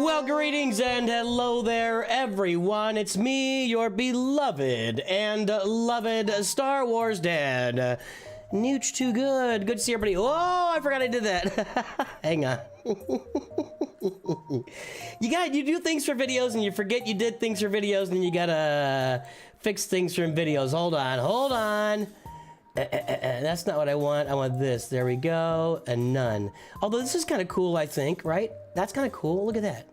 Well, greetings and hello there, everyone. It's me, your beloved and loved Star Wars dad, Nooch2Gud. Good to see everybody. Oh, I forgot I did that. Hang on. You do things for videos and you forget you did things for videos, and you gotta fix things from videos. Hold on. That's not what I want. I want this. There we go. And none. Although this is kind of cool, I think, right? That's kind of cool. Look at that.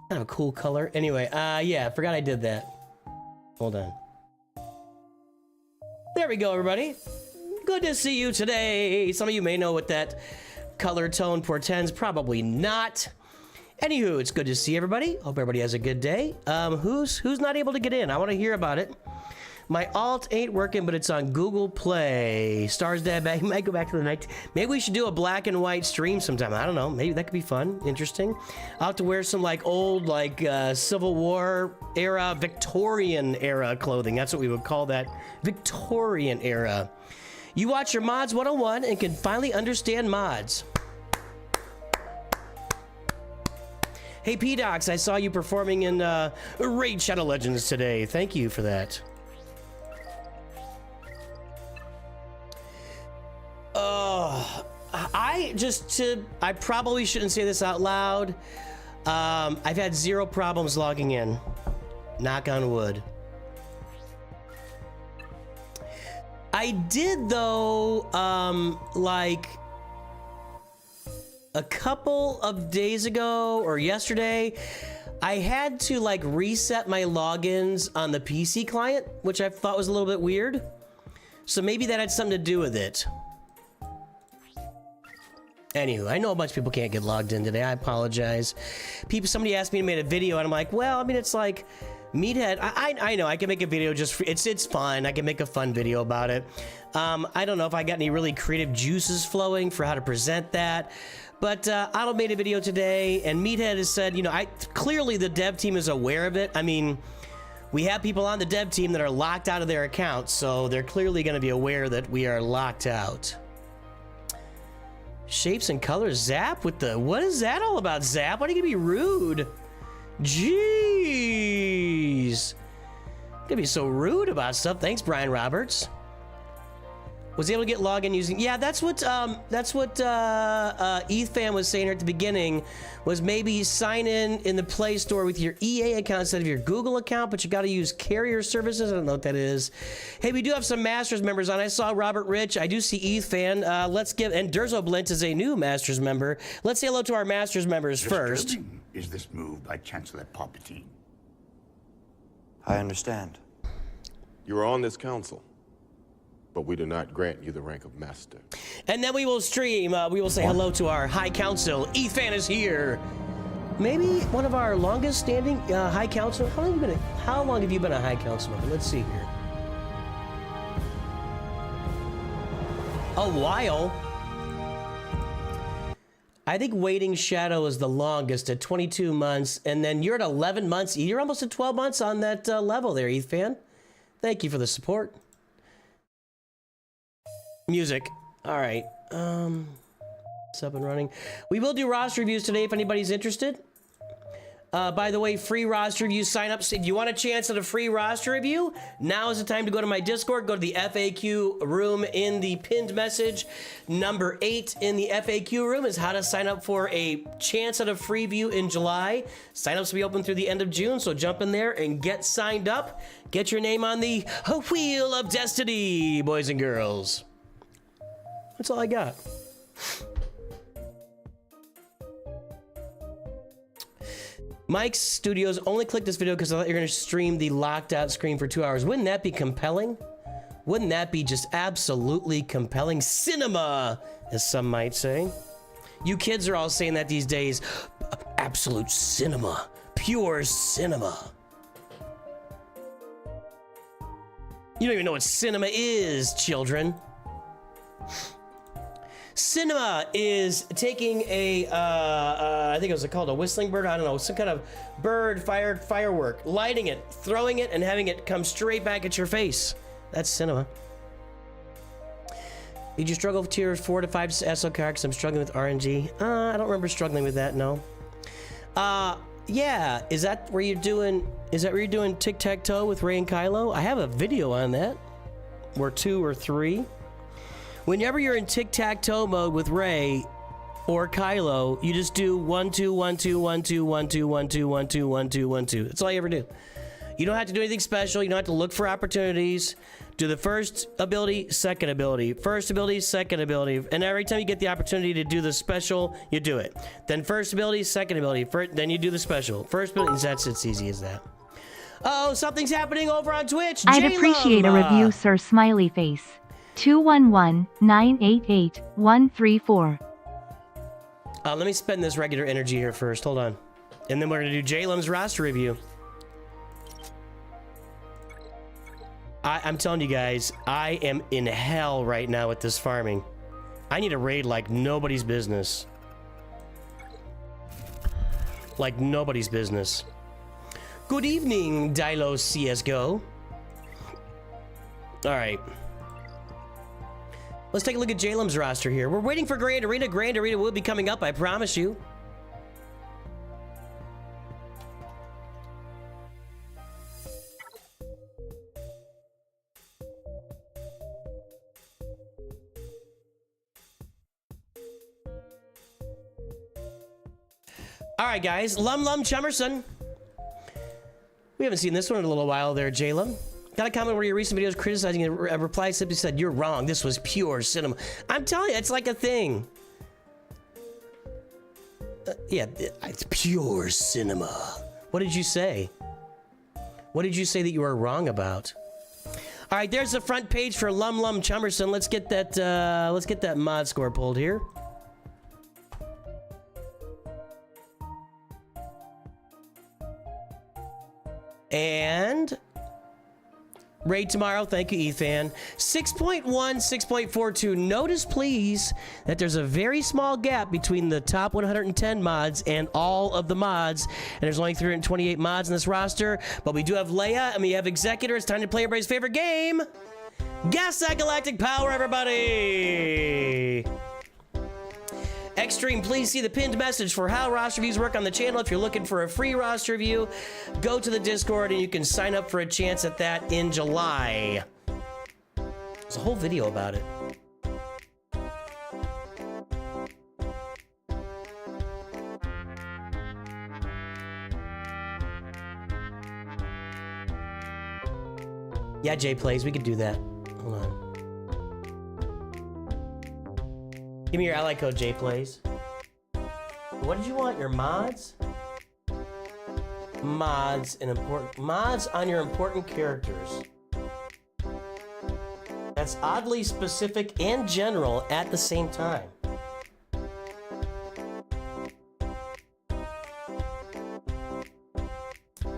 Kind of a cool color. Anyway, yeah, I forgot I did that. Hold on. There we go, everybody. Good to see you today. Some of you may know what that color tone portends. Probably not. Anywho, it's good to see everybody. Hope everybody has a good day. Who's not able to get in? I want to hear about it. My alt ain't working, but it's on Google Play. Stars Dad back. Might go back to the night. Maybe we should do a black and white stream sometime. I don't know. Maybe that could be fun. Interesting. I'll have to wear some like old Civil War era, Victorian era clothing. That's what we would call that. Victorian era. You watch your Mods 101 and can finally understand mods. Hey P-Docs, I saw you performing in Raid Shadow Legends today. Thank you for that. I probably shouldn't say this out loud. I've had 0 problems logging in. Knock on wood. I did though, like a couple of days ago or yesterday, I had to like reset my logins on the PC client, which I thought was a little bit weird. So maybe that had something to do with it. Anywho, I know a bunch of people can't get logged in today. I apologize. Somebody asked me to make a video, and I'm like, well, I mean, it's like Meathead. I know I can make a video just for, it's fun. I can make a fun video about it. I don't know if I got any really creative juices flowing for how to present that, but Otto made a video today, and Meathead has said, you know, clearly the dev team is aware of it. I mean, we have people on the dev team that are locked out of their accounts, so they're clearly going to be aware that we are locked out. Shapes and colors, Zap with the, what is that all about, Zap? Why are you gonna be rude? Jeez. You're gonna be so rude about stuff. Thanks, Brian Roberts. Was able to get login using, yeah, that's what ETHFan was saying here at the beginning, was maybe sign in the Play Store with your EA account instead of your Google account, but you got to use carrier services. I don't know what that is. Hey, we do have some Masters members on. I saw Robert Rich. I do see ETHFan. Let's give, and Durzo Blint is a new Masters member. Let's say hello to our Masters members first. Is this move by Chancellor Palpatine? I understand. You are on this council, but we do not grant you the rank of master. And then we will stream. We will say hello to our High Council. ETHFan is here. Maybe one of our longest standing High Council. How long have you been a High Council? Let's see here. A while. I think Waiting Shadow is the longest at 22 months. And then you're at 11 months. You're almost at 12 months on that level there, ETHFan. Thank you for the support. Music. All right. It's up and running. We will do roster reviews today if anybody's interested. By the way, free roster reviews, sign up. If you want a chance at a free roster review, now is the time to go to my Discord. Go to the FAQ room in the pinned message. Number 8 in the FAQ room is how to sign up for a chance at a free view in July. Sign-ups will be open through the end of June, so jump in there and get signed up. Get your name on the Wheel of Destiny, boys and girls. That's all I got. Mike's Studios only clicked this video because I thought you were going to stream the locked out screen for 2 hours. Wouldn't that be compelling? Wouldn't that be just absolutely compelling? Cinema, as some might say. You kids are all saying that these days. Absolute cinema. Pure cinema. You don't even know what cinema is, children. Cinema is taking a, I think it was called a whistling bird, I don't know, some kind of bird firework, lighting it, throwing it, and having it come straight back at your face. That's cinema. Did you struggle with tier 4 to 5 SO card? Because I'm struggling with RNG. I don't remember struggling with that, no. Yeah, is that where you're doing tic-tac-toe with Ray and Kylo? I have a video on that. Or 2 or 3. Whenever you're in tic-tac-toe mode with Ray or Kylo, you just do 1 2 1 2 1 2 1 2 1 2 1 2 1 2 1 2. That's all you ever do. You don't have to do anything special. You don't have to look for opportunities. Do the first ability, second ability, first ability, second ability, and every time you get the opportunity to do the special, you do it. Then first ability, second ability, then you do the special. First ability, that's it's easy as that. Oh, something's happening over on Twitch. I'd appreciate a review, sir. Smiley face. 211-988-134. Let me spend this regular energy here first. Hold on, and then we're gonna do J-Lum's roster review. I'm telling you guys, I am in hell right now with this farming. I need a raid like nobody's business. Like nobody's business. Good evening, Dilo CSGO. Alright. Let's take a look at J-Lum's roster here. We're waiting for Grand Arena. Grand Arena will be coming up, I promise you. All right, guys. Lum Lum Chummerson. We haven't seen this one in a little while there, J-Lum. Got a comment where your recent videos criticizing a reply simply said, "You're wrong. This was pure cinema." I'm telling you, it's like a thing. Yeah, it's pure cinema. What did you say? What did you say that you were wrong about? All right, there's the front page for Lum Lum Chummerson. Let's get that mod score pulled here. And raid tomorrow. Thank you, Ethan. 6.1, 6.42. Notice, please, that there's a very small gap between the top 110 mods and all of the mods. And there's only 328 mods in this roster. But we do have Leia, and we have Executor. It's time to play everybody's favorite game. Guess that galactic power, everybody. Extreme, please see the pinned message for how roster reviews work on the channel. If you're looking for a free roster review, go to the Discord and you can sign up for a chance at that in July. There's a whole video about it. Yeah, Jay Plays, we could do that. Hold on. Give me your ally code, J Plays. What did you want? Your mods? Mods and important mods on your important characters. That's oddly specific and general at the same time.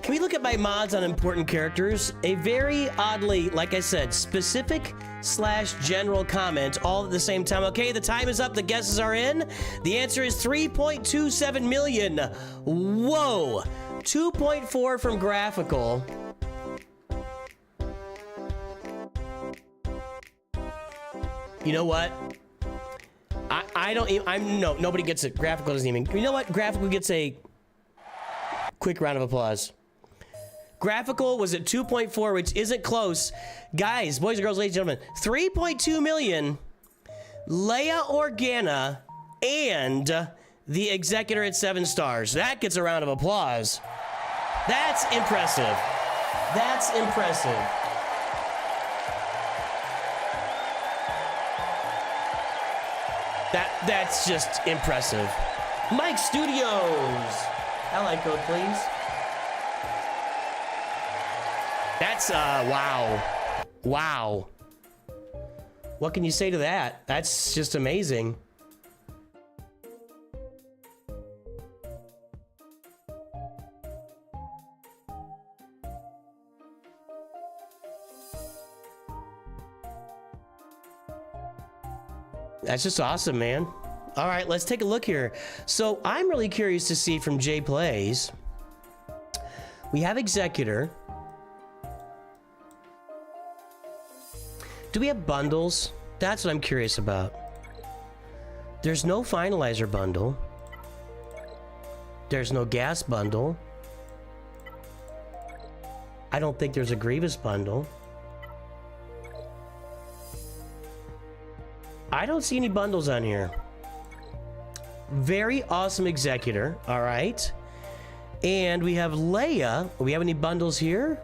Can we look at my mods on important characters? A very oddly, like I said, specific / general comment all at the same time. Okay, the time is up. The guesses are in. The answer is 3.27 million. Whoa. 2.4 from Graphical. You know what? Nobody gets it. Graphical doesn't even. You know what? Graphical gets a quick round of applause. Graphical was at 2.4, which isn't close. Guys, boys and girls, ladies and gentlemen, 3.2 million. Leia Organa and the Executor at 7 stars. That gets a round of applause. That's impressive. That's impressive. That's just impressive. Mike Studios. Ally code, please. That's, wow. Wow. What can you say to that? That's just amazing. That's just awesome, man. All right, let's take a look here. So I'm really curious to see from J Plays. We have Executor. Do we have bundles? That's what I'm curious about. There's no finalizer bundle. There's no gas bundle. I don't think there's a Grievous bundle. I don't see any bundles on here. Very awesome Executor. All right. And we have Leia. Do we have any bundles here?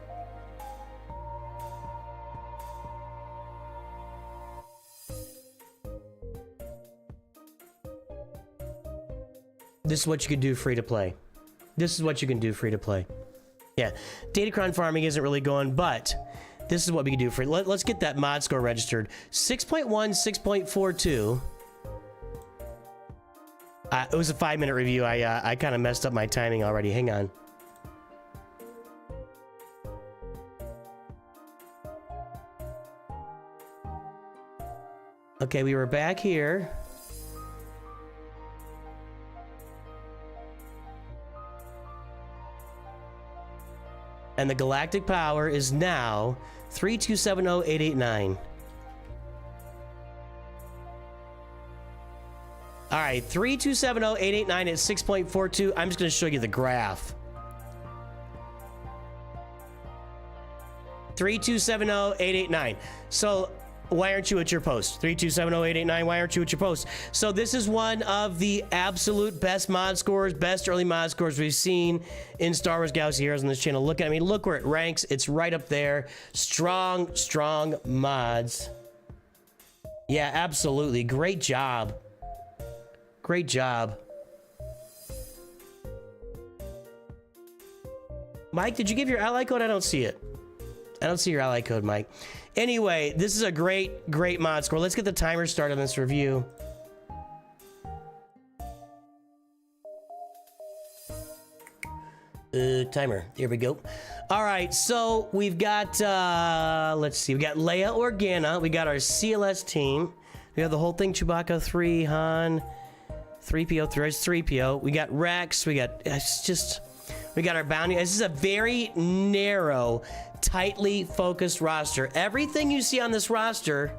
This is what you can do free to play. This is what you can do free to play. Yeah, Datacron farming isn't really going, but this is what we can do for. Let's get that mod score registered. 6.1, 6.42. It was a 5-minute review. I kind of messed up my timing already. Hang on. Okay, we were back here. And the galactic power is now 3270889. All right, 3270889 at 6.42. I'm just going to show you the graph. 3270889. So why aren't you at your post? 3270889. Why aren't you at your post? So this is one of the absolute best mod scores, best early mod scores we've seen in Star Wars Galaxy Heroes on this channel. Look at me. Look where it ranks. It's right up there. Strong, strong mods. Yeah, absolutely. Great job. Great job. Mike, did you give your ally code? I don't see it. I don't see your ally code, Mike. Anyway, this is a great, great mod score. Let's get the timer started on this review. Timer. Here we go. All right, so we've got, let's see. We got Leia Organa. We got our CLS team. We have the whole thing. Chewbacca, 3, Han, 3PO, 3PO. We got Rex. We got, it's just, we got our bounty. This is a very narrow, tightly focused roster. Everything you see on this roster,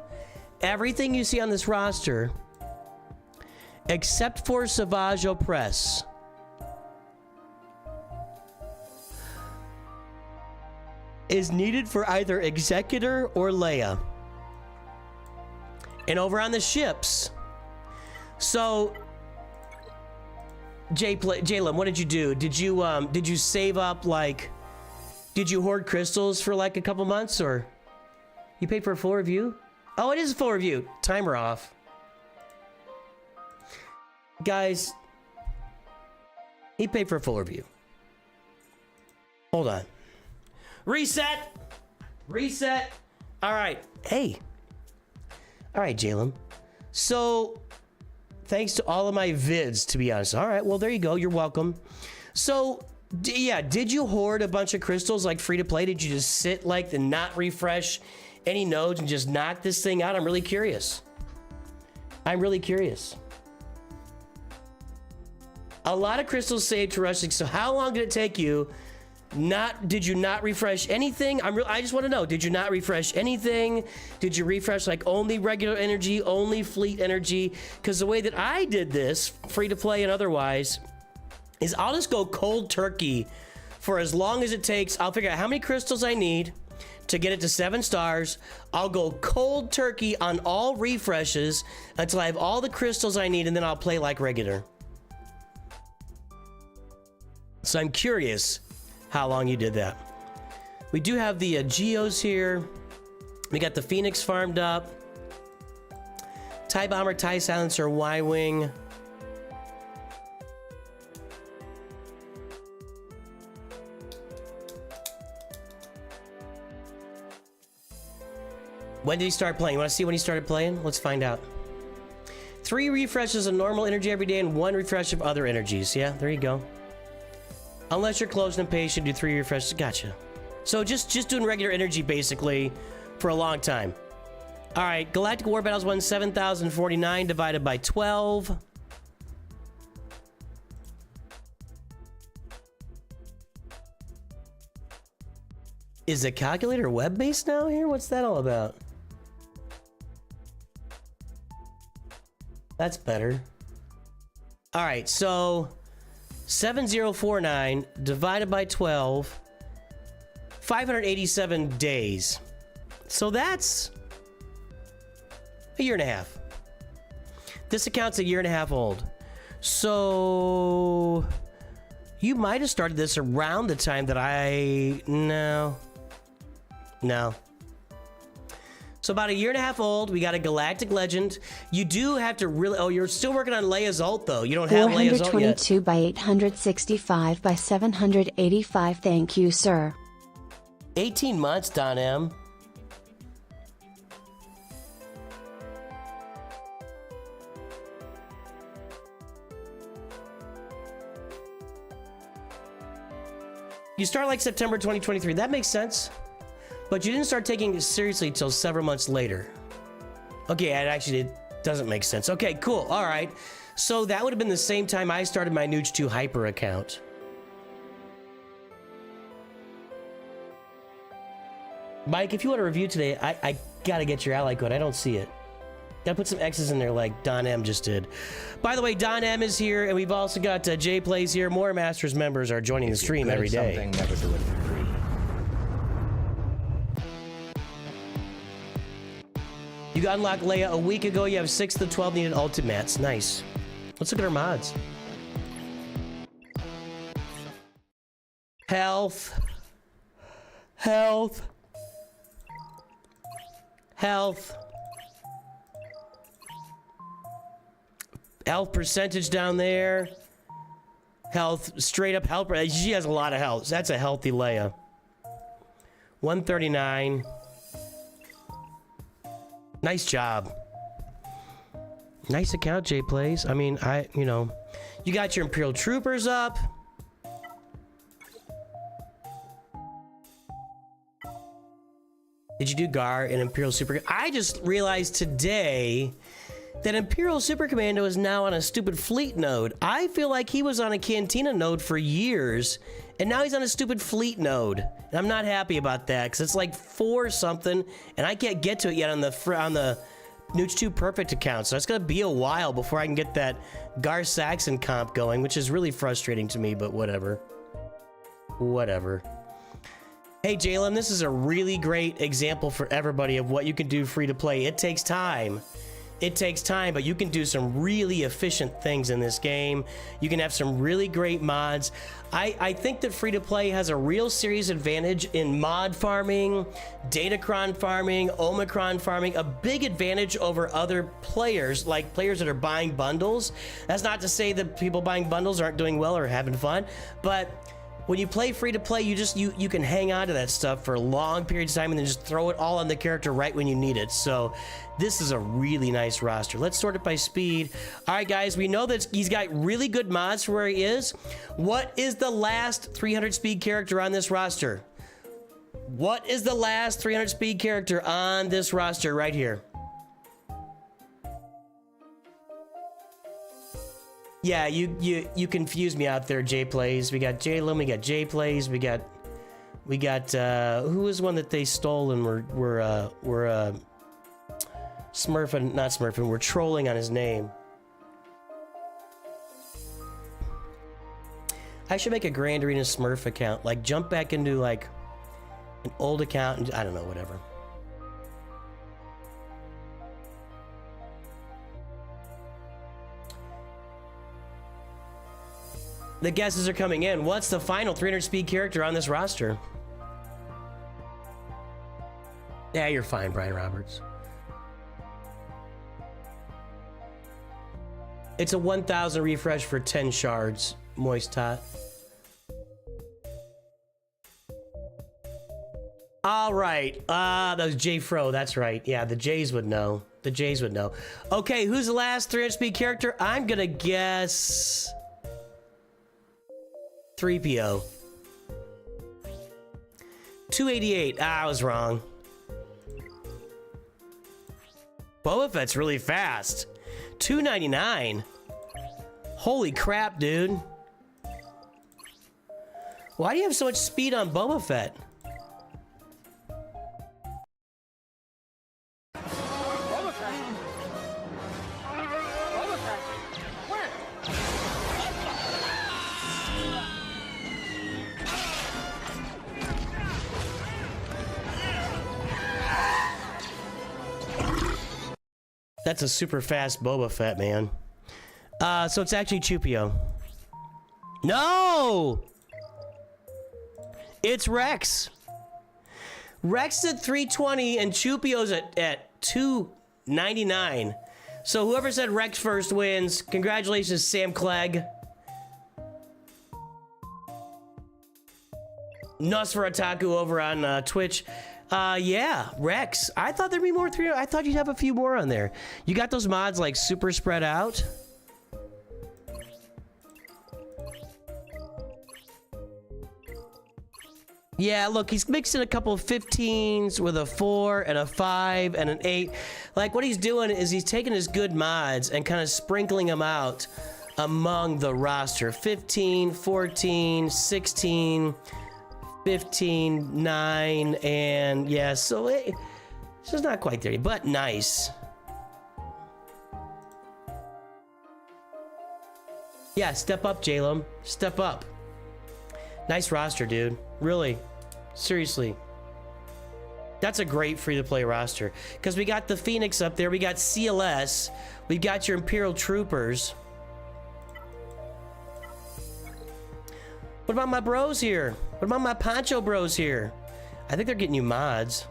except for Savage Opress, is needed for either Executor or Leia. And over on the ships, so Jalen, what did you do? Did you save up, like, did you hoard crystals for like a couple months, or you paid for a full review? Oh, it is a full review. Timer off. Guys, he paid for a full review. Hold on. Reset. Reset. All right. Hey. All right, Jalen. So, thanks to all of my vids, to be honest. All right, well, there you go. You're welcome. So, yeah, did you hoard a bunch of crystals like free to play? Did you just sit like and not refresh any nodes and just knock this thing out? I'm really curious. I'm really curious. A lot of crystals saved to rushing. So how long did it take you? Did you not refresh anything? I just want to know, did you not refresh anything? Did you refresh like only regular energy, only fleet energy? Because the way that I did this, free to play and otherwise, is I'll just go cold turkey for as long as it takes. I'll figure out how many crystals I need to get it to 7 stars. I'll go cold turkey on all refreshes until I have all the crystals I need, and then I'll play like regular. So I'm curious how long you did that. We do have the Geos here. We got the Phoenix farmed up. TIE Bomber, TIE Silencer, Y-Wing. When did he start playing? You want to see when he started playing? Let's find out. 3 refreshes of normal energy every day and 1 refresh of other energies. Yeah, there you go. Unless you're closed and patient, do 3 refreshes. Gotcha. So just doing regular energy basically for a long time. All right, Galactic War Battles won 7,049 divided by 12. Is the calculator web-based now here? What's that all about? That's better. All right, so 7049 divided by 12, 587 days. So that's a year and a half. This account's a year and a half old. So you might have started this around the time that no. So about a year and a half old, we got a Galactic Legend. You do have to really, oh, you're still working on Leia's ult though. You don't have Leia's ult yet. 422 by 865 by 785, thank you, sir. 18 months, Don M. You start like September 2023. That makes sense. But you didn't start taking it seriously until several months later. Okay, it doesn't make sense. Okay, cool. All right. So that would have been the same time I started my Nooch2 Hyper account. Mike, if you want to review today, I gotta get your ally code. I don't see it. Gotta put some X's in there like Don M just did. By the way, Don M is here, and we've also got Jay Plays here. More Masters members are joining the stream every day. Never do it for free. You got unlocked Leia a week ago. You have 6 to 12 needed ultimates. Nice. Let's look at our mods. Health. Health. Health. Health percentage down there. Health, straight up health. She has a lot of health. That's a healthy Leia. 139. Nice job. Nice account, Jay Plays. I mean, you got your Imperial Troopers up. Did you do Gar and Imperial Super? I just realized today that Imperial Super Commando is now on a stupid fleet node. I feel like he was on a Cantina node for years, and now he's on a stupid fleet node. And I'm not happy about that, because it's like 4 something, and I can't get to it yet on the Nooch2 Perfect account, so it's gonna be a while before I can get that Gar Saxon comp going, which is really frustrating to me, but whatever. Whatever. Hey, Jalen, this is a really great example for everybody of what you can do free to play. It takes time. It takes time, but you can do some really efficient things in this game. You can have some really great mods. I think that free-to-play has a real serious advantage in mod farming, Datacron farming, Omicron farming, a big advantage over other players, like players that are buying bundles. That's not to say that people buying bundles aren't doing well or having fun, but when you play free-to-play, you can hang on to that stuff for long periods of time and then just throw it all on the character right when you need it. So this is a really nice roster. Let's sort it by speed. All right, guys, we know that he's got really good mods for where he is. What is the last 300 speed character on this roster? What is the last 300 speed character on this roster right here? Yeah, you confused me out there, Jay Plays. We got J Lum, we got Jay Plays, we got who was one that they stole and we're smurfing, not smurfing, we're trolling on his name. I should make a Grand Arena Smurf account, like jump back into like an old account and I don't know, whatever. The guesses are coming in. What's the final 300 speed character on this roster? Yeah, you're fine, Brian Roberts. It's a 1,000 refresh for 10 shards, Moist Tot. All right. That was J Fro. That's right. Yeah, the Jays would know. The Jays would know. Okay, who's the last 300 speed character? I'm gonna guess 3PO. 288. I was wrong. Boba Fett's really fast. 299. Holy crap, dude. Why do you have so much speed on Boba Fett? That's a super fast Boba Fett, man. So it's actually Chupio. No! It's Rex. Rex is at 320 and Chupio's at 299. So whoever said Rex first wins. Congratulations, Sam Clegg. Nosferatu over on Twitch. Yeah, Rex. I thought there'd be more. I thought you'd have a few more on there. You got those mods like super spread out. Yeah, look, he's mixing a couple of 15s with a 4 and a 5 and an 8. Like, what he's doing is he's taking his good mods and kind of sprinkling them out among the roster. 15, 14, 16, 15, 9, and yeah, so it's just not quite there, but nice. Yeah, step up, Jalum. Step up. Nice roster, dude. Really. Seriously. That's a great free-to-play roster. Because we got the Phoenix up there. We got CLS. We've got your Imperial Troopers. What about my bros here? What about my Poncho bros here? I think they're getting you mods.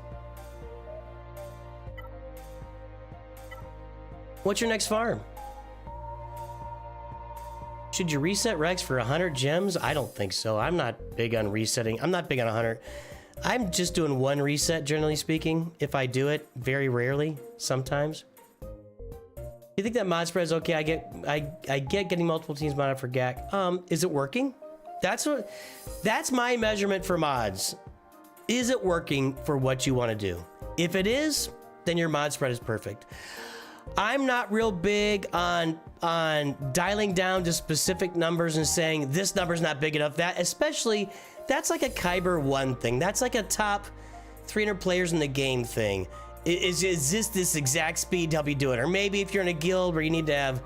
What's your next farm? Should you reset Rex for 100 gems? I don't think so. I'm not big on resetting. I'm not big on 100. I'm just doing one reset, generally speaking. If I do it, very rarely, sometimes. You think that mod spread is okay? I get getting multiple teams modded for GAC. Is it working? That's my measurement for mods. Is it working for what you want to do? If it is, then your mod spread is perfect. I'm not real big on dialing down to specific numbers and saying this number's not big enough. That's like a Kyber 1 thing. That's like a top 300 players in the game thing. Is this exact speed to help you do it? Or maybe if you're in a guild where you need to have,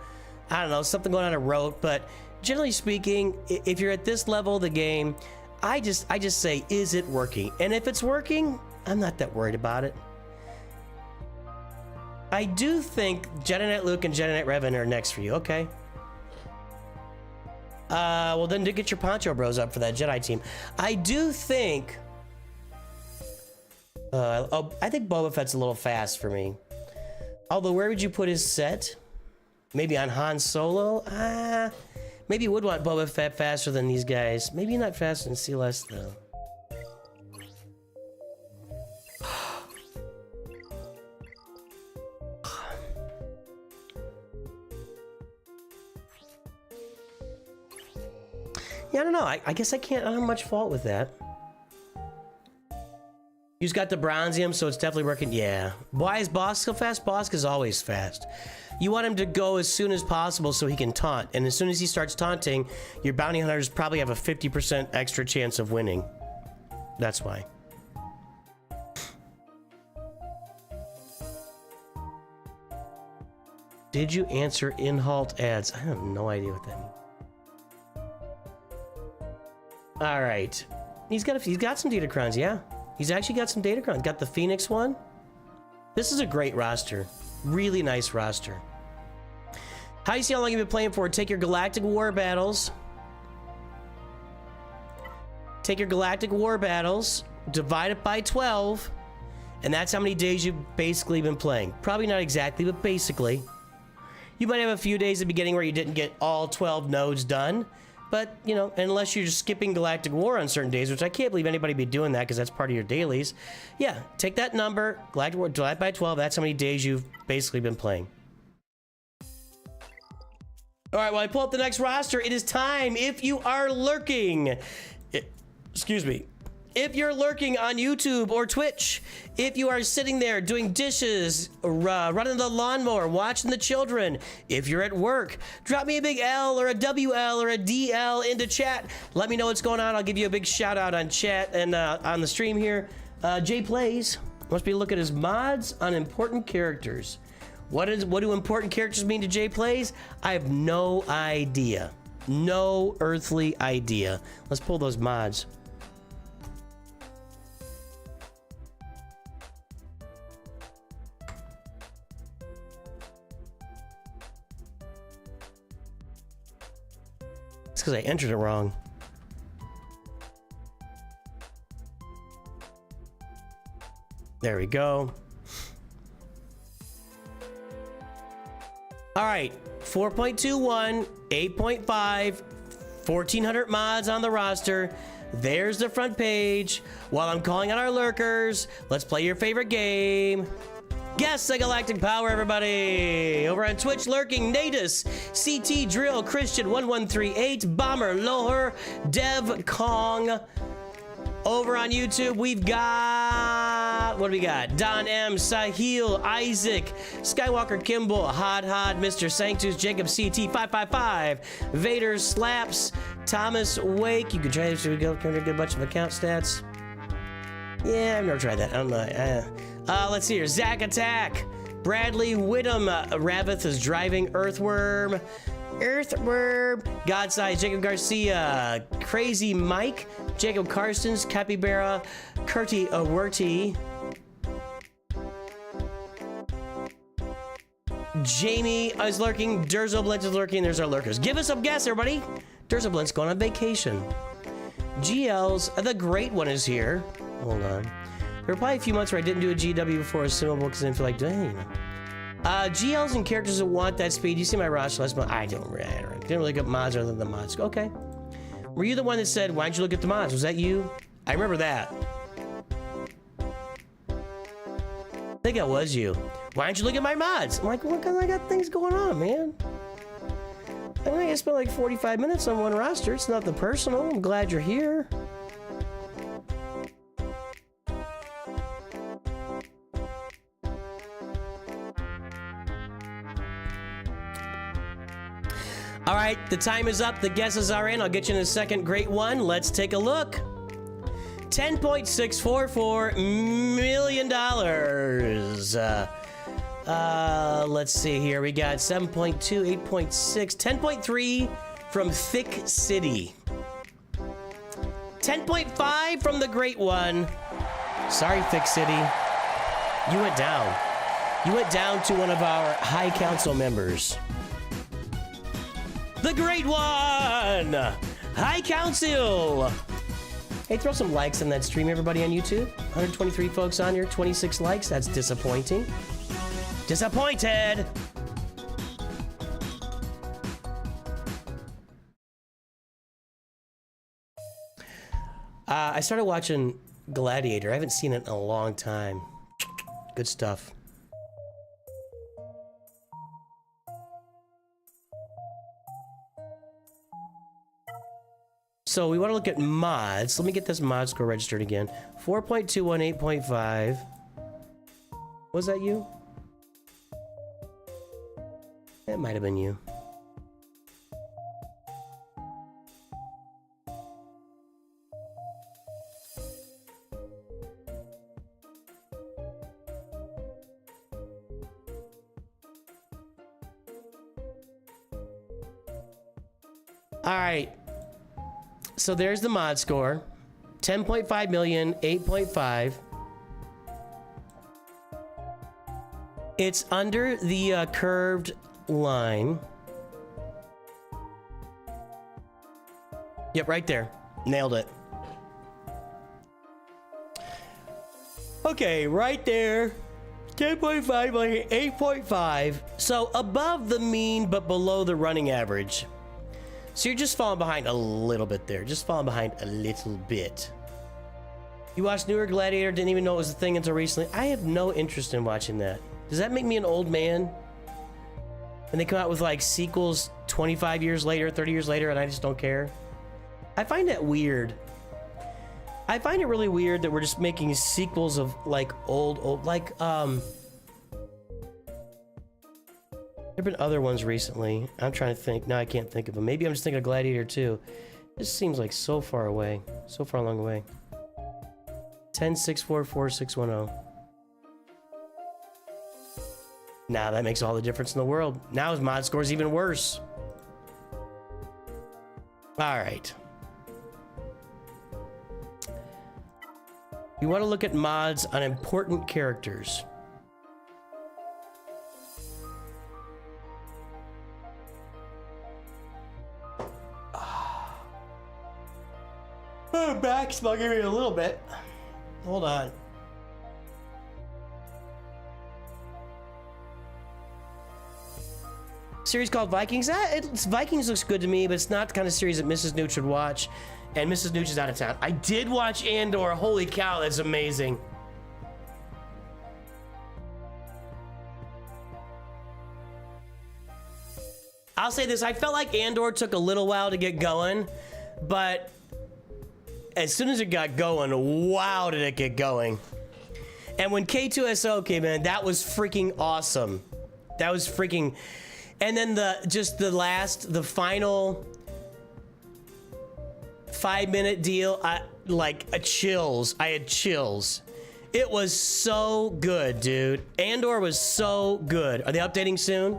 I don't know, something going on a rote. But generally speaking, if you're at this level of the game, I just say, is it working? And if it's working, I'm not that worried about it. I do think Jedi Knight Luke and Jedi Knight Revan are next for you. Okay. Well, then get your Poncho bros up for that Jedi team. I do think... I think Boba Fett's a little fast for me. Although, where would you put his set? Maybe on Han Solo? Maybe you would want Boba Fett faster than these guys. Maybe not faster than CLS, though. Yeah, I don't know. I guess I don't have much fault with that. He's got the Bronzium, so it's definitely working. Yeah. Why is Bosk so fast? Bosk is always fast. You want him to go as soon as possible so he can taunt. And as soon as he starts taunting, your bounty hunters probably have a 50% extra chance of winning. That's why. Did you answer in-halt ads? I have no idea what that means. All right, he's got some Datacrons, yeah. He's actually got some Datacrons. Got the Phoenix one. This is a great roster, really nice roster. How do you see how long you've been playing for? Take your Galactic War battles. Take your Galactic War battles, divide it by 12, and that's how many days you've basically been playing. Probably not exactly, but basically. You might have a few days at the beginning where you didn't get all 12 nodes done. But, you know, unless you're just skipping Galactic War on certain days, which I can't believe anybody be doing that because that's part of your dailies. Yeah, take that number, Galactic War, divide by 12. That's how many days you've basically been playing. All right, well, I pull up the next roster. It is time. If you are lurking, excuse me. If you're lurking on YouTube or Twitch, if you are sitting there doing dishes, running the lawnmower, watching the children, if you're at work, drop me a big L or a WL or a DL into chat. Let me know what's going on. I'll give you a big shout out on chat and on the stream here. Jay Plays wants me to look at his mods on important characters. What do important characters mean to Jay Plays? I have no idea. No earthly idea. Let's pull those mods. because I entered it wrong. There we go. All right, 4.21, 8.5, 1,400 mods on the roster. There's the front page. While I'm calling out our lurkers, let's play your favorite game. Guess the Galactic Power, everybody. Over on Twitch, lurking Natus, CT Drill, Christian 1138, Bomber Loher, Dev Kong. Over on YouTube, we've got, what do we got? Don M, Sahil, Isaac, Skywalker Kimball, Hod, Mr. Sanctus, Jacob CT 555, Vader Slaps, Thomas Wake. You can try this to go get a bunch of account stats. Yeah, I've never tried that. I don't know. Let's see here. Zach Attack, Bradley Whittam, Ravith is driving Earthworm. Godsize, Jacob Garcia, Crazy Mike, Jacob Carstens, Capybara, Kurti Awerti, Jamie is lurking, Durzoblitz is lurking. There's our lurkers. Give us some guess, everybody. Durzoblitz going on vacation. GL's the Great One is here. Hold on. There were probably a few months where I didn't do a GW before a symbol because I didn't feel like doing it. GLs and characters that want that speed. You see my roster last month? I didn't really look at mods other than the mods. Okay. Were you the one that said, why don't you look at the mods? Was that you? I remember that. I think that was you. Why don't you look at my mods? I'm like, well, because I got things going on, man. I think I spent like 45 minutes on one roster. It's nothing personal. I'm glad you're here. All right, the time is up. The guesses are in. I'll get you in a second. Great one. Let's take a look. $10.644 million. Let's see here. We got 7.2, 8.6, 10.3 from Thick City. 10.5 from the Great One. Sorry, Thick City. You went down. You went down to one of our High Council members. The Great One! High Council! Hey, throw some likes in that stream, everybody on YouTube. 123 folks on here, 26 likes. That's disappointing. Disappointed! I started watching Gladiator. I haven't seen it in a long time. Good stuff. So we want to look at mods. Let me get this mod score registered again. 4.21, 8.5. Was that you? It might have been you. All right. So there's the mod score. 10.5 million, 8.5. It's under the curved line. Yep, right there. Nailed it. Okay, right there. 10.5 million, 8.5. So above the mean, but below the running average. So you're just falling behind a little bit there. Just falling behind a little bit. You watched newer Gladiator, didn't even know it was a thing until recently. I have no interest in watching that. Does that make me an old man? And they come out with like sequels 25 years later, 30 years later, and I just don't care? I find that weird. I find it really weird that we're just making sequels of like old, like, there've been other ones recently. I'm trying to think. No, I can't think of them. Maybe I'm just thinking of Gladiator 2. This seems like so far away. So far along the way. 10.644.610. Now that makes all the difference in the world. Now his mod score's even worse. All right. You want to look at mods on important characters. My back's bugging me a little bit. Hold on. Series called Vikings. Vikings looks good to me, but it's not the kind of series that Mrs. Nooch would watch. And Mrs. Nooch is out of town. I did watch Andor. Holy cow, that's amazing. I'll say this, I felt like Andor took a little while to get going, but as soon as it got going, wow, did it get going. And when K2SO came in, that was freaking awesome. That was freaking... And then the final 5-minute deal, chills. I had chills. It was so good, dude. Andor was so good. Are they updating soon?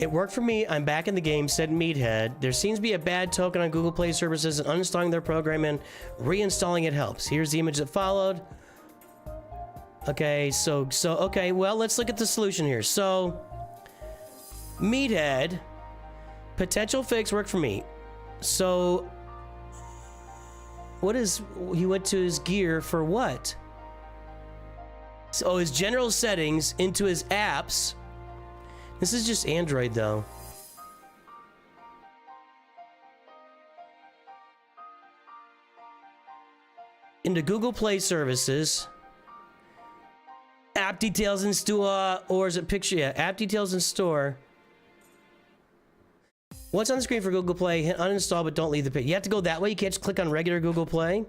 It worked for me. I'm back in the game, said Meathead. There seems to be a bad token on Google Play services, and uninstalling their program and reinstalling it helps. Here's the image that followed. Okay, okay, well, let's look at the solution here. So, Meathead, potential fix worked for me. So, he went to his gear for what? So, his general settings into his apps. This is just Android, though. Into Google Play services. App details in store, or is it picture? Yeah, app details in store. What's on the screen for Google Play? Hit uninstall, but don't leave the page. You have to go that way. You can't just click on regular Google Play.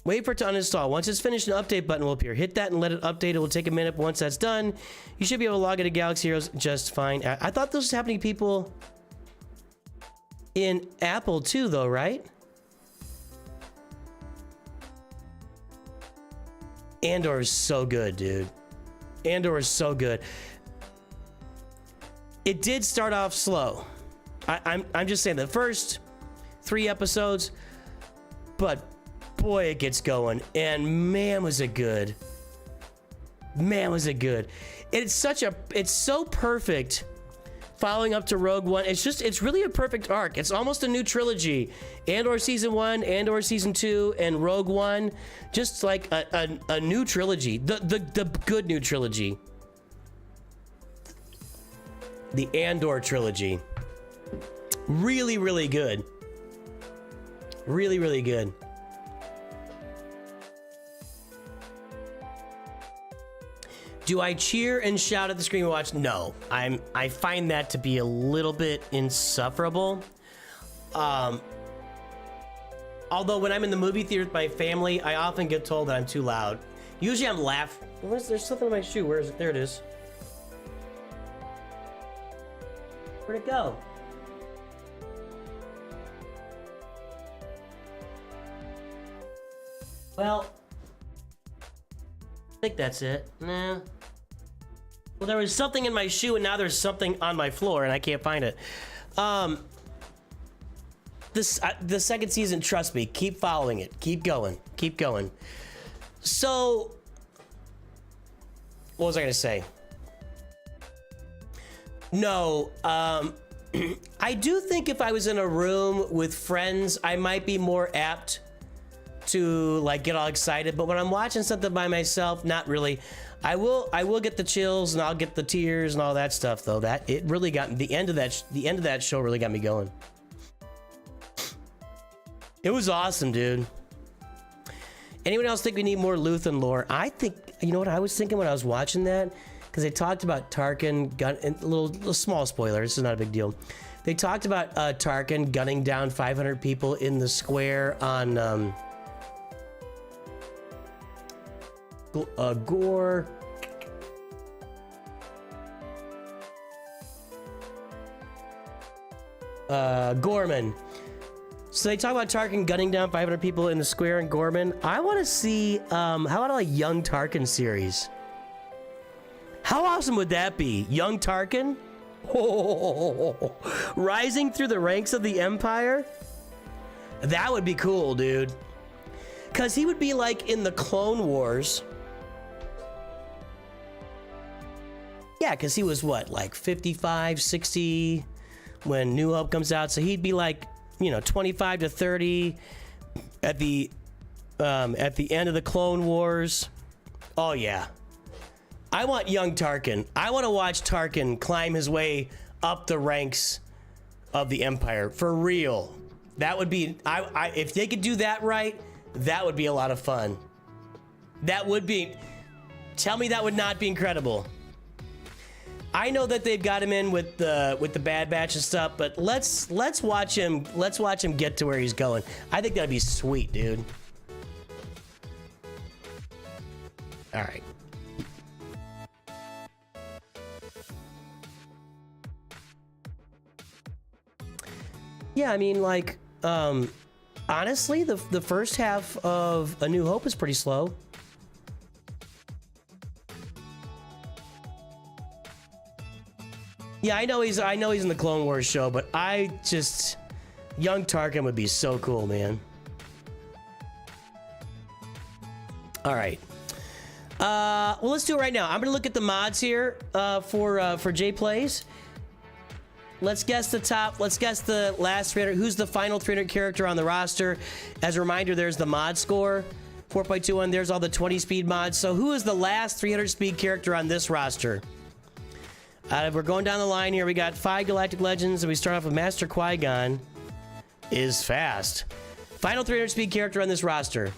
Wait for it to uninstall. Once it's finished, an update button will appear. Hit that and let it update. It will take a minute. But once that's done, you should be able to log into Galaxy Heroes just fine. I thought this was happening to people in Apple too, though, right? Andor is so good, dude. Andor is so good. It did start off slow. I'm just saying the first 3 episodes, but boy, it gets going, and man, was it good. Man, was it good. It's so perfect following up to Rogue One. It's really a perfect arc. It's almost a new trilogy. Andor Season 1, Andor Season 2, and Rogue One. Just like a new trilogy. The good new trilogy. The Andor trilogy. Really, really good. Really, really good. Do I cheer and shout at the screen we watch? No. I find that to be a little bit insufferable. Although when I'm in the movie theater with my family, I often get told that I'm too loud. Usually I'm laughing. There's something in my shoe. Where is it? There it is. Where'd it go? Well, I think that's it. Nah. Well, there was something in my shoe, and now there's something on my floor, and I can't find it. The second season, trust me, keep following it. Keep going. Keep going. So, what was I going to say? No, I do think if I was in a room with friends, I might be more apt to like get all excited, but when I'm watching something by myself, not really. I will get the chills and I'll get the tears and all that stuff, though. That it really got the end of that show really got me going. It was awesome, dude. Anyone else think we need more Luthen lore? I think, you know what I was thinking when I was watching that, because they talked about Tarkin a little small spoiler. This is not a big deal. They talked about Tarkin gunning down 500 people in the square on Gorman. So they talk about Tarkin gunning down 500 people in the square in Gorman. I want to see, how about a young Tarkin series? How awesome would that be? Young Tarkin? Oh, rising through the ranks of the Empire? That would be cool, dude. Because he would be like in the Clone Wars. Yeah, because he was what, like 55, 60 when New Hope comes out. So he'd be like, you know, 25 to 30 at the end of the Clone Wars. Oh, yeah. I want young Tarkin. I want to watch Tarkin climb his way up the ranks of the Empire. For real. That would be... if they could do that right, that would be a lot of fun. That would be... Tell me that would not be incredible. I know that they've got him in with the Bad Batch and stuff, but let's watch him get to where he's going. I think that'd be sweet, dude. All right. Yeah, I mean, like, honestly, the first half of A New Hope is pretty slow. Yeah, I know he's in the Clone Wars show, but young Tarkin would be so cool, man. All right. Well, let's do it right now. I'm gonna look at the mods here for J Plays. Let's guess the top. Let's guess the last 300. Who's the final 300 character on the roster? As a reminder, there's the mod score, 4.21. There's all the 20 speed mods. So who is the last 300 speed character on this roster? We're going down the line here. We got 5 Galactic Legends, and we start off with Master Qui-Gon. Is fast. Final 300 speed character on this roster.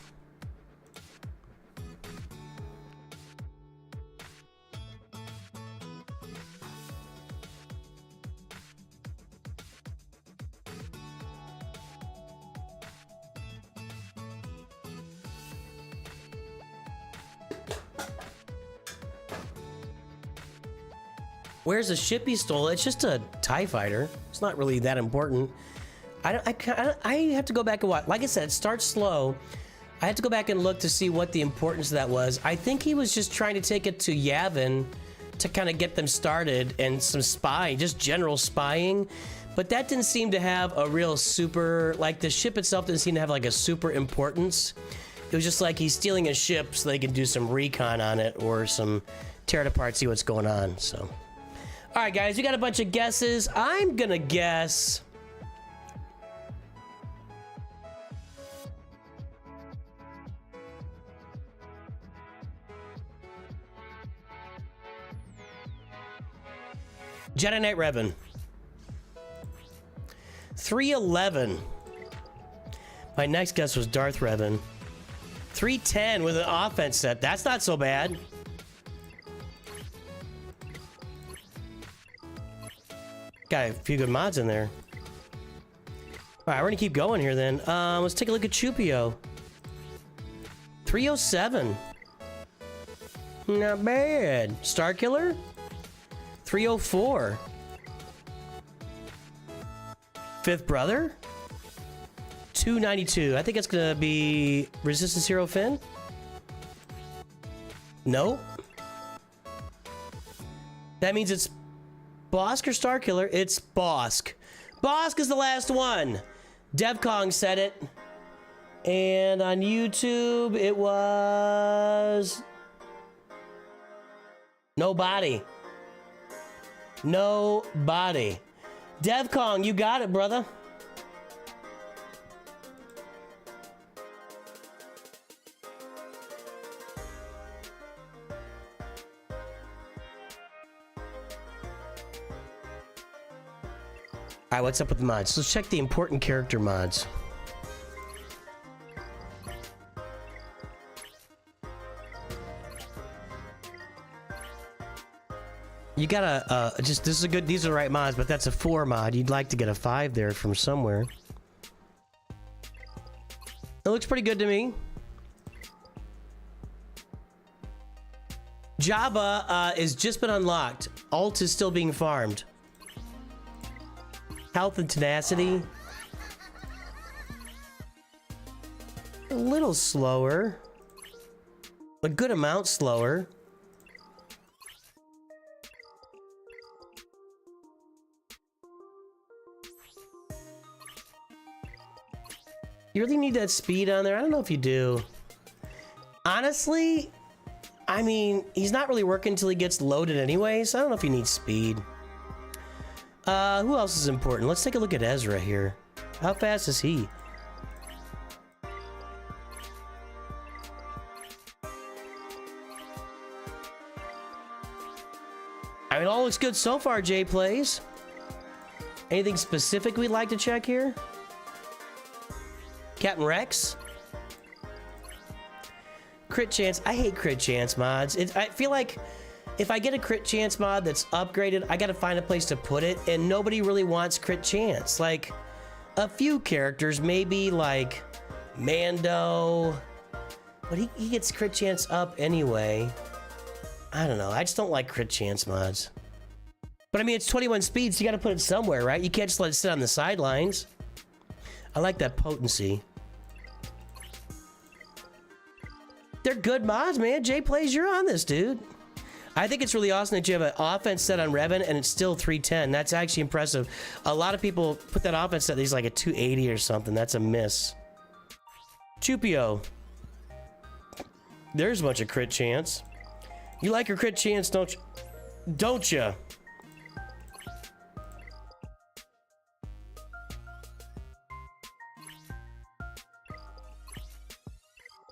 Where's the ship he stole? It's just a TIE fighter. It's not really that important. I have to go back and watch. Like I said, it starts slow. I had to go back and look to see what the importance of that was. I think he was just trying to take it to Yavin to kind of get them started and some spying, just general spying. But that didn't seem to have a real super, like the ship itself didn't seem to have like a super importance. It was just like he's stealing a ship so they can do some recon on it or some tear it apart, see what's going on, so. All right, guys, we got a bunch of guesses. I'm gonna guess... Jedi Knight Revan. 311. My next guess was Darth Revan. 310 with an offense set. That's not so bad. Got a few good mods in there. All right, we're gonna keep going here then. Let's take a look at Chupio. 307. Not bad. Starkiller. 304. Fifth Brother. 292. I think it's gonna be Resistance Hero Finn. No. That means it's Bosk or Starkiller? It's Bosk. Bosk is the last one. DevKong said it. And on YouTube, it was... Nobody. Nobody. DevKong, you got it, brother. All right, what's up with the mods? Let's check the important character mods. You gotta, this is a good, these are the right mods, but that's a 4 mod. You'd like to get a 5 there from somewhere. It looks pretty good to me. Jabba is just been unlocked. Alt is still being farmed. Health and tenacity. A little slower. A good amount slower. You really need that speed on there? I don't know if you do. Honestly, I mean, he's not really working until he gets loaded anyway, so I don't know if he needs speed. Who else is important? Let's take a look at Ezra here. How fast is he? I mean, it all looks good so far, Jay Plays. Anything specific we'd like to check here? Captain Rex? Crit chance. I hate crit chance mods. I feel like if I get a crit chance mod that's upgraded, I gotta find a place to put it, and nobody really wants crit chance. Like, a few characters, maybe like Mando, but he gets crit chance up anyway. I don't know. I just don't like crit chance mods. But I mean, it's 21 speed, so you gotta put it somewhere, right? You can't just let it sit on the sidelines. I like that potency. They're good mods, man. Jay Plays, you're on this, dude. I think it's really awesome that you have an offense set on Revan and it's still 310. That's actually impressive. A lot of people put that offense set, he's like a 280 or something. That's a miss. Chupio. There's a bunch of crit chance. You like your crit chance, don't you? Don't you?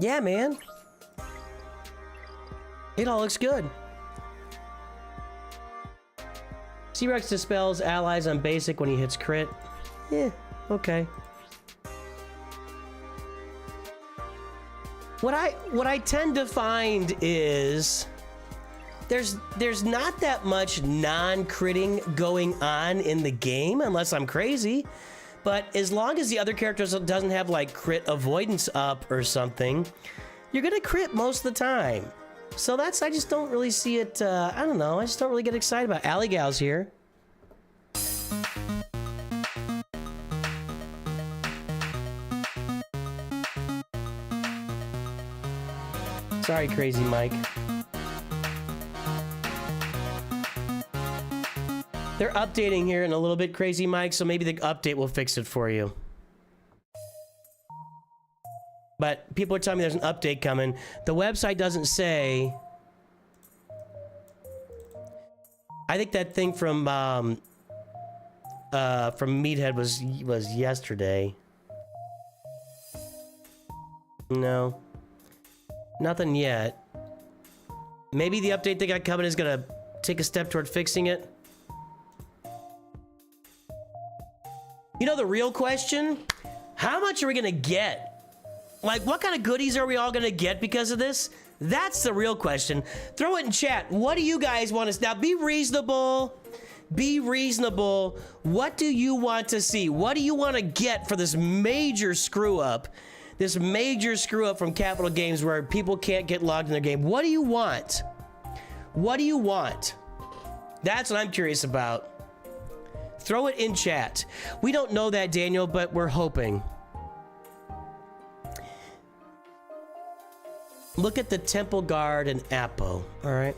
Yeah, man. It all looks good. C-Rex dispels allies on basic when he hits crit. Yeah, okay. What I tend to find is there's not that much non-critting going on in the game unless I'm crazy. But as long as the other character doesn't have like crit avoidance up or something, you're gonna crit most of the time. So I just don't really see it, I don't know, I just don't really get excited about it. Alley Gal's here. Sorry, Crazy Mike. They're updating here in a little bit, Crazy Mike, so maybe the update will fix it for you. But people are telling me there's an update coming. The website doesn't say. I think that thing from Meathead was yesterday. No. Nothing yet. Maybe the update they got coming is gonna take a step toward fixing it. You know the real question? How much are we gonna get? Like, what kind of goodies are we all gonna get because of this? That's the real question. Throw it in chat. What do you guys want to... Now, be reasonable. Be reasonable. What do you want to see? What do you want to get for this major screw-up? This major screw-up from Capital Games where people can't get logged in their game. What do you want? What do you want? That's what I'm curious about. Throw it in chat. We don't know that, Daniel, but we're hoping. Look at the Temple Guard and Apo, all right?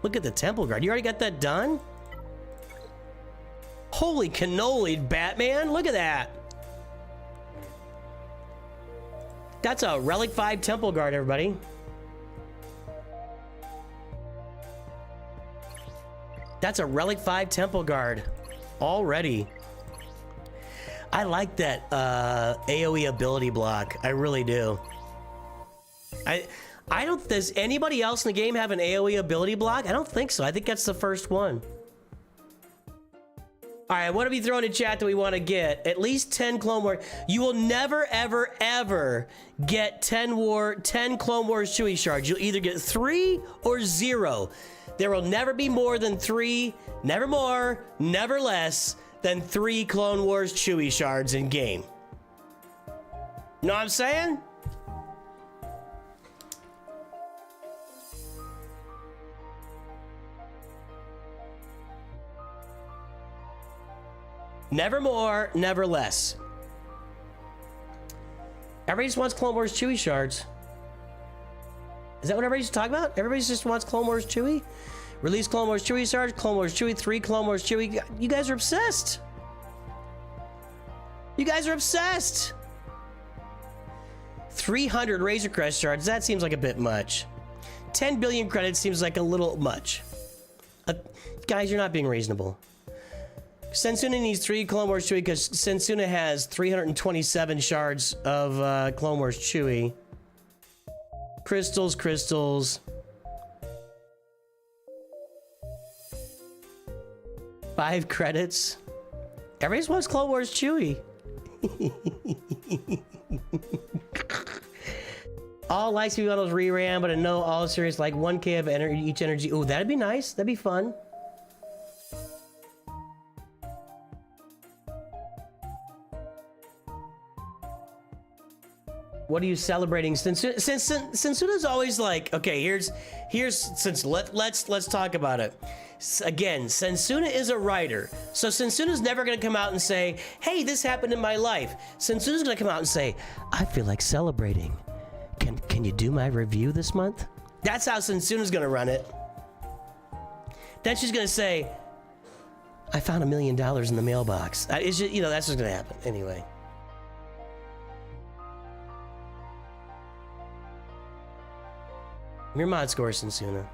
Look at the Temple Guard. You already got that done? Holy cannoli, Batman. Look at that. That's a Relic 5 Temple Guard, everybody. That's a Relic 5 Temple Guard already. I like that AoE ability block. I really do. I don't... Does anybody else in the game have an AoE ability block? I don't think so. I think that's the first one. All right, what are we throwing in chat that we want to get? At least 10 Clone Wars. You will never, ever, ever get 10 Clone Wars Chewie shards. You'll either get 3 or 0. There will never be more than 3, never more, never less than 3 Clone Wars Chewie shards in game. Know what I'm saying? Never more, never less. Everybody just wants Clone Wars Chewie shards. Is that what everybody's talking about? Everybody just wants Clone Wars Chewie? Release Clone Wars Chewie shards, Clone Wars Chewie, 3 Clone Wars Chewie. You guys are obsessed. You guys are obsessed. 300 Razor Crest shards, that seems like a bit much. 10 billion credits seems like a little much. Guys, you're not being reasonable. Sensuna needs 3 Clone Wars Chewie because Sensuna has 327 shards of Clone Wars Chewie. Crystals, crystals. 5 credits. Everybody just wants Clone Wars Chewie. All Lightspeed models re-ran, but a no all series like 1K of each energy. Ooh, that'd be nice. That'd be fun. What are you celebrating? Sensuna's always like, okay, here's let's talk about it. Again, Sensuna is a writer, so Sensuna's never gonna come out and say, hey, this happened in my life. Sensuna's gonna come out and say, I feel like celebrating. Can you do my review this month? That's how Sensuna's gonna run it. Then she's gonna say, I found $1 million in the mailbox. It's just, you know, that's what's gonna happen anyway. Your mod score, Sensuna.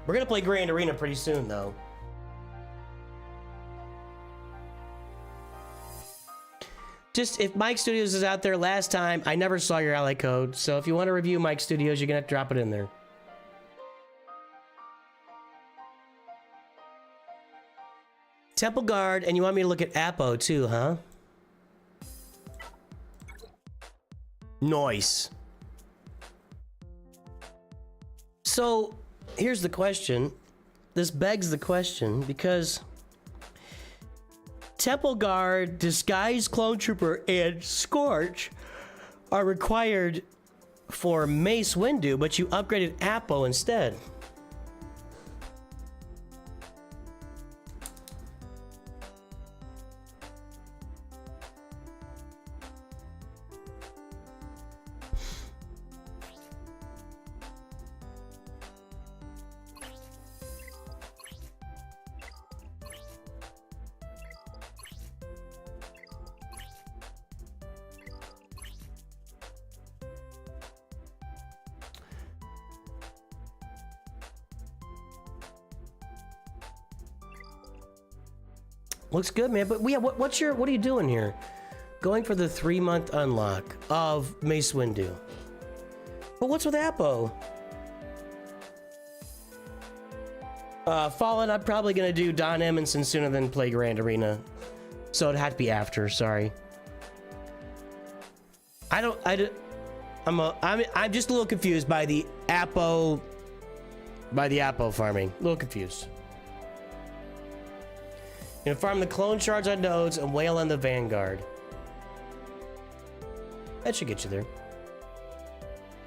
We're gonna play Grand Arena pretty soon, though. Just, if Mike Studios is out there, last time, I never saw your ally code, so if you want to review Mike Studios, you're gonna have to drop it in there. Temple Guard, and you want me to look at Apo too, huh? Nice. So, here's the question. This begs the question, because Temple Guard, Disguised Clone Trooper, and Scorch are required for Mace Windu, but you upgraded Apo instead. Looks good, man. But yeah, what are you doing here? Going for the 3-month unlock of Mace Windu. But what's with Apo? Fallen, I'm probably gonna do Don M and Sensuna, then play Grand Arena. So it had to be after. Sorry. I'm just a little confused by the Apo farming. A little confused. You know, farm the clone shards on nodes and whale on the Vanguard. That should get you there.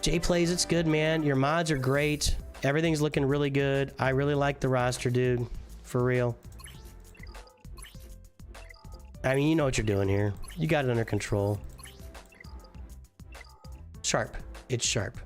Jay plays, it's good, man. Your mods are great. Everything's looking really good. I really like the roster, dude. For real. I mean, you know what you're doing here. You got it under control. Sharp. It's sharp.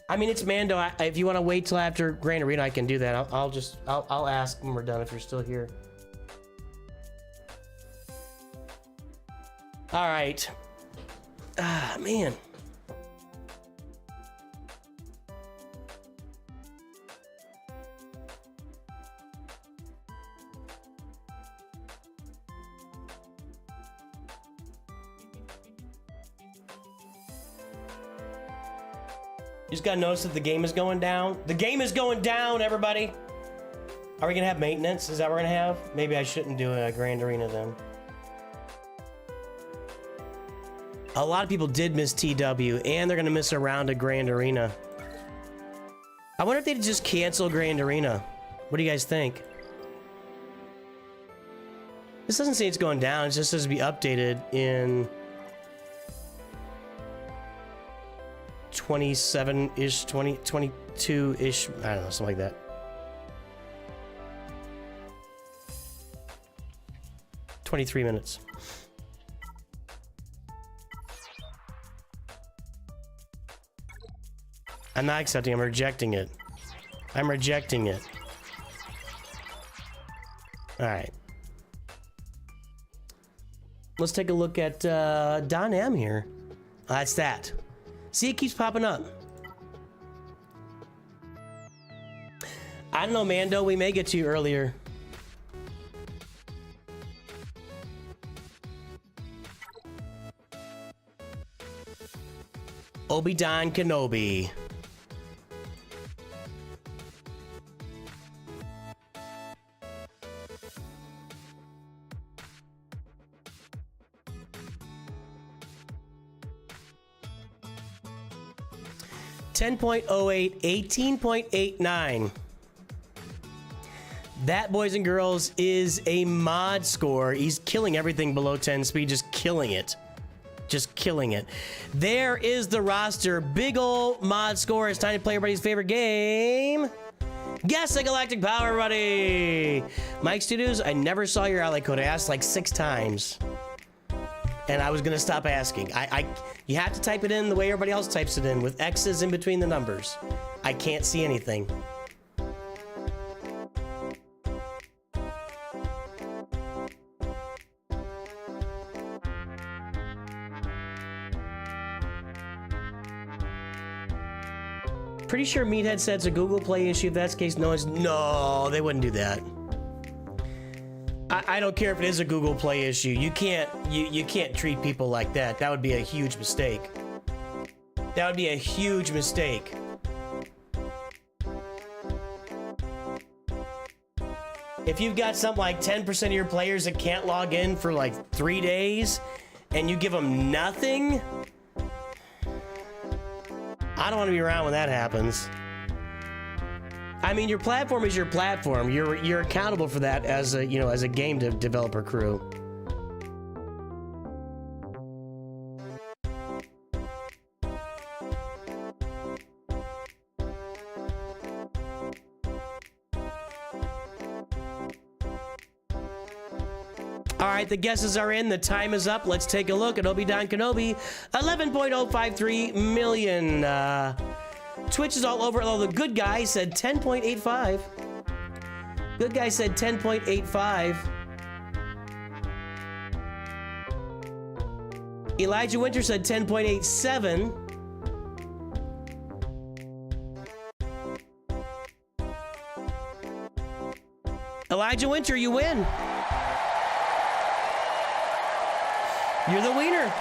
I mean, it's Mando. If you want to wait till after Grand Arena, I can do that. I'll ask when we're done if you're still here. All right. Ah, man. You just gotta notice that the game is going down. The game is going down, everybody. Are we gonna have maintenance? Is that what we're gonna have? Maybe I shouldn't do a Grand Arena then. A lot of people did miss TW, and they're gonna miss a round of Grand Arena. I wonder if they'd just cancel Grand Arena. What do you guys think? This doesn't say it's going down, it just says to be updated in 27-ish, 22-ish, I don't know, something like that. 23 minutes. I'm not accepting, I'm rejecting it. I'm rejecting it. Alright. Let's take a look at Don M here. That's that. See, it keeps popping up. I don't know, Mando. We may get to you earlier. ObiDon Kenobi. .08, 18.89. That, boys and girls, is a mod score. He's killing everything below 10 speed, just killing it. Just killing it. There is the roster. Big ol' mod score. It's time to play everybody's favorite game. Guess the Galactic Power, everybody. Mike Studios, I never saw your ally code. I asked like 6 times. And I was gonna stop asking. You have to type it in the way everybody else types it in, with X's in between the numbers. I can't see anything. Pretty sure Meathead said it's a Google Play issue. If that's the case, no, they wouldn't do that. I don't care if it is a Google Play issue. You can't treat people like that. That would be a huge mistake. That would be a huge mistake. If you've got something like 10% of your players that can't log in for like 3 days and you give them nothing, I don't want to be around when that happens. I mean, your platform is your platform. You're accountable for that as a, as a game developer crew. All right, the guesses are in. The time is up. Let's take a look at ObiDon Kenobi. 11.053 million. Twitch is all over, although the good guy said 10.85. Good guy said 10.85. Elijah Winter said 10.87. Elijah Winter, you win. You're the wiener.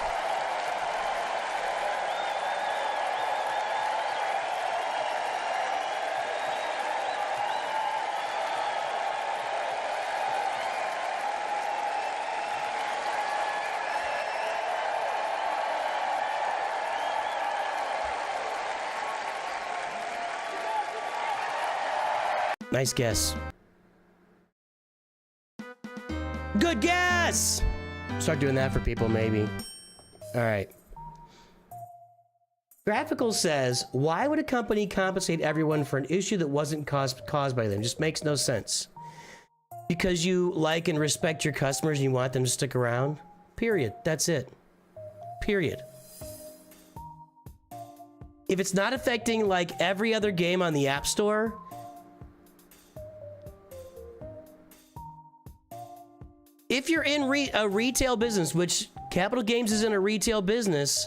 Nice guess. Good guess! Start doing that for people, maybe. All right. Graphical says, why would a company compensate everyone for an issue that wasn't caused by them? Just makes no sense. Because you like and respect your customers and you want them to stick around? Period. That's it. Period. If it's not affecting like every other game on the App Store, if you're in a retail business, which Capital Games is in a retail business,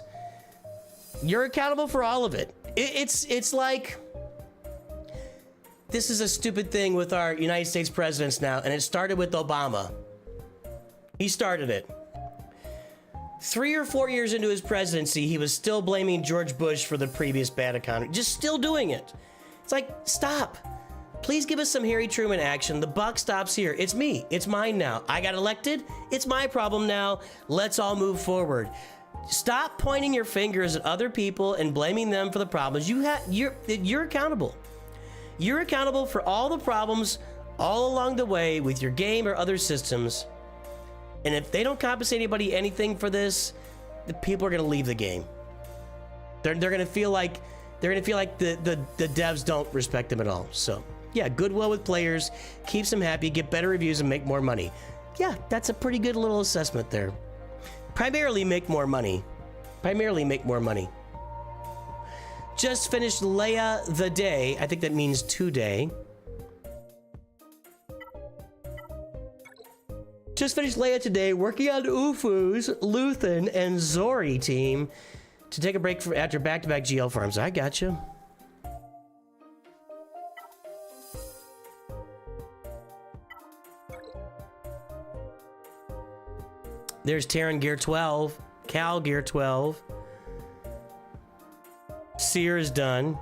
you're accountable for all of it. It's like, this is a stupid thing with our United States presidents now, and it started with Obama. He started it. 3 or 4 years into his presidency, he was still blaming George Bush for the previous bad economy. Just still doing it. It's like, stop. Please give us some Harry Truman action. The buck stops here. It's me. It's mine now. I got elected. It's my problem now. Let's all move forward. Stop pointing your fingers at other people and blaming them for the problems. You're accountable. You're accountable for all the problems all along the way with your game or other systems. And if they don't compensate anybody anything for this, the people are going to leave the game. They're going to feel like the devs don't respect them at all. So yeah, goodwill with players keeps them happy, get better reviews, and make more money. yeah, that's a pretty good little assessment there. Primarily make more money. Primarily make more money. Just finished Leia the Day. I think that means today. Just finished Leia today, working on Ufu's, Luthen, and Zori team to take a break from after back-to-back GL farms. I gotcha. There's Terran Gear 12, Cal Gear 12. Seer is done.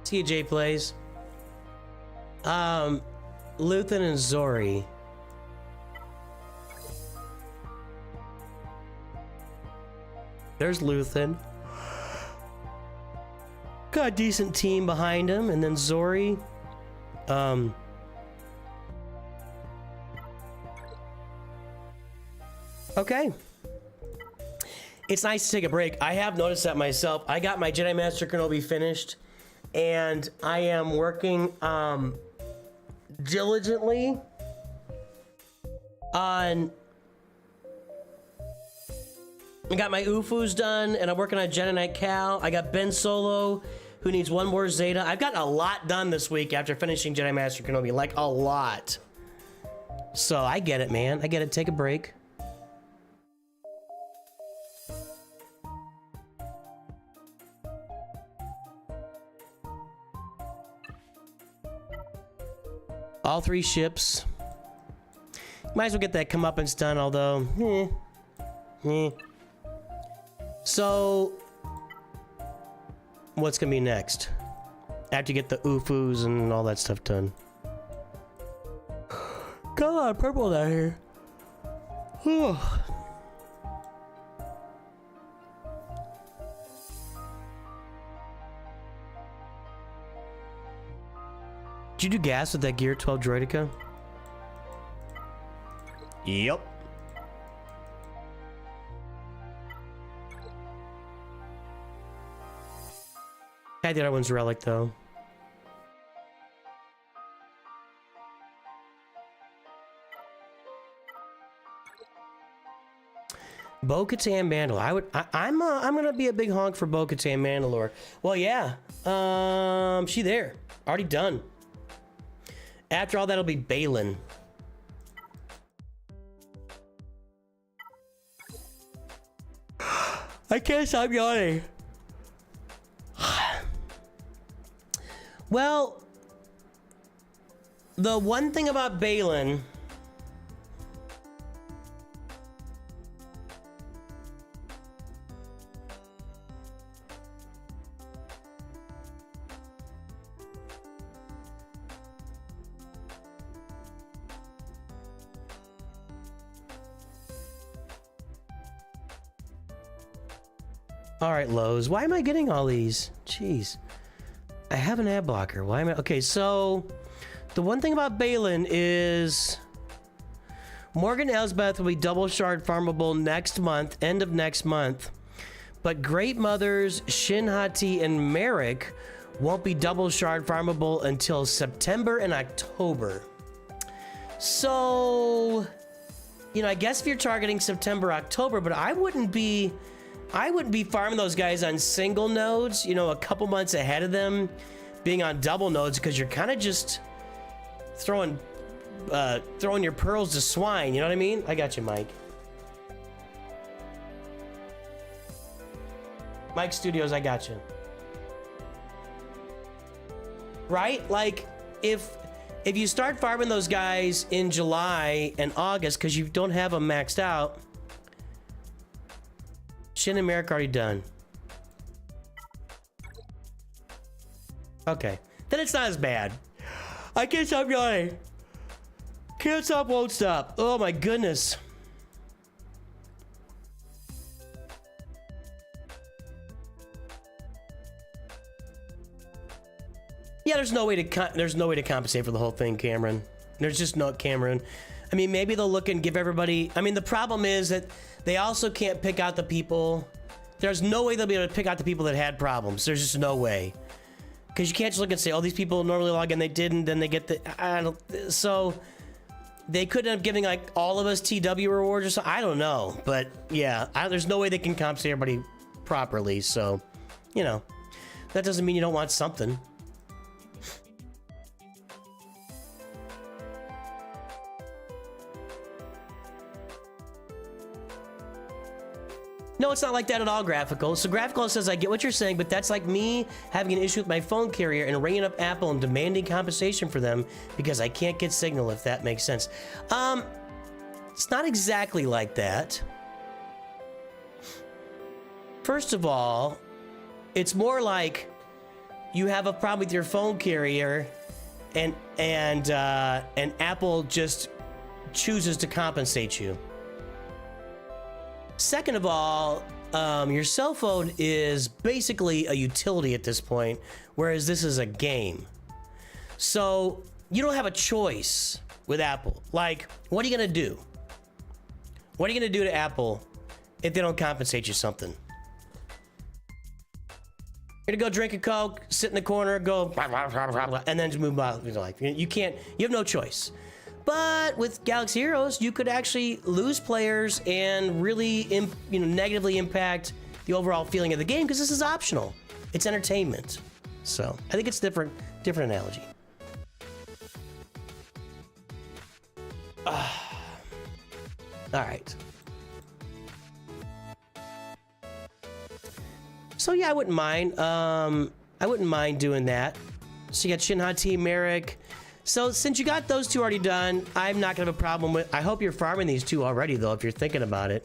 TJ plays. Luthen and Zori. There's Luthen. Got a decent team behind him, and then Zori. Okay. It's nice to take a break. I have noticed that myself. I got my Jedi Master Kenobi finished, and I am working diligently on. I got my Ufus done, and I'm working on Jedi Knight Cal. I got Ben Solo, who needs one more Zeta. I've gotten a lot done this week after finishing Jedi Master Kenobi, like a lot. So I get it, man. I get it. Take a break. All 3 ships. Might as well get that comeuppance done, although, So, what's gonna be next? After you get the Ufus and all that stuff done. God, purple out here. Did you do gas with that Gear 12 Droideka? Yep. I the other one's Relic, though. Bo-Katan Mandalore. I'm gonna be a big honk for Bo-Katan Mandalore. Well, yeah. She there. Already done. After all, that'll be Balin. I can't stop yawning. Well, the one thing about Balin all right, Lowe's. Why am I getting all these? Jeez. I have an ad blocker. Why am I? Okay, so the one thing about Balin is Morgan Elsbeth will be double shard farmable next month, end of next month. But Great Mothers, Shinhati, and Merrick won't be double shard farmable until September and October. So, you know, I guess if you're targeting September, October, but I wouldn't be farming those guys on single nodes, you know, a couple months ahead of them being on double nodes, because you're kind of just throwing your pearls to swine, you know what I mean? I got you, Mike. Mike Studios, I got you. Right? Like, if you start farming those guys in July and August because you don't have them maxed out, Shin and Merrick already done. Okay. Then it's not as bad. I can't stop yawning. Can't stop, won't stop. Oh my goodness. Yeah, there's no way to compensate for the whole thing, Cameron. There's just no, Cameron. I mean, maybe they'll look and give everybody... I mean, the problem is that they also can't pick out the people... There's no way they'll be able to pick out the people that had problems. There's just no way. Because you can't just look and say, oh, these people normally log in, they didn't, then they get the... I don't... So... They could end up giving, like, all of us TW rewards or something. I don't know. But, yeah. There's no way they can compensate everybody properly. So, you know. That doesn't mean you don't want something. No, it's not like that at all, Graphical. So Graphical says, I get what you're saying, but that's like me having an issue with my phone carrier and ringing up Apple and demanding compensation for them because I can't get signal, if that makes sense. It's not exactly like that. First of all, it's more like you have a problem with your phone carrier and Apple just chooses to compensate you. Second of all, your cell phone is basically a utility at this point, whereas this is a game. So you don't have a choice with Apple. Like, what are you gonna do? What are you gonna do to Apple if they don't compensate you something? You're gonna go drink a Coke, sit in the corner, go, and then just move on with your life. You can't, you have no choice. But with Galaxy Heroes, you could actually lose players and really, negatively impact the overall feeling of the game because this is optional. It's entertainment. So I think it's different analogy. All right. So yeah, I wouldn't mind doing that. So you got Shinha T, Merrick. So since you got those two already done, I'm not gonna have a problem with... I hope you're farming these two already, though, if you're thinking about it.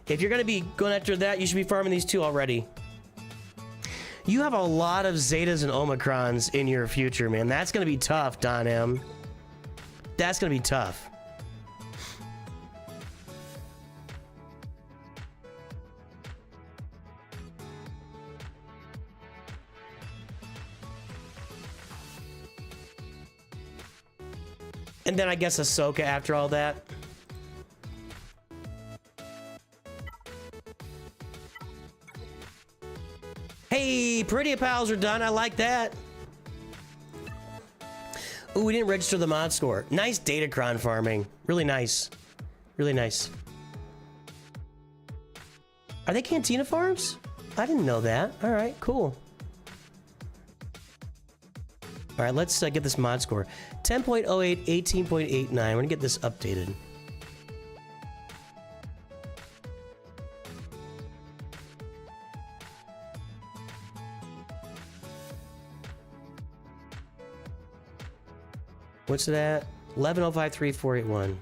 If you're gonna be going after that, you should be farming these two already. You have a lot of Zetas and Omicrons in your future, man. That's gonna be tough, Don M. That's gonna be tough. And then I guess Ahsoka after all that. Hey, Pretty Pals are done. I like that. Ooh, we didn't register the mod score. Nice Datacron farming. Really nice. Really nice. Are they Cantina farms? I didn't know that. All right, cool. All right, let's get this mod score. 10.08, 18.89. We're gonna get this updated. What's it at? 11,053,481.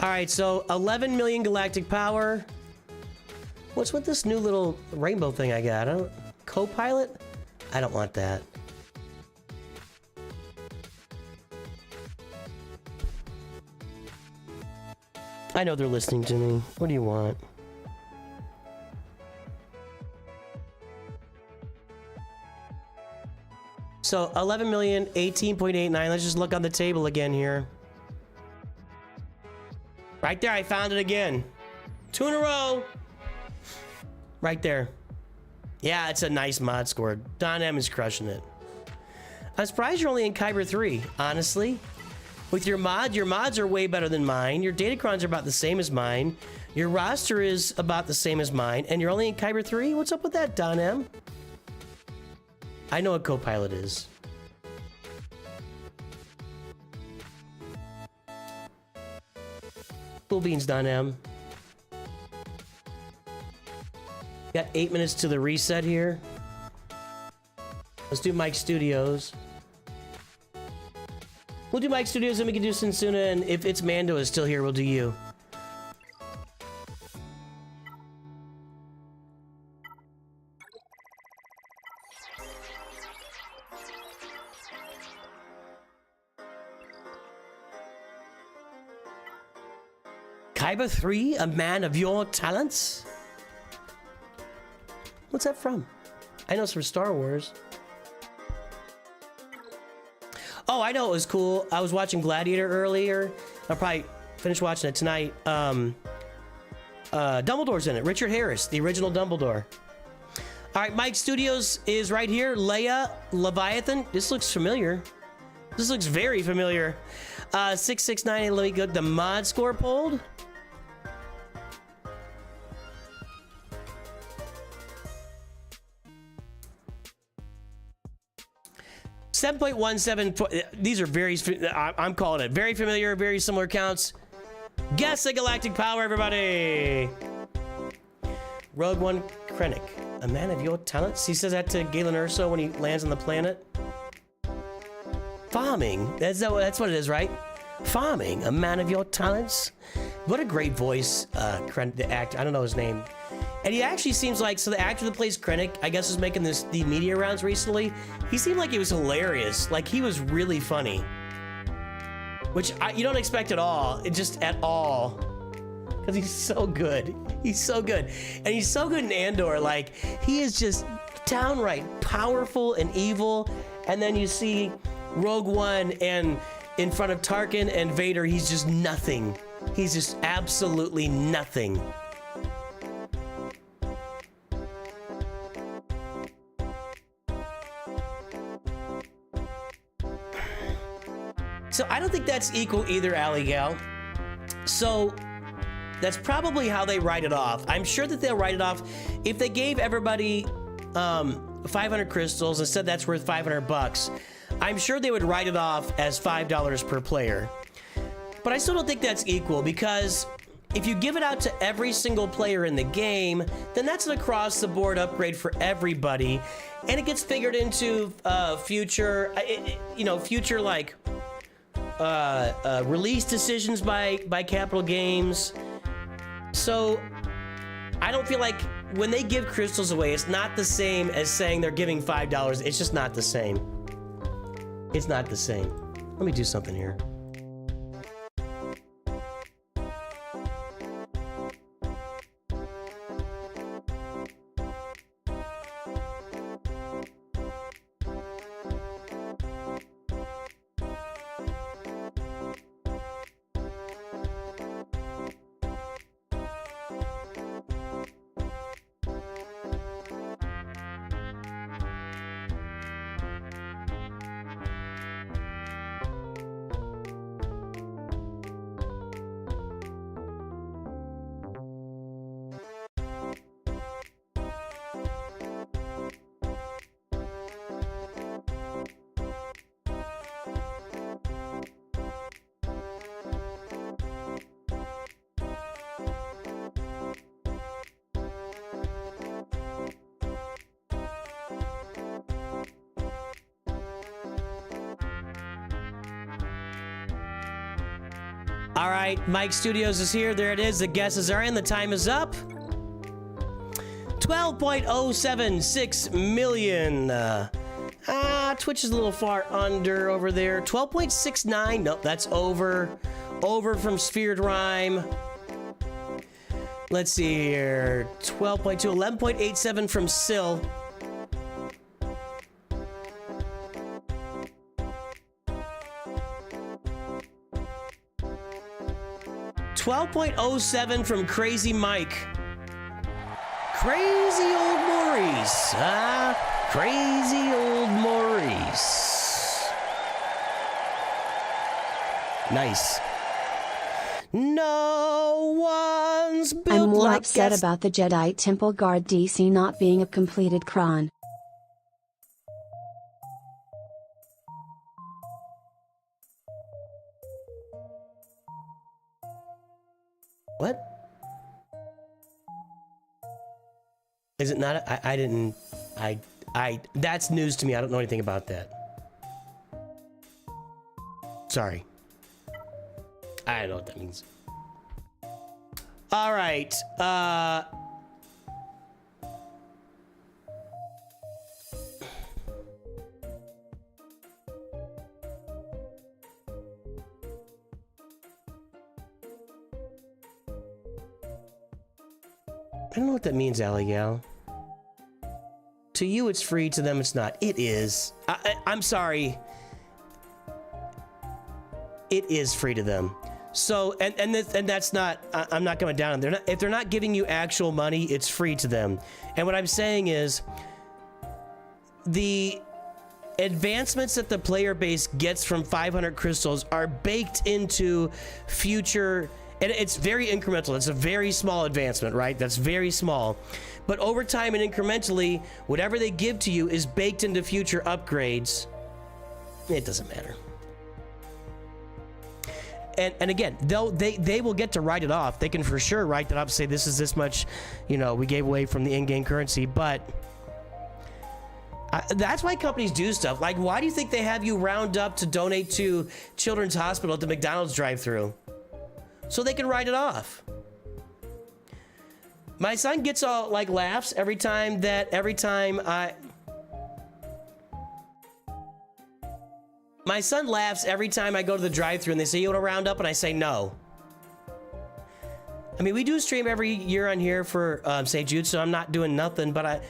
All right, so 11 million galactic power. What's with this new little rainbow thing I got? Co-pilot? I don't want that. I know they're listening to me. What do you want? So 11 million, 18.89. Let's just look on the table again here. Right there, I found it again. 2 in a row. Right there. Yeah, it's a nice mod score. Don M is crushing it. I'm surprised you're only in Kyber 3, honestly. With your mods are way better than mine. Your Datacrons are about the same as mine. Your roster is about the same as mine. And you're only in Kyber 3? What's up with that, Don M? I know what co-pilot is. Cool beans, Don M. Got 8 minutes to the reset here. Let's do Mike Studios. We'll do Mike Studios and we can do Sensuna, and if it's Mando is still here, we'll do you. Kyber 3, a man of your talents? What's that from? I know it's from Star Wars. Oh, I know it was cool. I was watching Gladiator earlier. I'll probably finish watching it tonight. Dumbledore's in it. Richard Harris, the original Dumbledore. All right, Mike Studios is right here. Leia Leviathan. This looks familiar. This looks very familiar. 669. Let me get the mod score pulled. $7.17. These are very. I'm calling it very familiar, very similar counts. Guess the galactic power, everybody. Rogue One Krennic, a man of your talents. He says that to Galen Erso when he lands on the planet. Farming. That's what it is, right? Farming, a man of your talents. What a great voice, the actor. I don't know his name. And he actually seems like, so the actor that plays Krennic, I guess, was making the media rounds recently. He seemed like he was hilarious. Like, he was really funny. Which you don't expect at all. It just at all. Because he's so good. He's so good. And he's so good in Andor. Like, he is just downright powerful and evil. And then you see Rogue One, and in front of Tarkin and Vader, he's just nothing. He's just absolutely nothing. So I don't think that's equal either, Alley Gal. So that's probably how they write it off. I'm sure that they'll write it off if they gave everybody 500 crystals and said that's worth $500. I'm sure they would write it off as $5 per player. But I still don't think that's equal, because if you give it out to every single player in the game, then that's an across-the-board upgrade for everybody, and it gets figured into future, future like release decisions by Capital Games. So I don't feel like when they give crystals away, it's not the same as saying they're giving $5. It's just not the same. It's not the same. Let me do something here. All right, Mike Studios is here. There it is. The guesses are in. The time is up. 12.076 million. Twitch is a little far under over there. 12.69. Nope, that's over. Over from Sphered Rhyme. Let's see here. 12.2. 11.87 from Sill. 12.07 from Crazy Mike. Crazy old Maurice. Crazy old Maurice. Nice. No one's built I'm more like upset us. about the Jedi Temple Guard DC not being a completed cron. What? Is it not? I didn't. That's news to me. I don't know anything about that. Sorry. I don't know what that means. All right. I don't know what that means, Aligal. To you, it's free. To them, it's not. It is. I'm sorry. it is free to them. So, and that's not, I'm not coming down on them. If they're not giving you actual money, it's free to them. And what I'm saying is, the advancements that the player base gets from 500 crystals are baked into future, and it's very incremental. It's a very small advancement, right? That's very small. But over time and incrementally, whatever they give to you is baked into future upgrades. It doesn't matter. And again, they will get to write it off. They can for sure write that up, say this is this much, you know, we gave away from the in-game currency, but that's why companies do stuff. Like, why do you think they have you round up to donate to Children's Hospital at the McDonald's drive-thru? So they can write it off. My son gets all, like, laughs every time My son laughs every time I go to the drive-thru and they say, you want to round up? And I say no. I mean, we do stream every year on here for St. Jude, so I'm not doing nothing, but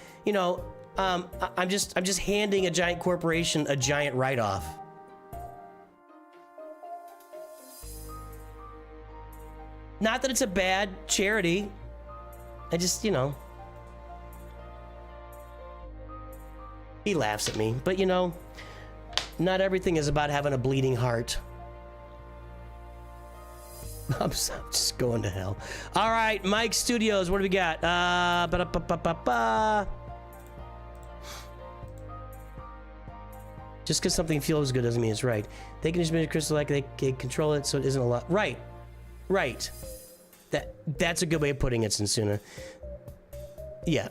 I'm just handing a giant corporation a giant write-off. Not that it's a bad charity. I just, you know. He laughs at me, but you know, not everything is about having a bleeding heart. I'm just going to hell. All right, Mike Studios, what do we got? Just because something feels good doesn't mean it's right. They can just make a crystal like they can control it, so it isn't a lot. Right. That's a good way of putting it, Sensuna. Yeah.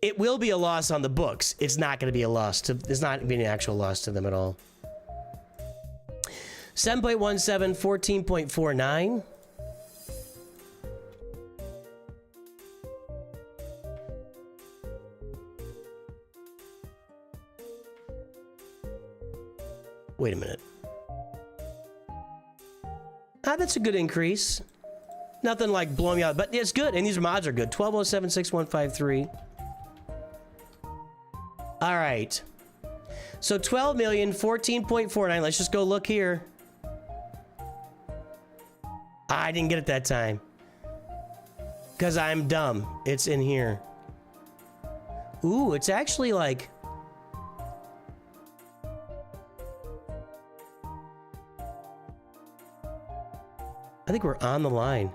It will be a loss on the books. It's not going to be a loss to. It's not going to be an actual loss to them at all. 7.17, 14.49. Wait a minute. That's a good increase. Nothing like blowing me out, but it's good. And these mods are good. 12076153. All right. So 12 million, 14.49. Let's just go look here. I didn't get it that time. Because I'm dumb. It's in here. Ooh, it's actually like... I think we're on the line.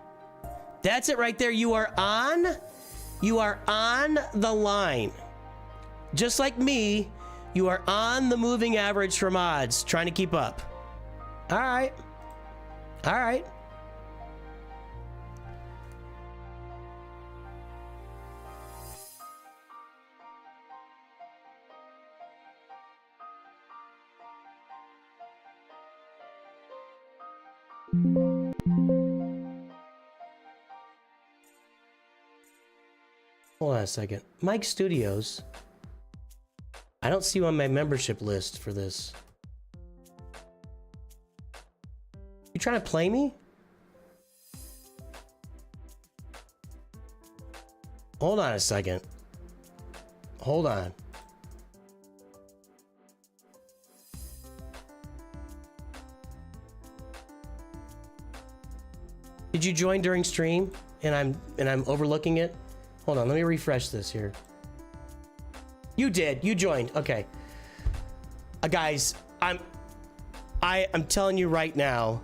That's it right there. You are on the line. Just like me, you are on the moving average for mods, trying to keep up. All right. All right. Hold on a second. Mike Studios. I don't see you on my membership list for this. You trying to play me? Hold on a second. Hold on. Did you join during stream and I'm overlooking it? Hold on, let me refresh this here. You did. You joined. Okay. Guys, I'm telling you right now.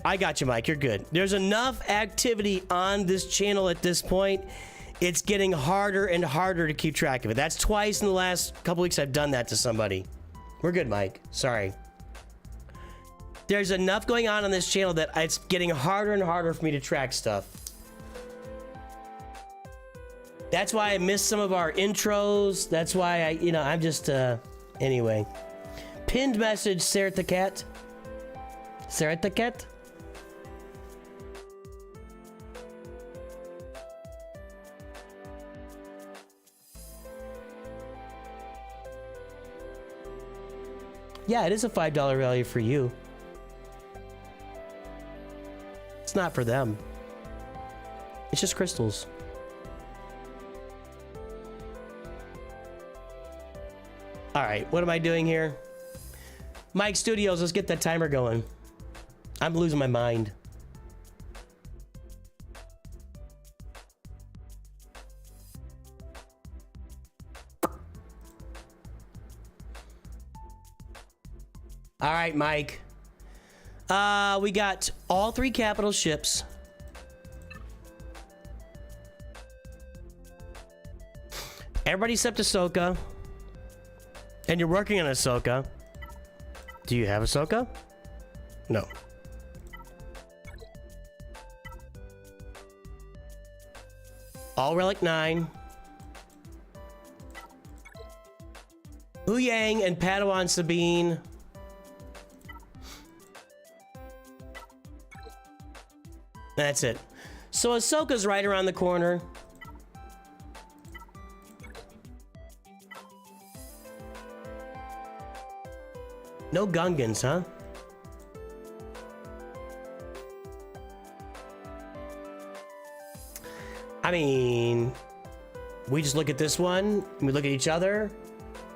I got you, Mike. You're good. There's enough activity on this channel at this point. It's getting harder and harder to keep track of it. That's twice in the last couple weeks I've done that to somebody. We're good, Mike. Sorry. There's enough going on this channel that it's getting harder and harder for me to track stuff. That's why I missed some of our intros. That's why I'm just, anyway. Pinned message, DESERTQUEEN. DESERTQUEEN? Yeah, it is a $5 value for you. It's not for them. It's just crystals. All right, what am I doing here? Mike Studios, let's get that timer going. I'm losing my mind. All right, Mike. We got all 3 capital ships. Everybody except Ahsoka. And you're working on Ahsoka. Do you have Ahsoka? No. All Relic 9. Huyang and Padawan Sabine. That's it. So Ahsoka's right around the corner. No Gungans, huh? I mean, we just look at this one, and we look at each other,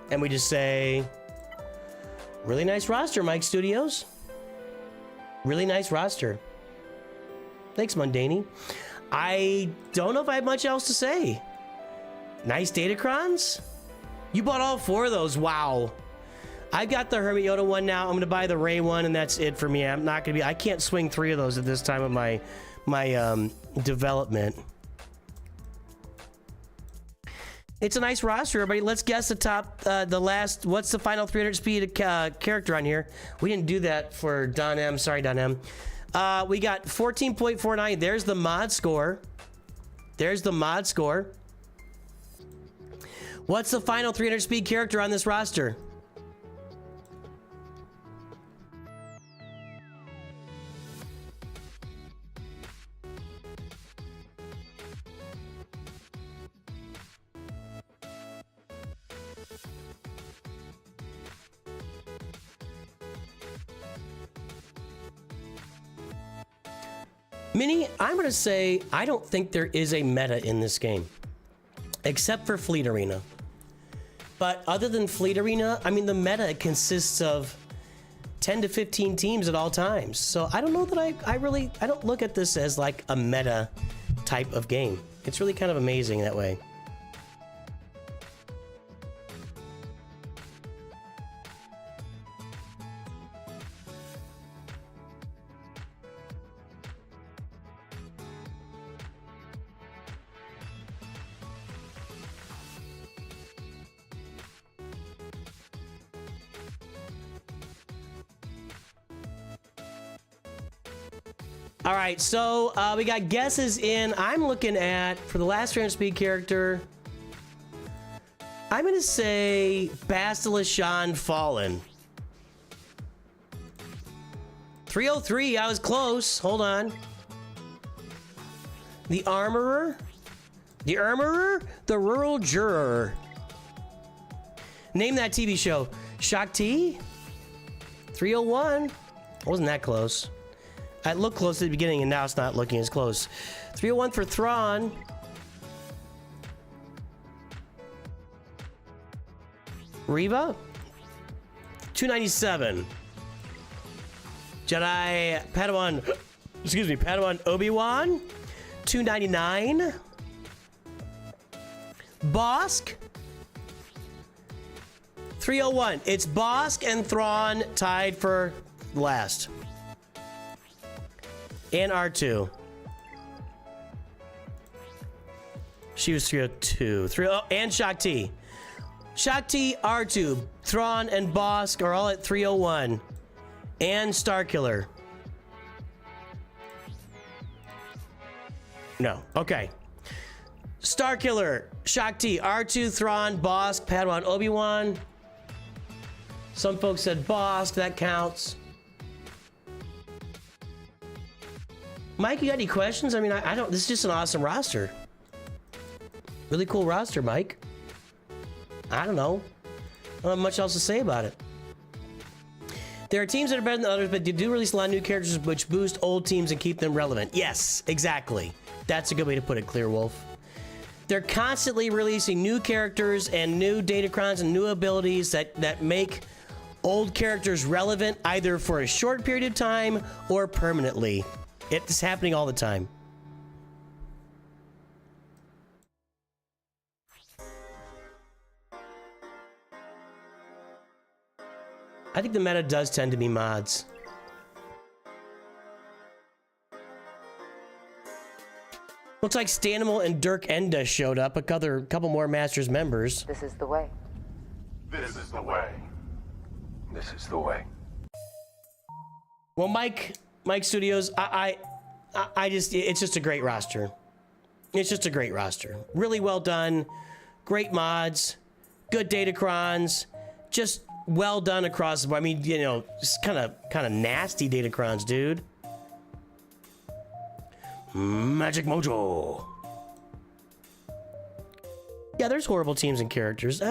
and we just say, really nice roster, Mike Studios. Really nice roster. Thanks, Mundaney. I don't know if I have much else to say. Nice Datacrons. You bought all 4 of those. Wow. I got the Hermit Yoda one now. I'm going to buy the Rey one, and that's it for me. I'm not going to be... I can't swing 3 of those at this time of my development. It's a nice roster, everybody. Let's guess the top, the last... What's the final 300 speed character on here? We didn't do that for Don M. Sorry, Don M. We got 14.49. There's the mod score. There's the mod score. What's the final 300 speed character on this roster? Minnie, I'm going to say I don't think there is a meta in this game, except for Fleet Arena. But other than Fleet Arena, I mean, the meta consists of 10 to 15 teams at all times. So I don't know that I don't look at this as like a meta type of game. It's really kind of amazing that way. All right, so we got guesses in. I'm looking at, for the last 300 speed character, I'm going to say Bastila Shan Fallen. 303, I was close. Hold on. The Armorer? The Armorer? The Rural Juror. Name that TV show. Shakti? 301. Wasn't that close. I looked close at the beginning, and now it's not looking as close. 301 for Thrawn. Reva. 297. Jedi Padawan. Excuse me, Padawan Obi-Wan. 299. Bosk. 301. It's Bosk and Thrawn tied for last. And R2. She was 302. And Shakti. Shakti, R2, Thrawn, and Bosk are all at 301. And Starkiller. No. Okay. Starkiller, Shakti, R2, Thrawn, Bosk, Padawan, Obi-Wan. Some folks said Bosk. That counts. Mike, you got any questions? I mean, I don't... This is just an awesome roster. Really cool roster, Mike. I don't know. I don't have much else to say about it. There are teams that are better than others, but they do release a lot of new characters which boost old teams and keep them relevant. Yes, exactly. That's a good way to put it, Clearwolf. They're constantly releasing new characters and new datacrons and new abilities that make old characters relevant either for a short period of time or permanently. It's happening all the time. I think the meta does tend to be mods. Looks like Stanimal and Dirk Enda showed up, a couple more Masters members. This is the way. This is the way. This is the way. Well, Mike Studios, it's just a great roster. It's just a great roster. Really well done. Great mods. Good datacrons. Just well done across the board. I mean, you know, just kind of nasty datacrons, dude. Magic Mojo. Yeah, there's horrible teams and characters.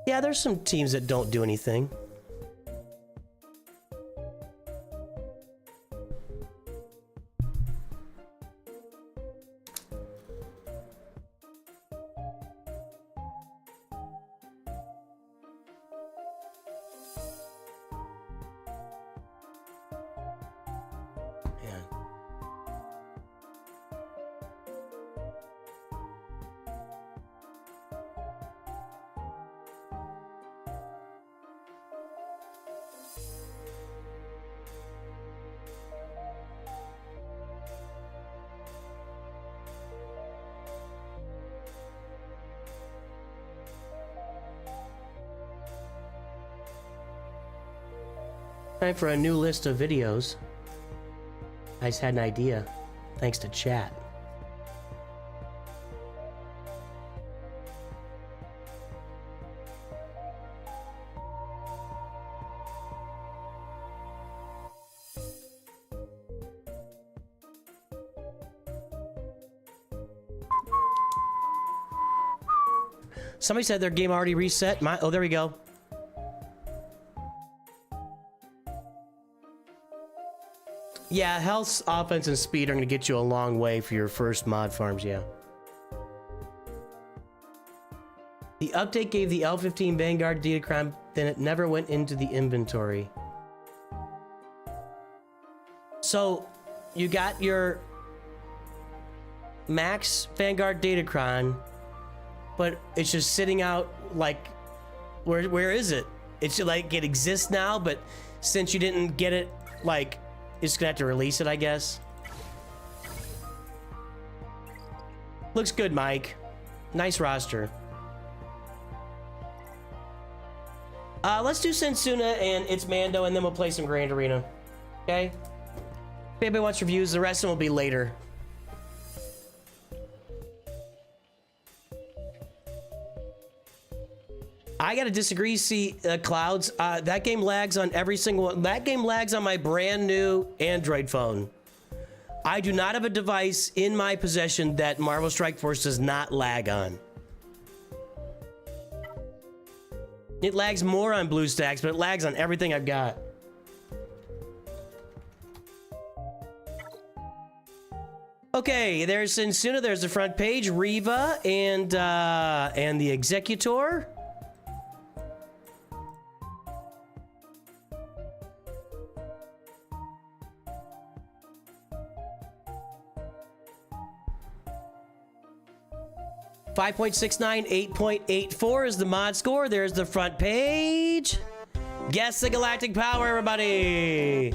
Yeah, there's some teams that don't do anything. Time for a new list of videos. I just had an idea, thanks to chat. Somebody said their game already reset. Oh, there we go. Yeah, health, offense, and speed are going to get you a long way for your first mod farms, yeah. The update gave the L15 Vanguard Datacron, then it never went into the inventory. So, you got your max Vanguard Datacron, but it's just sitting out like, where is it? It's like, it exists now, but since you didn't get it, like, it's gonna have to release it, I guess. Looks good, Mike. Nice roster. Let's do Sensuna and It's Mando, and then we'll play some Grand Arena. Okay? If anybody wants reviews, the rest of them will be later. I gotta disagree. See, Clouds, that game lags on every single one. That game lags on my brand new Android phone. I do not have a device in my possession that Marvel Strike Force does not lag on. It lags more on BlueStacks, but it lags on everything I've got. Okay, there's Sensuna, there's the front page, Riva, and the Executor. .69, 8.84 is the mod score. There's the front page. Guess the galactic power, everybody.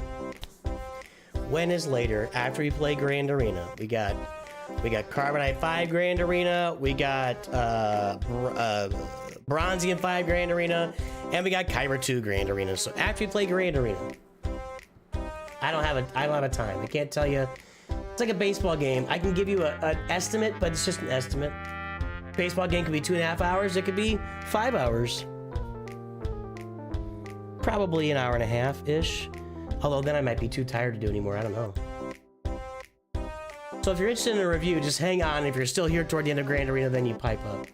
When is later? After we play Grand Arena. We got Carbonite 5 Grand Arena. We got Bronzium 5 Grand Arena, and we got Kyber 2 Grand Arena. So after we play Grand Arena, I don't have a time. I can't tell you. It's like a baseball game. I can give you an estimate, but it's just an estimate. Baseball game could be 2.5 hours. It could be 5 hours. Probably an hour and a half ish. Although then I might be too tired to do anymore. I don't know. So if you're interested in a review, just hang on. If you're still here toward the end of Grand Arena, then you pipe up.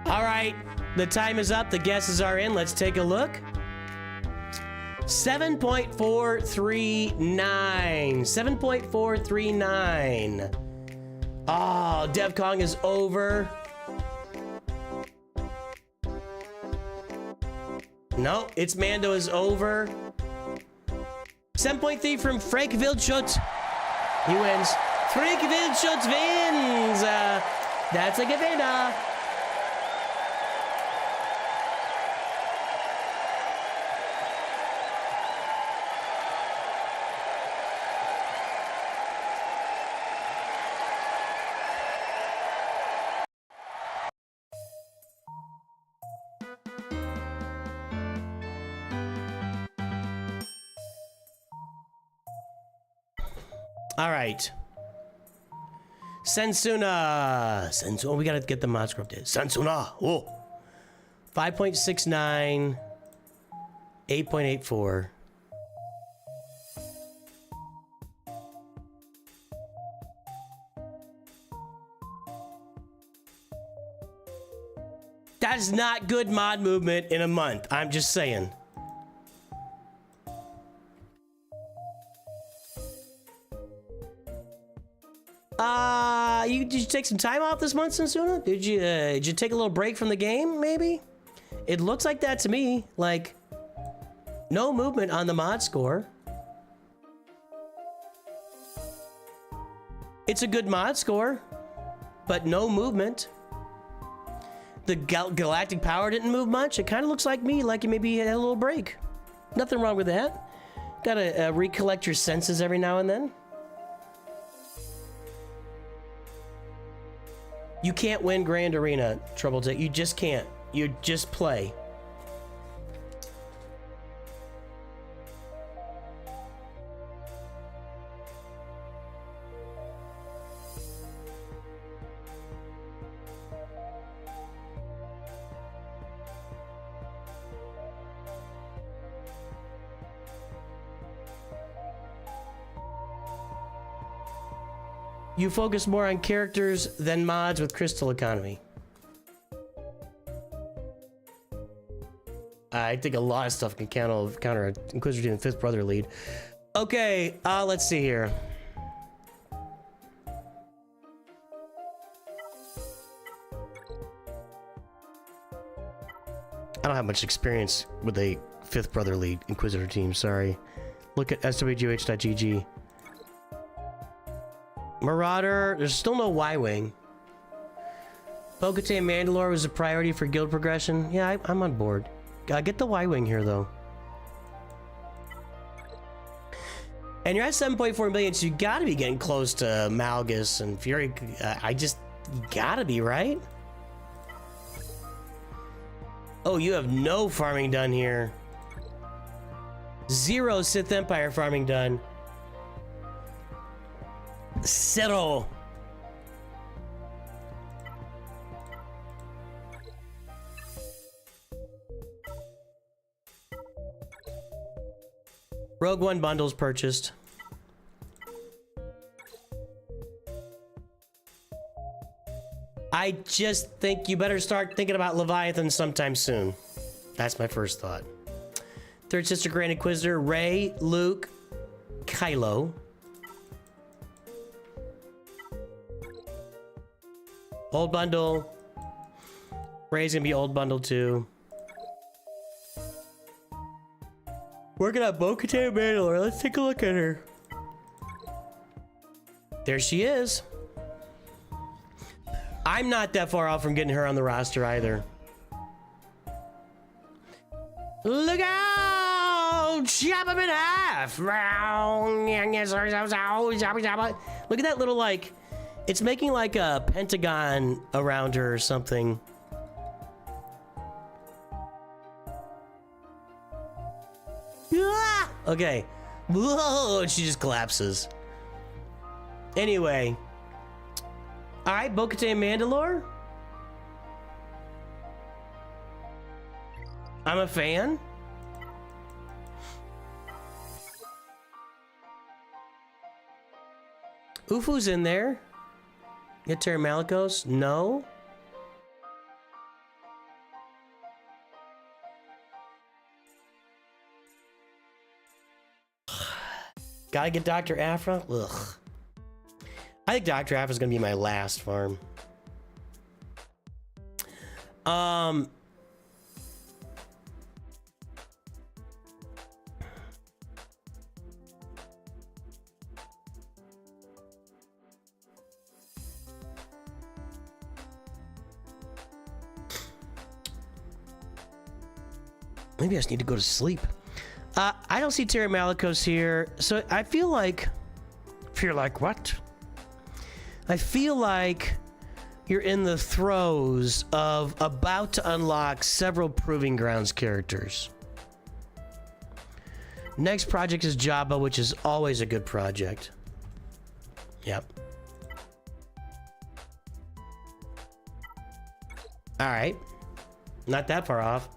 All right, the time is up. The guesses are in. Let's take a look. 7.439. 7.439. Oh, Dev Kong is over. No, it's Mando is over. 7.3 from Frank Wildschut. He wins. Frank Wildschut wins. That's a gewinner. All right. Sensuna. Sensuna. We gotta get the mod script. Sensuna. Oh. 5.69. 8.84. That is not good mod movement in a month. I'm just saying. Did you take some time off this month, Sensuna? Did you take a little break from the game, maybe? It looks like that to me. Like, no movement on the mod score. It's a good mod score, but no movement. The galactic power didn't move much. It kind of looks like me, like you maybe had a little break. Nothing wrong with that. Gotta recollect your senses every now and then. You can't win Grand Arena, Trouble Take. You just can't. You just play. You focus more on characters than mods with Crystal Economy. I think a lot of stuff can counter Inquisitor and Fifth Brother lead. Okay, let's see here. I don't have much experience with a Fifth Brother lead Inquisitor team, sorry. Look at SWGOH.gg. Marauder, there's still no Y-Wing. Bo-Katan Mandalore was a priority for guild progression. Yeah, I'm on board. Get the Y-Wing here, though. And you're at 7.4 million, so you gotta be getting close to Malgus and Fury. You gotta be, right? Oh, you have no farming done here. 0 Sith Empire farming done. 0. Rogue One bundles purchased. I just think you better start thinking about Leviathan sometime soon. That's my first thought. Third Sister Grand Inquisitor, Rey, Luke, Kylo. Old bundle. Rey's gonna be old bundle too. Working on Bo-Katan Mandalore. Let's take a look at her. There she is. I'm not that far off from getting her on the roster either. Look out! Chop him in half! Look at that little, like, it's making like a pentagon around her or something. Ah! Okay. Whoa, she just collapses. Anyway. Alright, Bo-Katan Mandalore. I'm a fan. Ufu's in there. Get Terra Malicos? No. Gotta get Dr. Afra? Ugh. I think Dr. Afra's gonna be my last farm. Maybe I just need to go to sleep. I don't see Terry Malikos here, so I feel like... Feel like what? I feel like you're in the throes of about to unlock several Proving Grounds characters. Next project is Jabba, which is always a good project. Yep. Alright. Not that far off.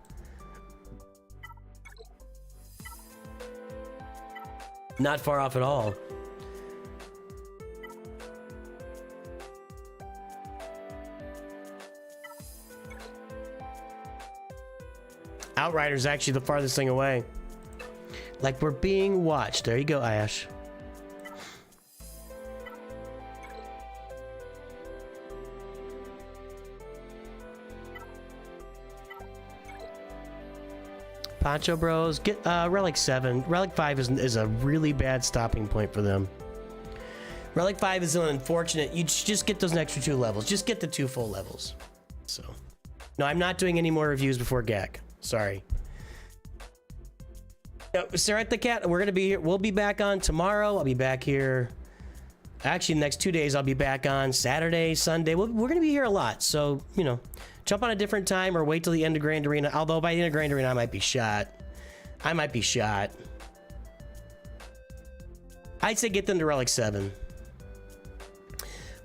Not far off at all. Outrider's actually the farthest thing away. Like we're being watched. There you go, Ash. Poncho Bros, get Relic 7. Relic 5 is a really bad stopping point for them. Relic 5 is unfortunate. You just get those extra 2 levels. Just get the 2 full levels. So, no, I'm not doing any more reviews before GAC. Sorry. Sarah the Cat, we're gonna be here. We'll be back on tomorrow. I'll be back here. Actually, the next 2 days I'll be back on Saturday, Sunday. We're gonna be here a lot. So, you know, jump on a different time or wait till the end of Grand Arena. Although by the end of Grand Arena, I might be shot. I might be shot. I'd say get them to Relic 7.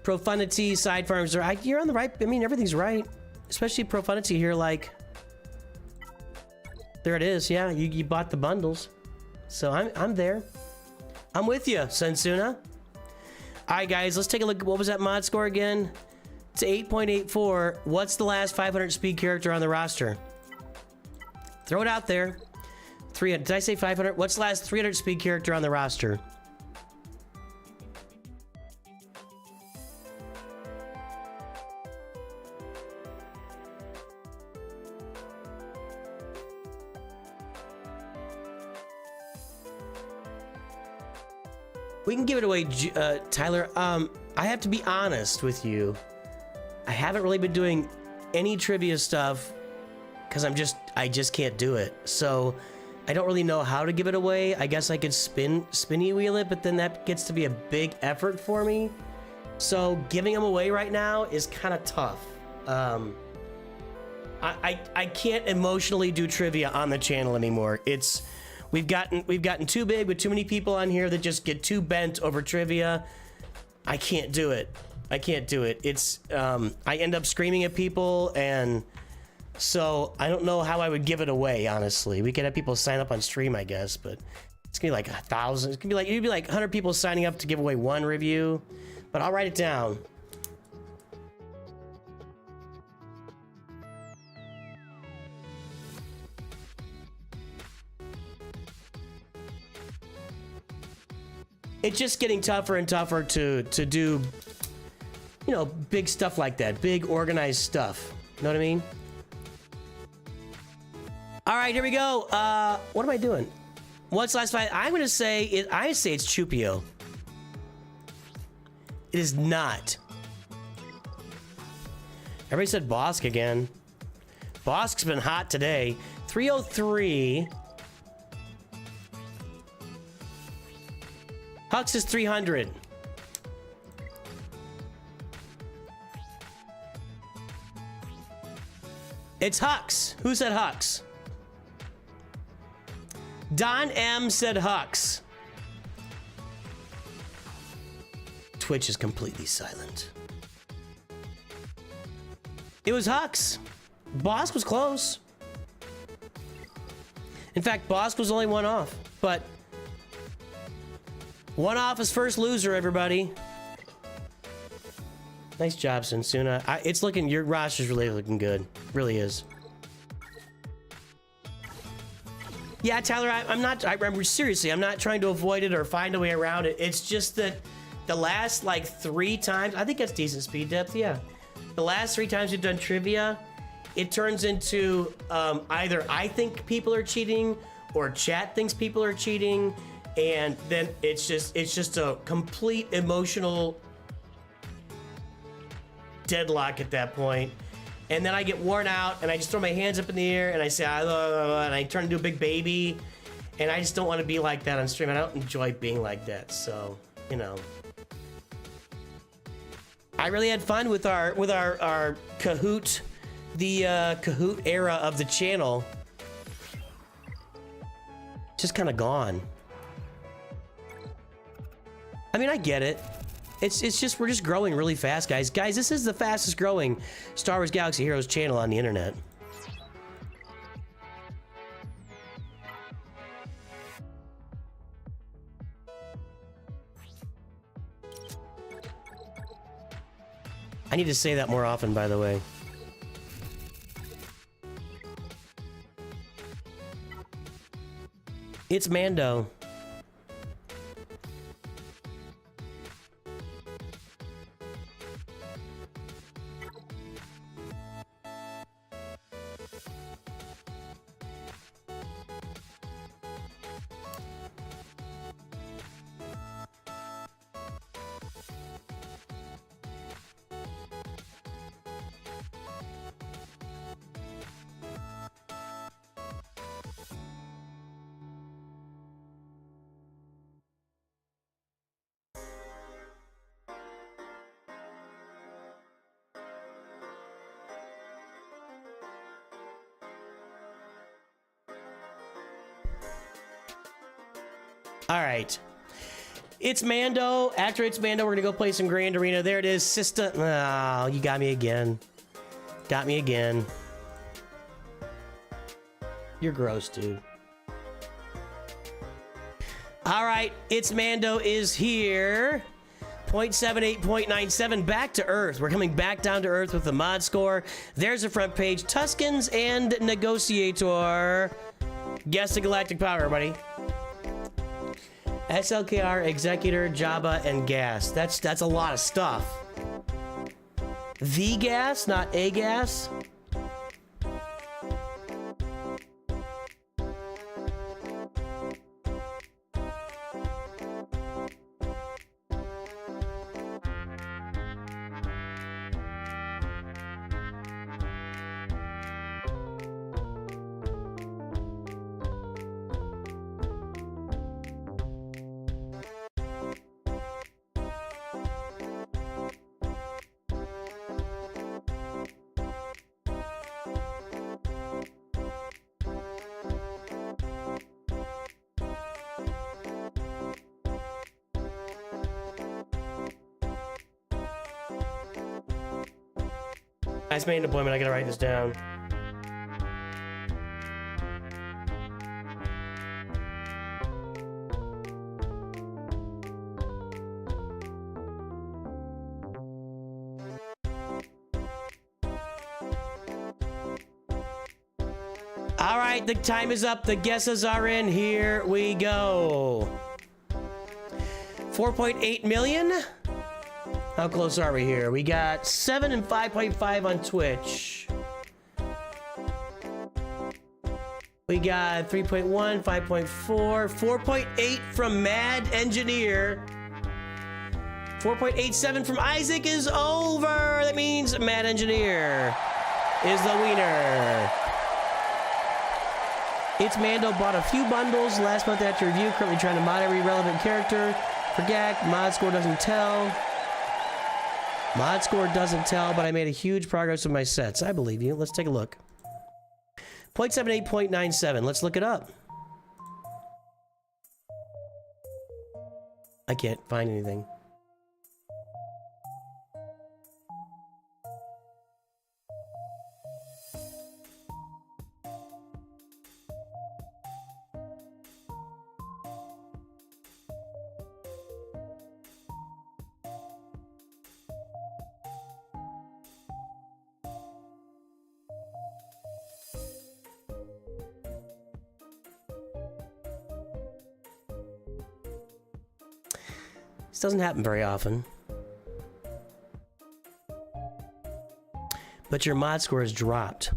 Profundity, side farms are... You're on the right... I mean, everything's right. Especially Profundity here, like... There it is, yeah. You bought the bundles. So I'm there. I'm with you, Sensuna. Alright, guys, let's take a look. What was that mod score again? It's 8.84. What's the last 500 speed character on the roster? Throw it out there. 300. Did I say 500? What's the last 300 speed character on the roster? We can give it away, Tyler. I have to be honest with you. I haven't really been doing any trivia stuff because I just can't do it. So I don't really know how to give it away. I guess I could spinny wheel it, but then that gets to be a big effort for me. So giving them away right now is kind of tough. I can't emotionally do trivia on the channel anymore. We've gotten too big with too many people on here that just get too bent over trivia. I can't do it. I can't do it. It's I end up screaming at people, and so I don't know how I would give it away, honestly. We could have people sign up on stream, I guess, but it's gonna be like 1,000. It's gonna be it'd be like 100 people signing up to give away one review, but I'll write it down. It's just getting tougher and tougher to do, you know, big stuff like that. Big organized stuff. You know what I mean? All right, here we go. What am I doing? What's the last fight? I'm gonna say I say it's Chupio. It is not. Everybody said Bosk again. Bosk's been hot today. 303. Hux is 300. It's Hux. Who said Hux? Don M said Hux. Twitch is completely silent. It was Hux. Bosk was close. In fact, Bosk was only one off, but one off is first loser, everybody. Nice job, Sensuna. It's looking, your roster's really looking good. Really is. Yeah, Tyler, I'm not, seriously, I'm not trying to avoid it or find a way around it. It's just that the last, like, 3 times, I think that's decent speed depth, yeah. The last 3 times we've done trivia, it turns into either I think people are cheating or chat thinks people are cheating, and then it's just a complete emotional deadlock at that point. And then I get worn out and I just throw my hands up in the air and I say, and I turn into a big baby. And I just don't want to be like that on stream. I don't enjoy being like that. So, you know. I really had fun with our Kahoot, the Kahoot era of the channel. Just kind of gone. I mean, I get it. It's just, we're just growing really fast, guys. Guys, this is the fastest growing Star Wars Galaxy Heroes channel on the internet. I need to say that more often, by the way. It's Mando. All right. It's Mando. After it's Mando, we're going to go play some Grand Arena. There it is. Sister. Oh, you got me again. Got me again. You're gross, dude. All right. It's Mando is here. 0.78, 0.97. Back to Earth. We're coming back down to Earth with the mod score. There's the front page. Tuskens and Negotiator. Guess the galactic power, everybody. SLKR, Executor, Jabba, and Gas. That's a lot of stuff. The gas, not a gas. I just made an appointment. I gotta write this down. All right, the time is up. The guesses are in. Here we go. 4.8 million. How close are we here? We got 7 and 5.5 on Twitch. We got 3.1, 5.4, 4.8 from Mad Engineer. 4.87 from Isaac is over. That means Mad Engineer is the winner. It's Mando bought a few bundles last month after review. Currently trying to mod every relevant character. For GAC, mod score doesn't tell. Mod score doesn't tell, but I made a huge progress with my sets. I believe you. Let's take a look. 0.78, 0.97. Let's look it up. I can't find anything. This doesn't happen very often. But your mod score has dropped.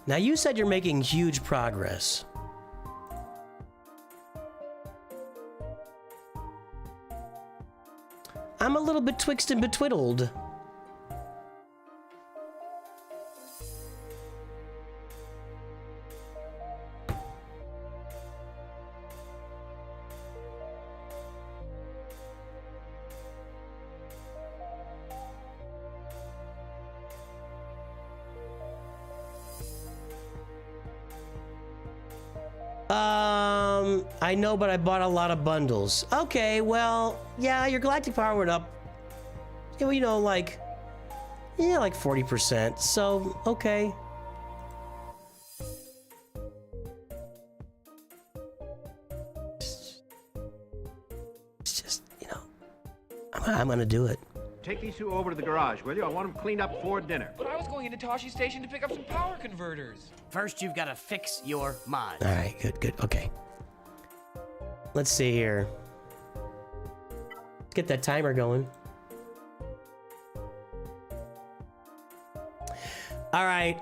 Now you said you're making huge progress. I'm a little bit twixt and betwiddled. I know, but I bought a lot of bundles. Okay, well, yeah, your galactic power went up. You know, like 40%. So, okay. It's just, you know, I'm gonna do it. Take these two over to the garage, will you? I want them cleaned up before dinner. But I was going into Toshi Station to pick up some power converters. First, you've got to fix your mod. All right, good, okay. Let's see here. Let's get that timer going. All right,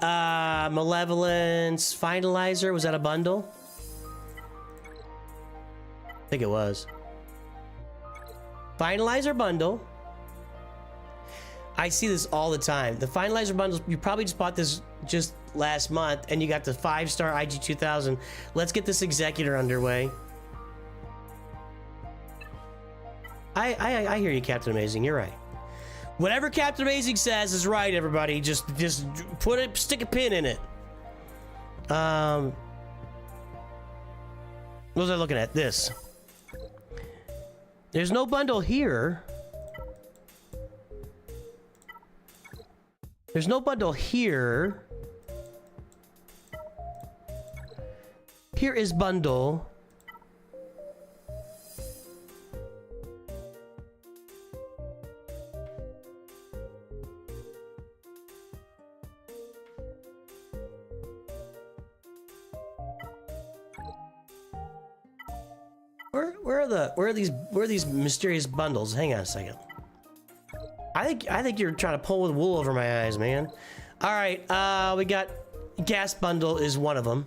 Malevolence Finalizer, was that a bundle? I think it was. Finalizer bundle. I see this all the time. The Finalizer bundles, you probably just bought this just last month and you got the 5-star IG 2000. Let's get this Executor underway. I hear you, Captain Amazing. You're right. Whatever Captain Amazing says is right, everybody. Just put it, stick a pin in it. What was I looking at? This. There's no bundle here. There's no bundle here. Here is bundle. Where are these mysterious bundles? Hang on a second. I think you're trying to pull the wool over my eyes, man. All right, we got gas bundle is one of them.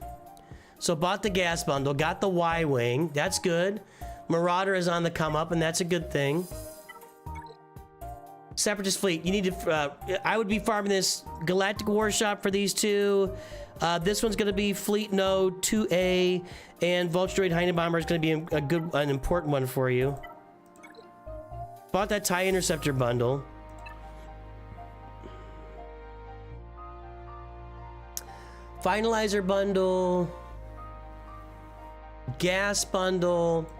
So bought the gas bundle, got the Y-wing. That's good. Marauder is on the come up, and that's a good thing. Separatist fleet. You need to. I would be farming this Galactic Warshop for these two. This one's going to be Fleet Node 2A, and Vulture Heine Bomber is going to be an important one for you. Bought that TIE Interceptor bundle. Finalizer bundle. Gas bundle.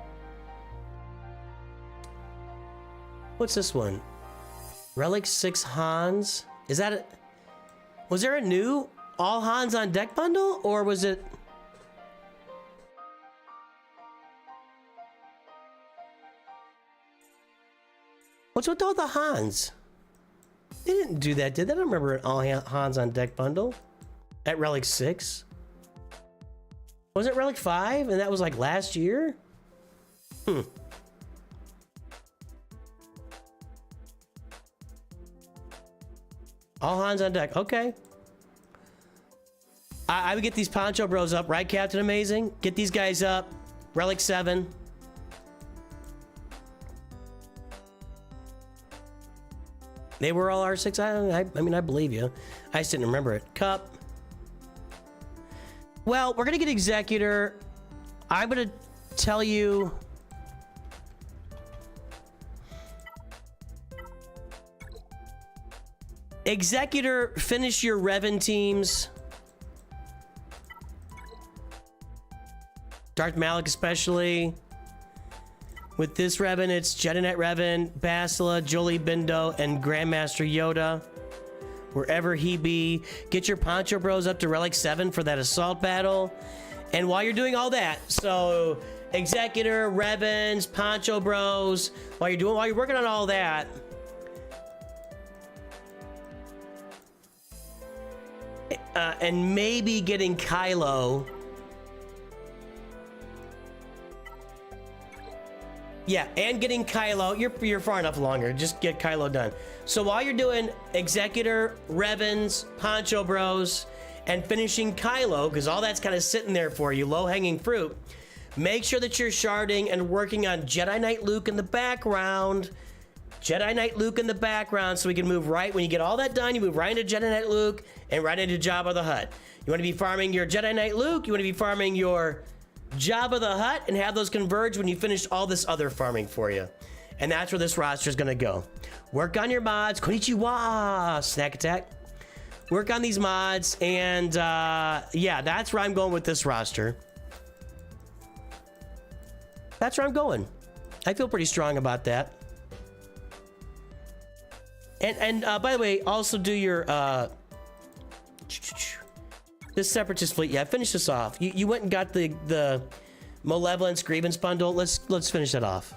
What's this one? Relic 6 Hans. Is that it? Was there a new all Hans on deck bundle, or was it? What's with all the Hans? They didn't do that, did they? I don't remember an all Hans on deck bundle at Relic 6. Was it Relic 5? And that was like last year? All Hans on deck. Okay. I would get these Poncho Bros up, right, Captain Amazing? Get these guys up. Relic 7. They were all R6. I mean, I believe you. I just didn't remember it. Cup. Well, we're going to get Executor. I'm going to tell you... Executor, finish your Revan teams. Darth Malik especially. With this Revan, it's Jedinet Revan, Basila, Jolie Bindo, and Grandmaster Yoda. Wherever he be. Get your Poncho Bros up to Relic 7 for that assault battle. And while you're doing all that, so Executor, Revans, Poncho Bros, while you're working on all that, and maybe getting Kylo. Yeah, and getting Kylo. You're far enough longer. Just get Kylo done. So while you're doing Executor, Revens, Poncho Bros, and finishing Kylo, because all that's kind of sitting there for you, low-hanging fruit, make sure that you're sharding and working on Jedi Knight Luke in the background. Jedi Knight Luke in the background, so we can move right. When you get all that done, you move right into Jedi Knight Luke and right into Jabba the Hutt. You want to be farming your Jedi Knight Luke, you want to be farming your Jabba the Hutt, and have those converge when you finish all this other farming for you. And that's where this roster is going to go. Work on your mods. Konnichiwa! Snack attack. Work on these mods, and yeah, that's where I'm going with this roster. That's where I'm going. I feel pretty strong about that. And by the way, also do your this Separatist fleet. Yeah, finish this off. You went and got the Malevolence Grievance bundle. Let's finish that off.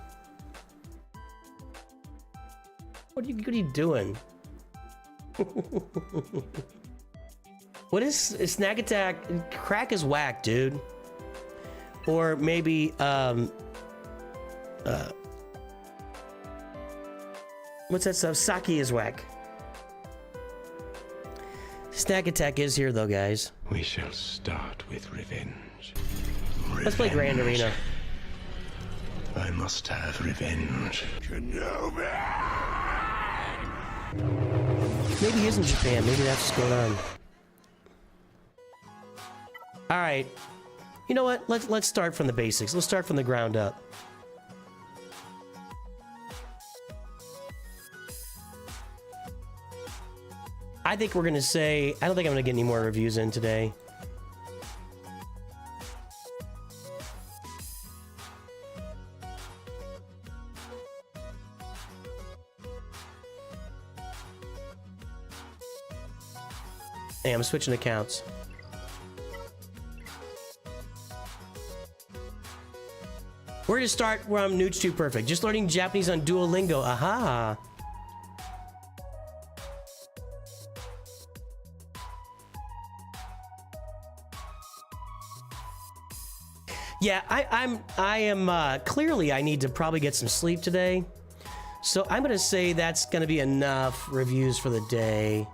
What are you doing? What is Snack Attack? Crack is whack, dude. Or maybe what's that stuff? Saki is whack. Snack Attack is here though, guys. We shall start with revenge. Let's play Grand Arena. I must have revenge. Maybe he is in Japan. Maybe that's what's going on. All right. You know what? Let's start from the basics. Let's start from the ground up. I think we're gonna say, I don't think I'm gonna get any more reviews in today. Hey, I'm switching accounts. We're gonna start where I'm Nooch2Perfect. Just learning Japanese on Duolingo. Aha! Yeah, I am clearly I need to probably get some sleep today. So I'm gonna say that's gonna be enough reviews for the day.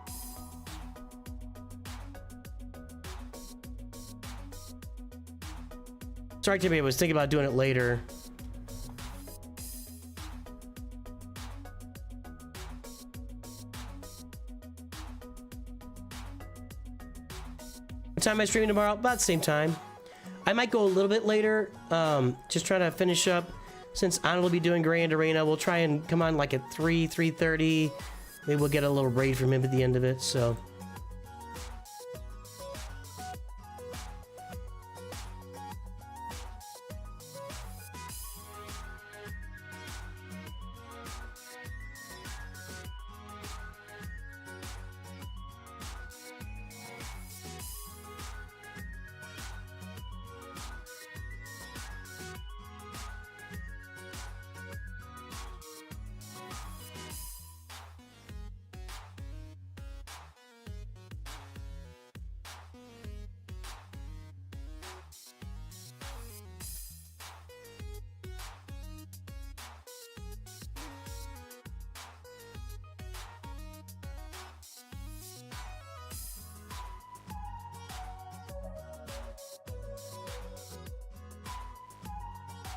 Sorry, Timmy, I was thinking about doing it later. What time am I streaming tomorrow? About the same time. I might go a little bit later, just trying to finish up. Since Andor will be doing Grand Arena, we'll try and come on like at 3:30. Maybe we'll get a little raid from him at the end of it, so.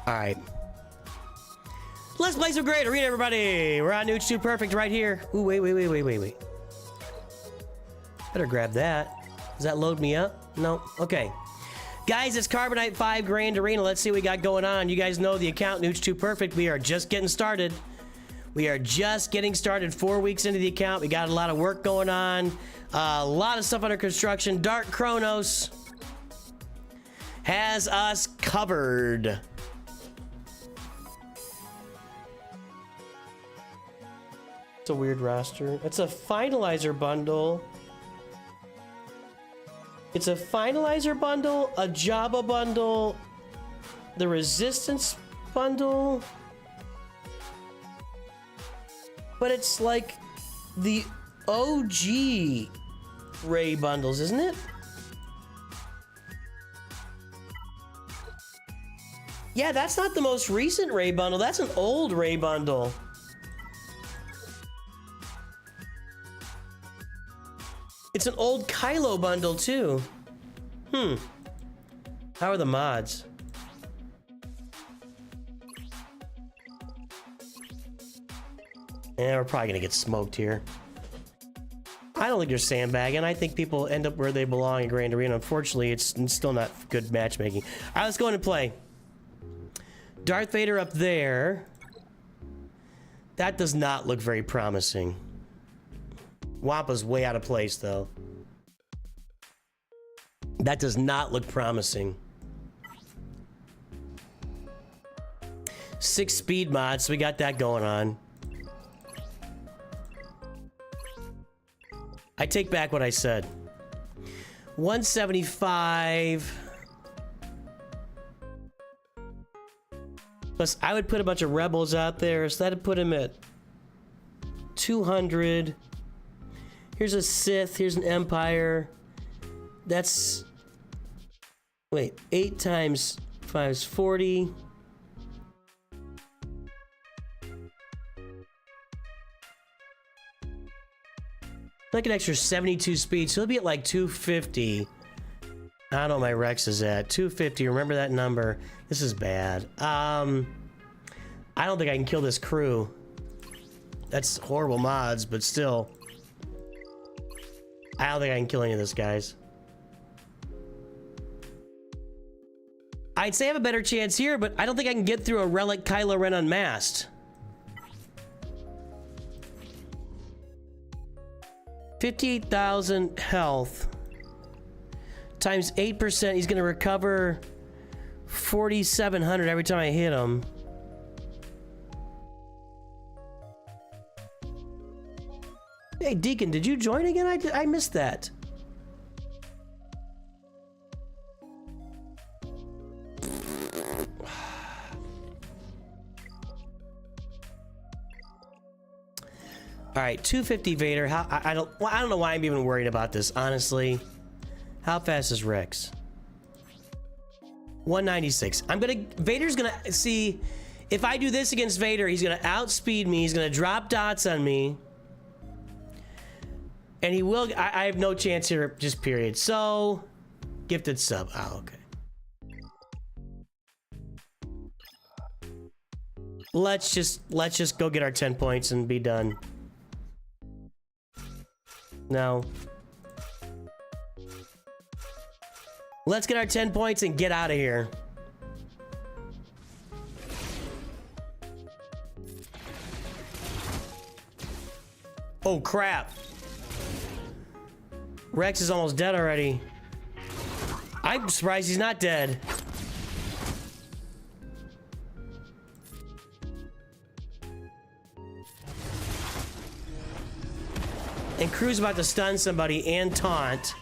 All right. Let's play some Great Arena, everybody. We're on Nooch2Perfect right here. Ooh, wait. Better grab that. Does that load me up? No. Okay. Guys, it's Carbonite 5 Grand Arena. Let's see what we got going on. You guys know the account, Nooch2Perfect. We are just getting started. We are just getting started 4 weeks into the account. We got a lot of work going on. A lot of stuff under construction. Dark Chronos has us covered. It's a weird roster. It's a finalizer bundle. It's a finalizer bundle, a Jabba bundle, the Resistance bundle. But it's like the OG Ray bundles, isn't it? Yeah, that's not the most recent Ray bundle. That's an old Ray bundle. It's an old Kylo bundle, too. How are the mods? Yeah, we're probably gonna get smoked here. I don't think you're sandbagging. I think people end up where they belong in Grand Arena. Unfortunately, it's still not good matchmaking. All right, let's go in and play. Darth Vader up there. That does not look very promising. Wampa's way out of place, though. That does not look promising. 6 speed mods, so we got that going on. I take back what I said. 175. Plus, I would put a bunch of rebels out there, so that'd put him at 200. Here's a Sith, here's an Empire. That's... Wait, 8 times 5 is 40. Like an extra 72 speed, so he'll be at like 250. I don't know what my Rex is at. 250, remember that number. This is bad. I don't think I can kill this crew. That's horrible mods, but still. I don't think I can kill any of this, guys. I'd say I have a better chance here, but I don't think I can get through a Relic Kylo Ren unmasked. 58,000 health times 8%. He's gonna recover 4,700 every time I hit him. Hey Deacon, did you join again? I missed that. All right, 250 Vader. How I don't know why I'm even worried about this, honestly. How fast is Rex? 196. Vader's gonna see if I do this against Vader, he's gonna outspeed me, he's gonna drop dots on me. And he will, I have no chance here, just period. So, gifted sub. Oh, okay. Let's just go get our 10 points and be done. No. Let's get our 10 points and get out of here. Oh, crap. Rex is almost dead already. I'm surprised he's not dead. And Crew's about to stun somebody and taunt.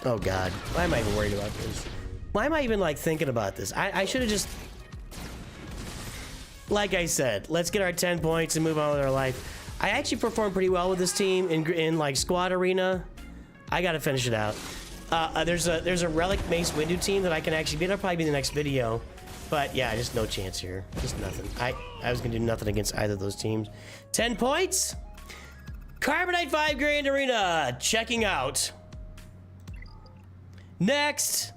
Oh god, why am I even worried about this? Why am I even like thinking about this? I should have just... Like I said, let's get our 10 points and move on with our life. I actually performed pretty well with this team in like squad arena. I gotta finish it out. There's a Relic Mace Windu team that I can actually beat. That'll probably be the next video. But yeah, just no chance here. Just nothing. I was gonna do nothing against either of those teams. 10 points? Carbonite 5 Grand Arena, checking out. Next.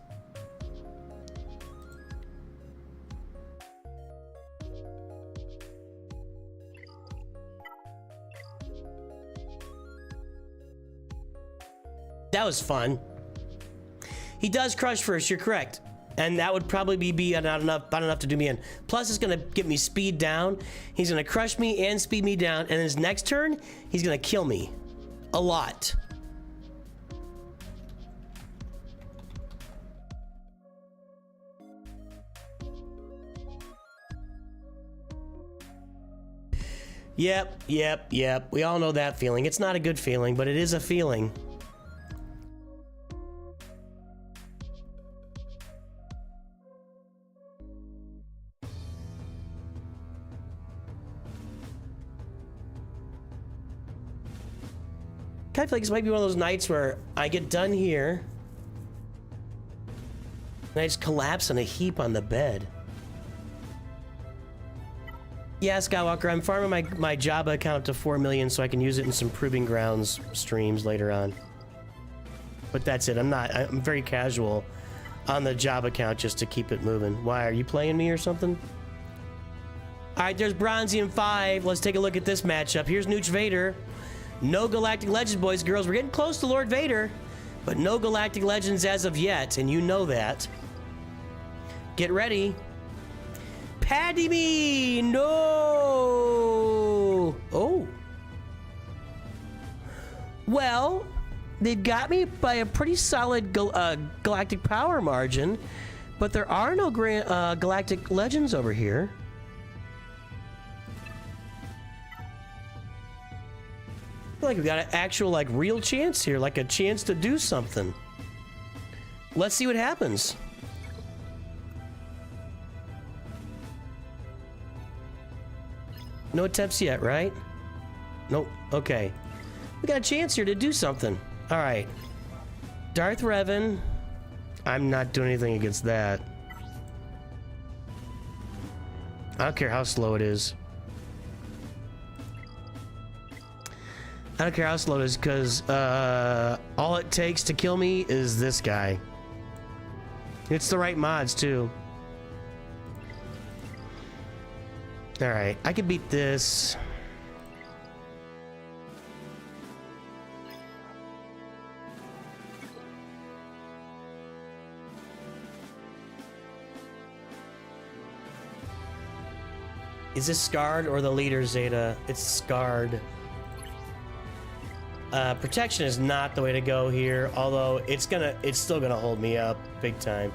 That was fun. He does crush first, you're correct. And that would probably be not enough to do me in. Plus, it's gonna get me speed down. He's gonna crush me and speed me down. And his next turn, he's gonna kill me. A lot. Yep. We all know that feeling. It's not a good feeling, but it is a feeling. I feel like this might be one of those nights where I get done here and I just collapse in a heap on the bed. Yeah, Skywalker, I'm farming my Jabba account to 4 million so I can use it in some Proving Grounds streams later on. But that's it. I'm very casual on the Jabba account just to keep it moving. Why, are you playing me or something? All right, there's Bronzium 5. Let's take a look at this matchup. Here's Nooch Vader. No Galactic Legends, boys and girls. We're getting close to Lord Vader, but no Galactic Legends as of yet, and you know that. Get ready. Paddy me! No! Oh. Well, they've got me by a pretty solid galactic power margin, but there are no Galactic Legends over here. I feel like we've got an actual, like, real chance here, like a chance to do something. Let's see what happens. No attempts yet, right? Nope. Okay. We got a chance here to do something. All right. Darth Revan. I'm not doing anything against that. I don't care how slow it is. I don't care how slow it is, because all it takes to kill me is this guy. It's the right mods, too. Alright, I can beat this. Is this Scarred or the leader, Zeta? It's Scarred. Protection is not the way to go here, although it's still gonna hold me up big time.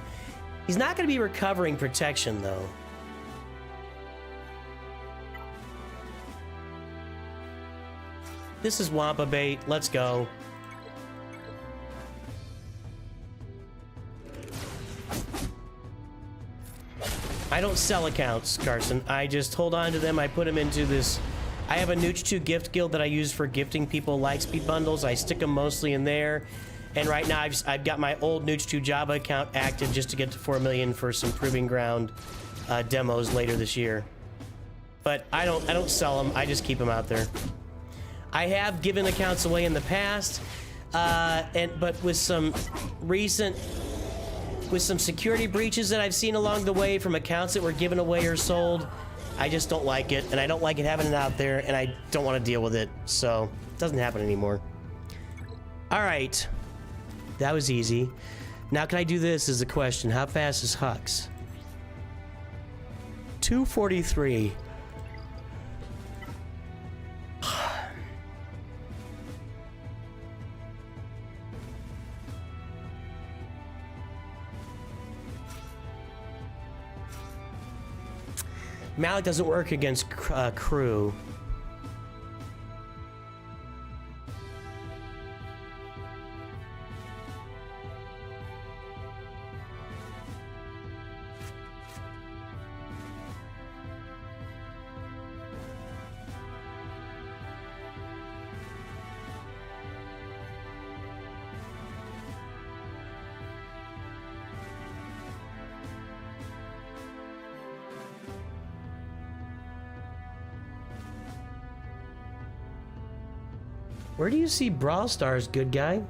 He's not gonna be recovering protection, though. This is Wampa bait. Let's go. I don't sell accounts, Carson. I just hold on to them. I put them into this. I have a Nooch2 gift guild that I use for gifting people Lightspeed bundles. I stick them mostly in there. And right now I've got my old Nooch2 Java account active just to get to 4 million for some Proving Ground demos later this year. But I don't sell them. I just keep them out there. I have given accounts away in the past, but with some security breaches that I've seen along the way from accounts that were given away or sold, I just don't like it, and I don't like it having it out there, and I don't want to deal with it, so it doesn't happen anymore. All right, that was easy. Now, can I do this is the question. How fast is Hux? 243. Malik doesn't work against crew. Where do you see Brawl Stars, good guy?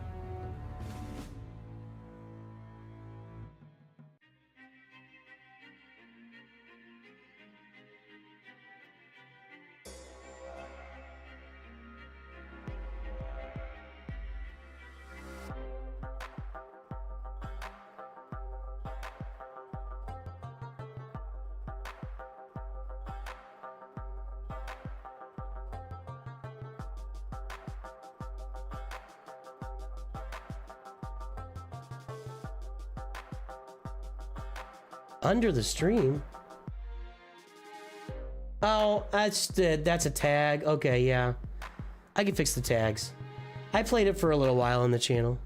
Under the stream? Oh, that's a tag. Okay, yeah. I can fix the tags. I played it for a little while on the channel.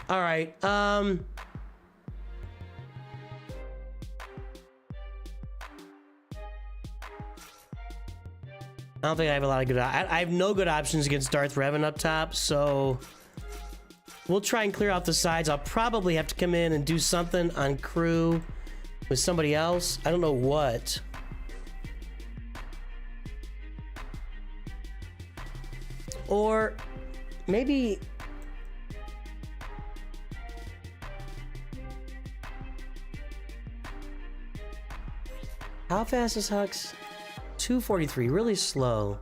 All right, I don't think I have a lot of good... I have no good options against Darth Revan up top, so... We'll try and clear out the sides. I'll probably have to come in and do something on crew with somebody else. I don't know what. Or maybe... How fast is Hux? 243, really slow.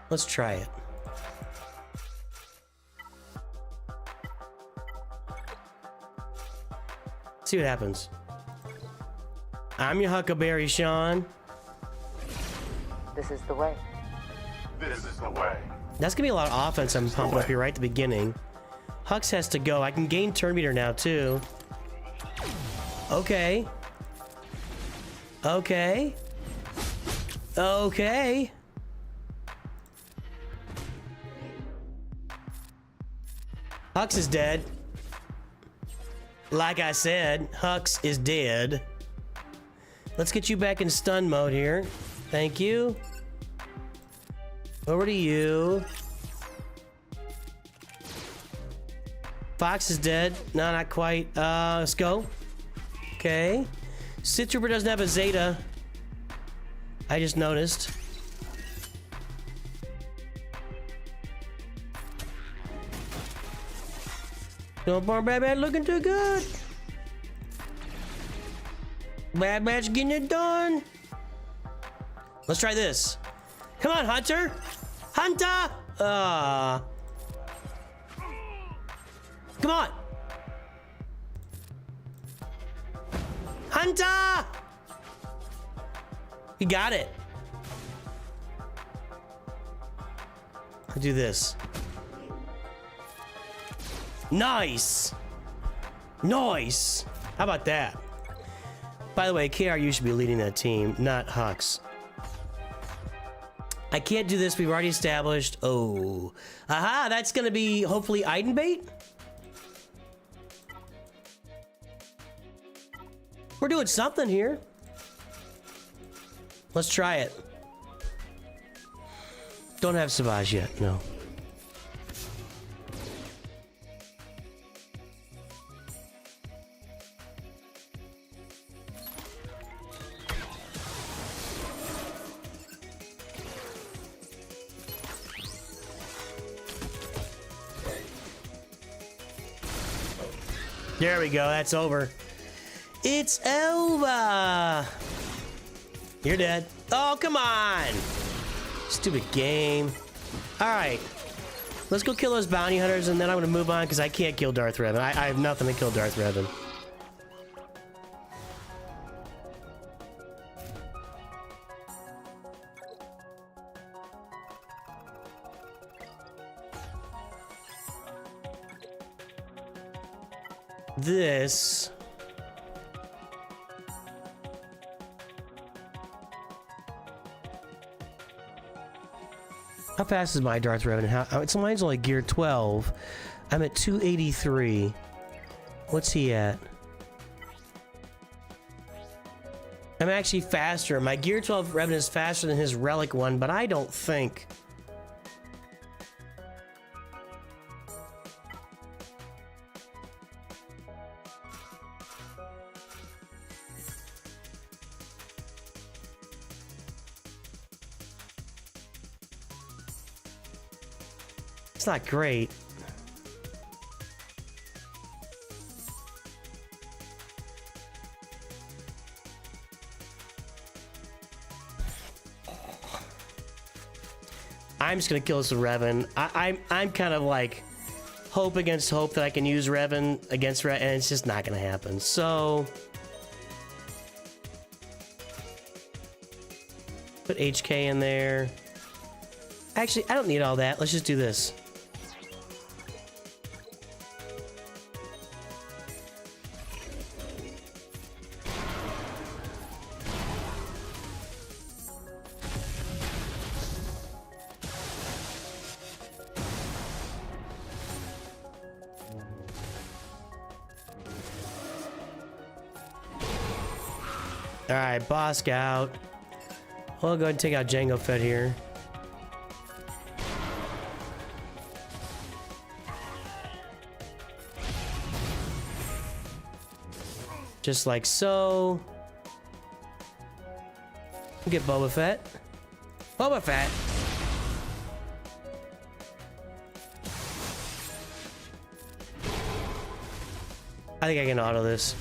Let's try it. See what happens. I'm your Huckleberry, Sean. This is the way. This is the way. That's gonna be a lot of offense I'm pumping up here right at the beginning. Hux has to go. I can gain turn meter now too. Okay. Okay. Okay. Hux is dead. Like I said, Hux is dead. Let's get you back in stun mode here. Thank you. Over to you. Fox is dead. No, not quite. Let's go. Okay. Sith Trooper doesn't have a Zeta. I just noticed. No more Bad Batch looking too good. Bad Batch getting it done. Let's try this. Come on, Hunter. Hunter. Come on. Hunter. You got it. I'll do this. Nice. Nice. How about that? By the way, KRU should be leading that team, not Hux. I can't do this. We've already established. Oh. Aha, that's going to be hopefully Iden bait. We're doing something here. Let's try it. Don't have Savage yet, no. There we go, that's over. It's over. You're dead. Oh, come on. Stupid game. All right. Let's go kill those bounty hunters, and then I'm going to move on because I can't kill Darth Revan. I have nothing to kill Darth Revan. This... How fast is my Darth Revan? How, mine's only gear 12. I'm at 283. What's he at? I'm actually faster. My gear 12 Revan is faster than his relic one, but I don't think... It's not great. I'm just gonna kill this with Revan. I'm kind of like hope against hope that I can use Revan against Revan, and it's just not gonna happen. So put HK in there. Actually, I don't need all that. Let's just do this. Alright, boss scout. We'll go ahead and take out Jango Fett here. Just like so. Get Boba Fett. Boba Fett. I think I can auto this.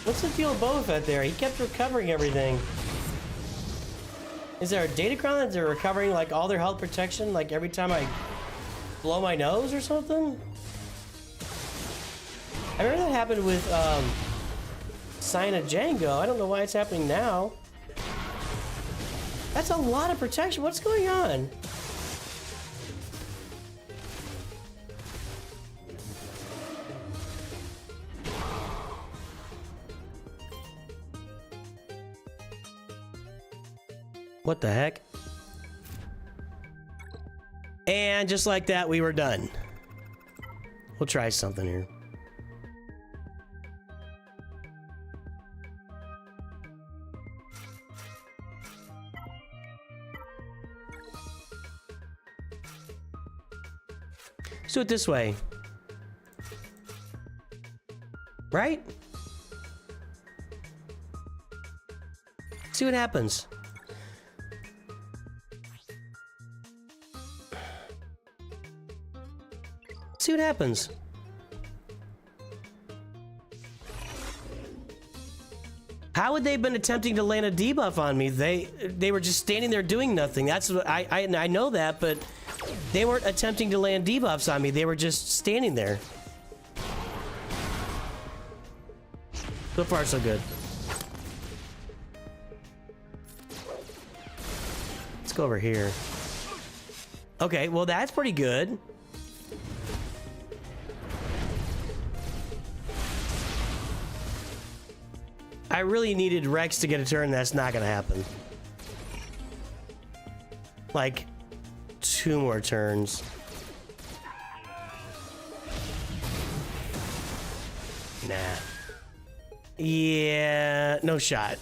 What's the deal with Boba Fett there? He kept recovering everything. Is there a datacron that they're recovering like all their health protection like every time I blow my nose or something? I remember that happened with Sign of Django. I don't know why it's happening now. That's a lot of protection. What's going on? What the heck? And just like that, we were done. We'll try something here. Let's do it this way. Right? See what happens. See what happens. How would they have been attempting to land a debuff on me? They were just standing there doing nothing. That's what I know that, but they weren't attempting to land debuffs on me. They were just standing there. So far, so good. Let's go over here. Okay, well, that's pretty good. I really needed Rex to get a turn. That's not gonna happen. Like 2 more turns. Nah. Yeah, no shot.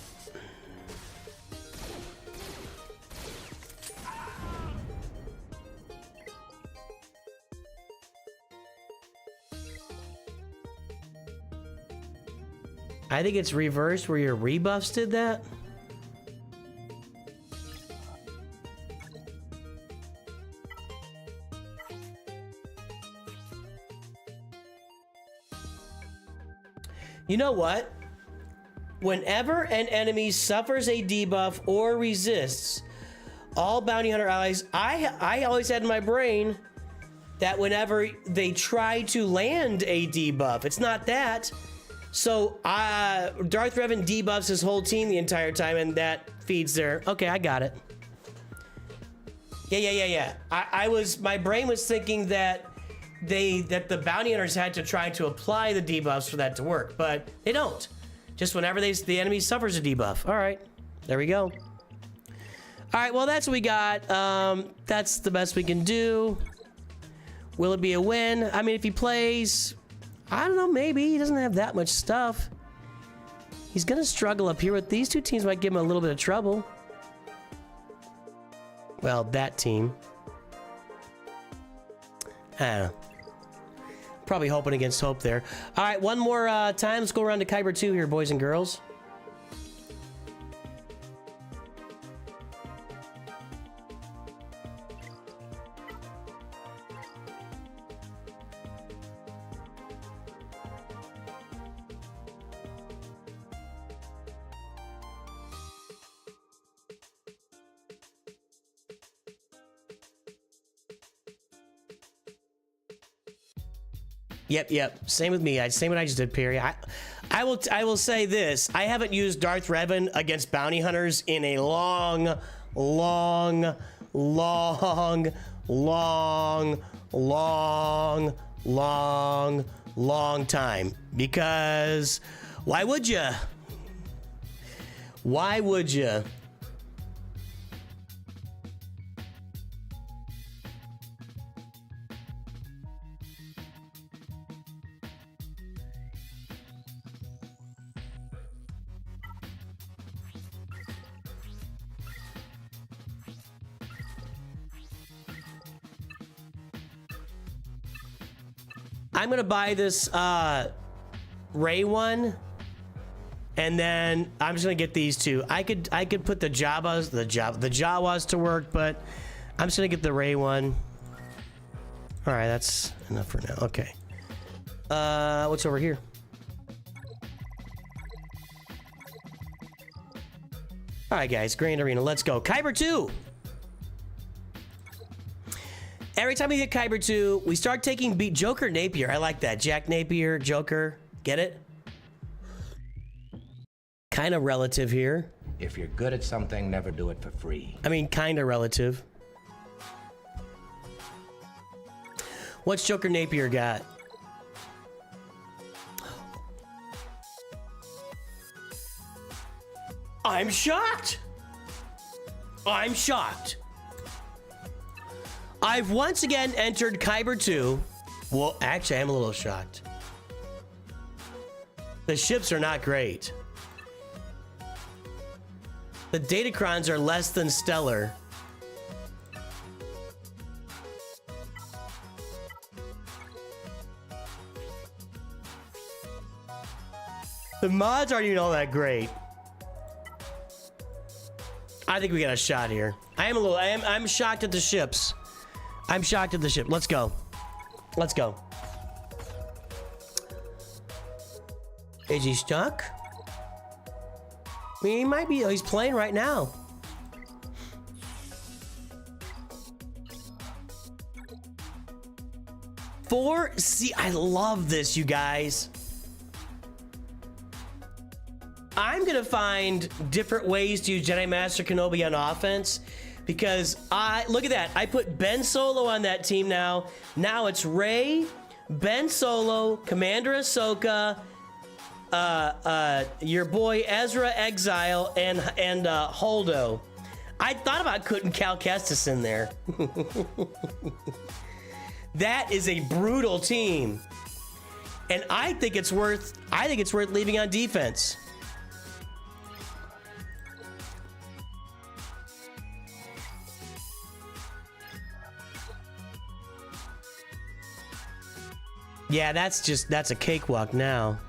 I think it's reversed where your rebuffs did that. You know what? Whenever an enemy suffers a debuff or resists, all bounty hunter allies, I always had in my brain that whenever they try to land a debuff, it's not that. So Darth Revan debuffs his whole team the entire time, and that feeds their. Okay, I got it. Yeah. My brain was thinking that the bounty hunters had to try to apply the debuffs for that to work, but they don't. Just whenever the enemy suffers a debuff. All right, there we go. All right, well that's what we got. That's the best we can do. Will it be a win? I mean, if he plays. I don't know, maybe. He doesn't have that much stuff. He's gonna struggle up here with these two teams, might give him a little bit of trouble. Well, that team. I don't know. Probably hoping against hope there. All right, one more time. Let's go around to Kyber 2 here, boys and girls. Yep. Same with me. Same what I just did, Perry. I will say this. I haven't used Darth Revan against bounty hunters in a long time. Because why would you? Why would you? I'm gonna buy this Ray one, and then I'm just gonna get these two. I could put the Jawas to work, but I'm just gonna get the Ray one. All right, that's enough for now. Okay. What's over here? All right, guys, Grand Arena, let's go. Kyber 2. Every time we hit Kyber 2, we start taking beat Joker Napier. I like that. Jack Napier, Joker. Get it? Kind of relative here. If you're good at something, never do it for free. I mean, kind of relative. What's Joker Napier got? I'm shocked. I'm shocked. I've once again entered Kyber 2. Well, actually, I'm a little shocked. The ships are not great. The Datacrons are less than stellar. The mods aren't even all that great. I think we got a shot here. I'm shocked at the ships. I'm shocked at the ship. Let's go. Let's go. Is he stuck? I mean, he might be. Oh, he's playing right now. See, I love this, you guys. I'm gonna find different ways to use Jedi Master Kenobi on offense, because look at that. I put Ben Solo on that team now. Now it's Rey, Ben Solo, Commander Ahsoka, your boy Ezra Exile, and Holdo. I thought about putting Cal Kestis in there. That is a brutal team, and I think it's worth leaving on defense. Yeah, that's a cakewalk now.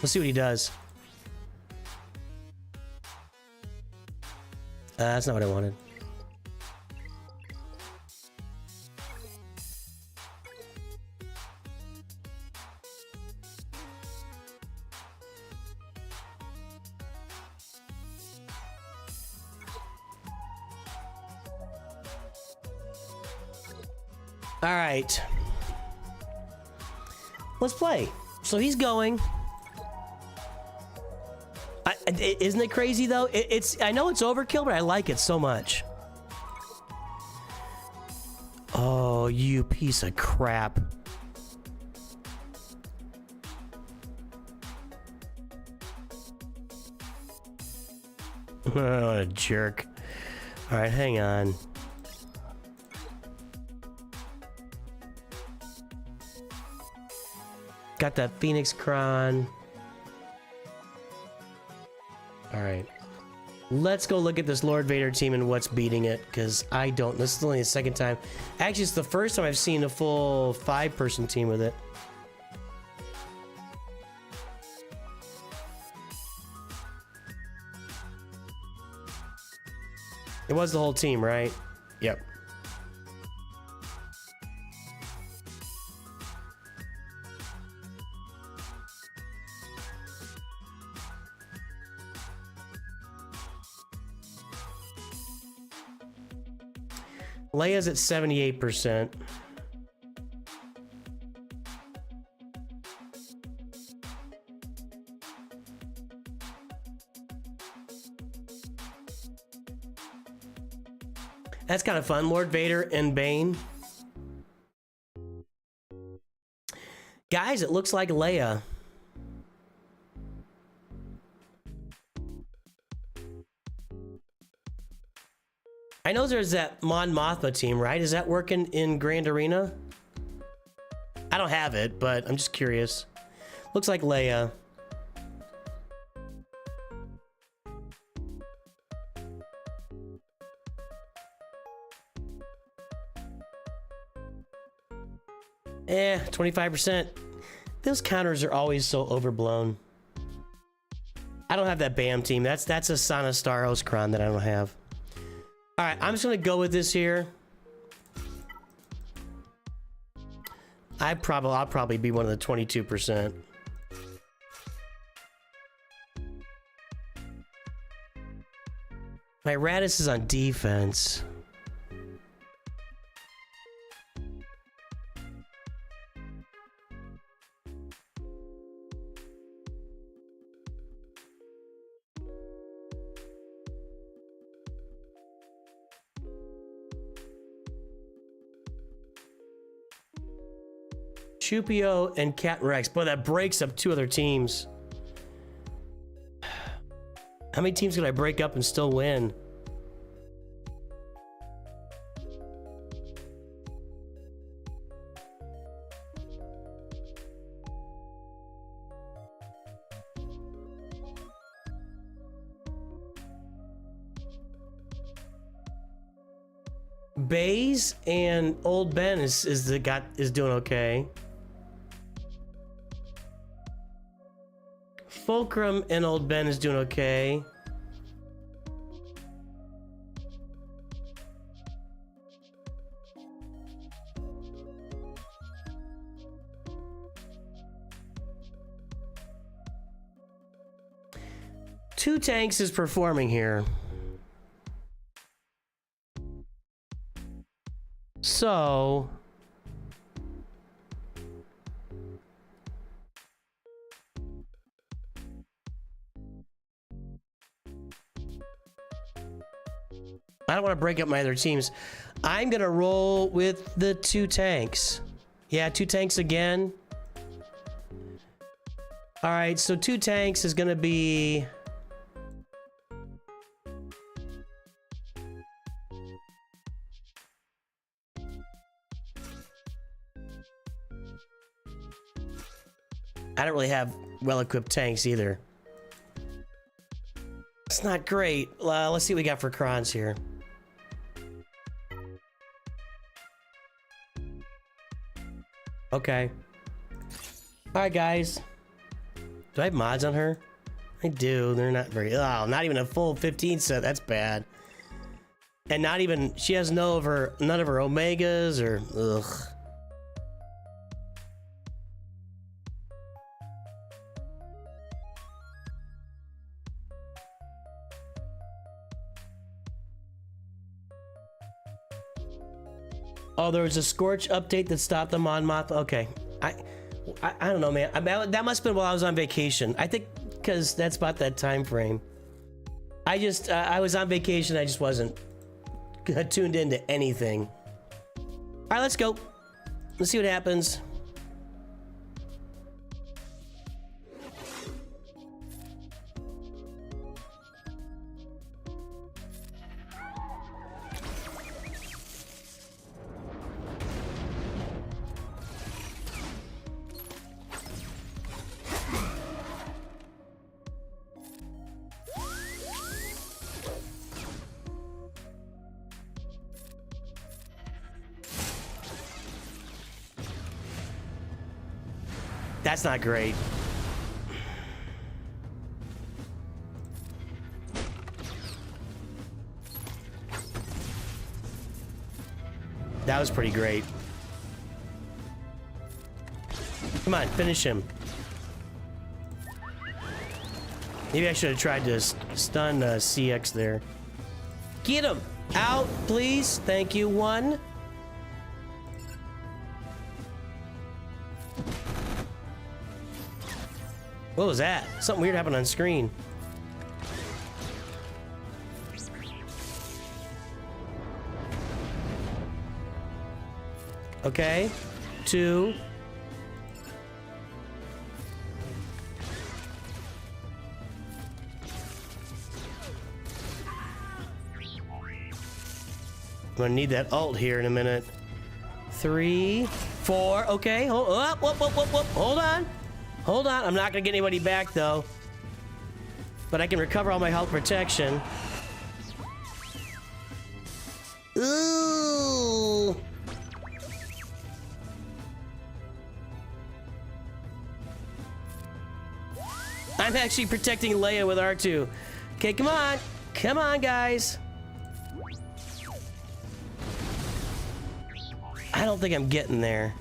Let's see what he does. That's not what I wanted. All right. Let's play. So he's going. Isn't it crazy though? I know it's overkill, but I like it so much. Oh, you piece of crap. What a jerk. All right, hang on. Got that Phoenix Cron. All right. Let's go look at this Lord Vader team and what's beating it, because I don't. This is only the second time. Actually, it's the first time I've seen a full 5-person team with it. It was the whole team, right? Yep. Leia's at 78%. That's kind of fun. Lord Vader and Bane. Guys, it looks like Leia. I know there's that Mon Mothma team, right? Is that working in Grand Arena? I don't have it, but I'm just curious. Looks like Leia. 25%. Those counters are always so overblown. I don't have that BAM team. That's a Sana Staros Kron that I don't have. All right, I'm just gonna go with this here. I'll probably be one of the 22%. My Radis is on defense. Chupio and Cat Rex. Boy, that breaks up two other teams. How many teams could I break up and still win? Baze and Old Ben is doing okay. Fulcrum and Old Ben is doing okay. Two Tanks is performing here. So I don't want to break up my other teams. I'm gonna roll with the Two Tanks. Yeah, Two Tanks again. All right, so Two Tanks is gonna be I don't really have well-equipped tanks either. It's not great. Let's see what we got for Krons here. Okay. Alright, guys. Do I have mods on her? I do. They're not very... Oh, not even a full 15 set. That's bad. And not even... She has none of her Omegas or... Ugh. Oh, there was a Scorch update that stopped the Mon Moth. Okay, I don't know, man. That must have been while I was on vacation. I think because that's about that time frame. I was on vacation. I just wasn't tuned into anything. All right, let's go. Let's see what happens. That's not great. That was pretty great. Come on, finish him. Maybe I should have tried to stun CX there. Get him out, please. Thank you. One. What was that? Something weird happened on screen. Okay. 2. I'm gonna need that ult here in a minute. 3, 4. Okay. Hold up. Hold on. Hold on. I'm not gonna get anybody back though. But I can recover all my health protection. Ooh. I'm actually protecting Leia with R2. Okay, come on. Come on, guys. I don't think I'm getting there.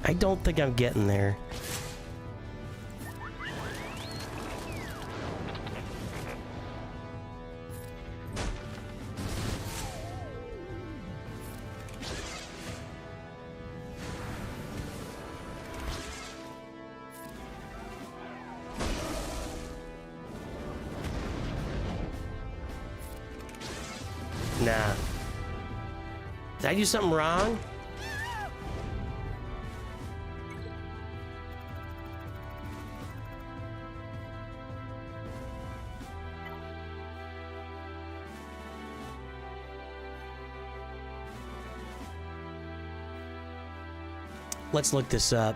I don't think I'm getting there. Nah. Did I do something wrong? Let's look this up.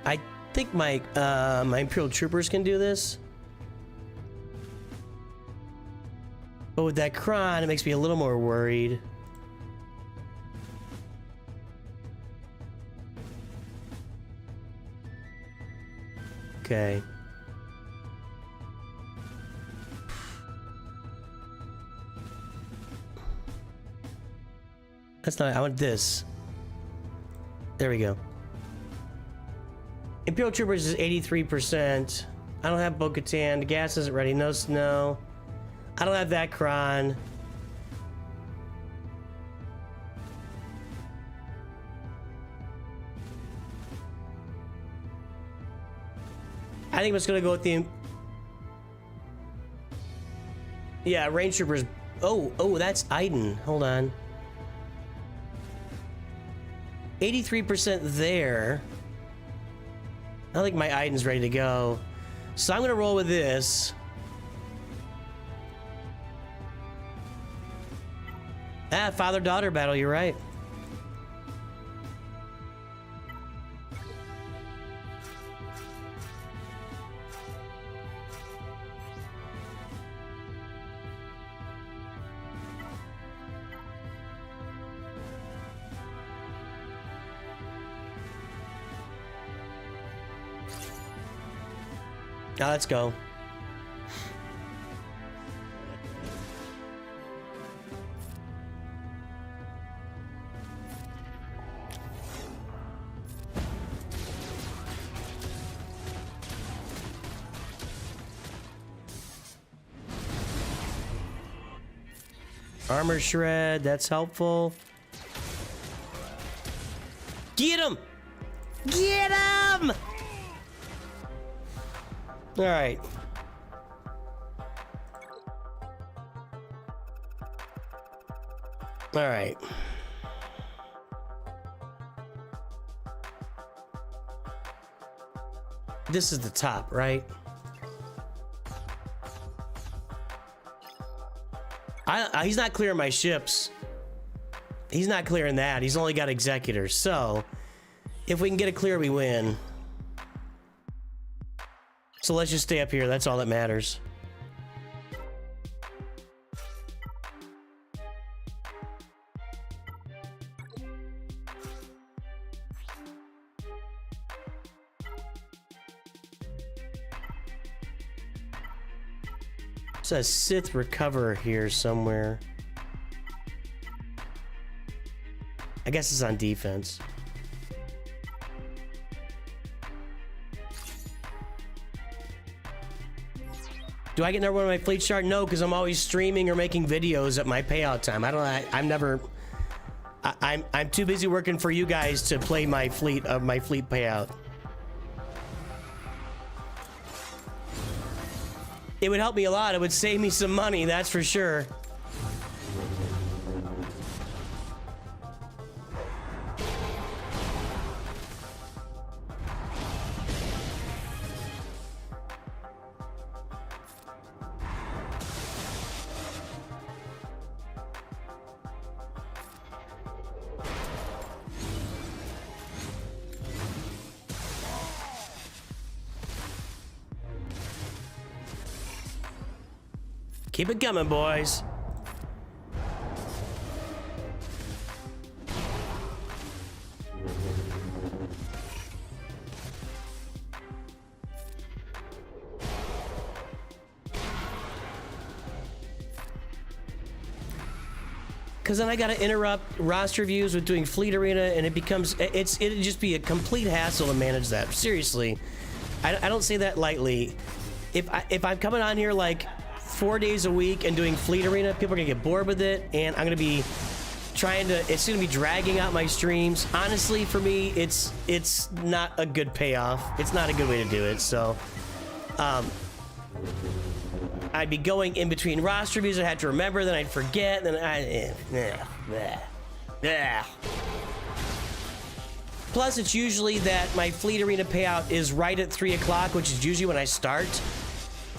I think my my Imperial Troopers can do this. But with that Kron, it makes me a little more worried. Okay. That's not, I want this. There we go. Imperial Troopers is 83%. I don't have Bo-Katan. The gas isn't ready. No snow. I don't have that Kron. I think I'm just gonna go with the... Yeah, Range Troopers. Oh, that's Iden. Hold on. 83% there. I don't think my Iden's ready to go. So I'm gonna roll with this. Ah, father-daughter battle, you're right. Now let's go. Armor shred, that's helpful. Get him! Get him! All right. All right. This is the top, right? He's not clearing my ships. He's not clearing that. He's only got executors. So, if we can get a clear, we win. So let's just stay up here. That's all that matters. It says Sith Recoverer here somewhere. I guess it's on defense. Do I get number one on my fleet chart? No, because I'm always streaming or making videos at my payout time. I'm too busy working for you guys to play my fleet payout. It would help me a lot. It would save me some money, that's for sure. Keep it coming, boys. because then I got to interrupt roster views with doing Fleet Arena, and it'd just be a complete hassle to manage that. Seriously, I don't say that lightly. If I'm coming on here like 4 days a week and doing Fleet Arena, people are gonna get bored with it, and I'm gonna be it's gonna be dragging out my streams. Honestly, for me, it's not a good payoff. It's not a good way to do it. So, I'd be going in between roster views. I had to remember, then I'd forget, then Plus, it's usually that my Fleet Arena payout is right at 3 o'clock, which is usually when I start.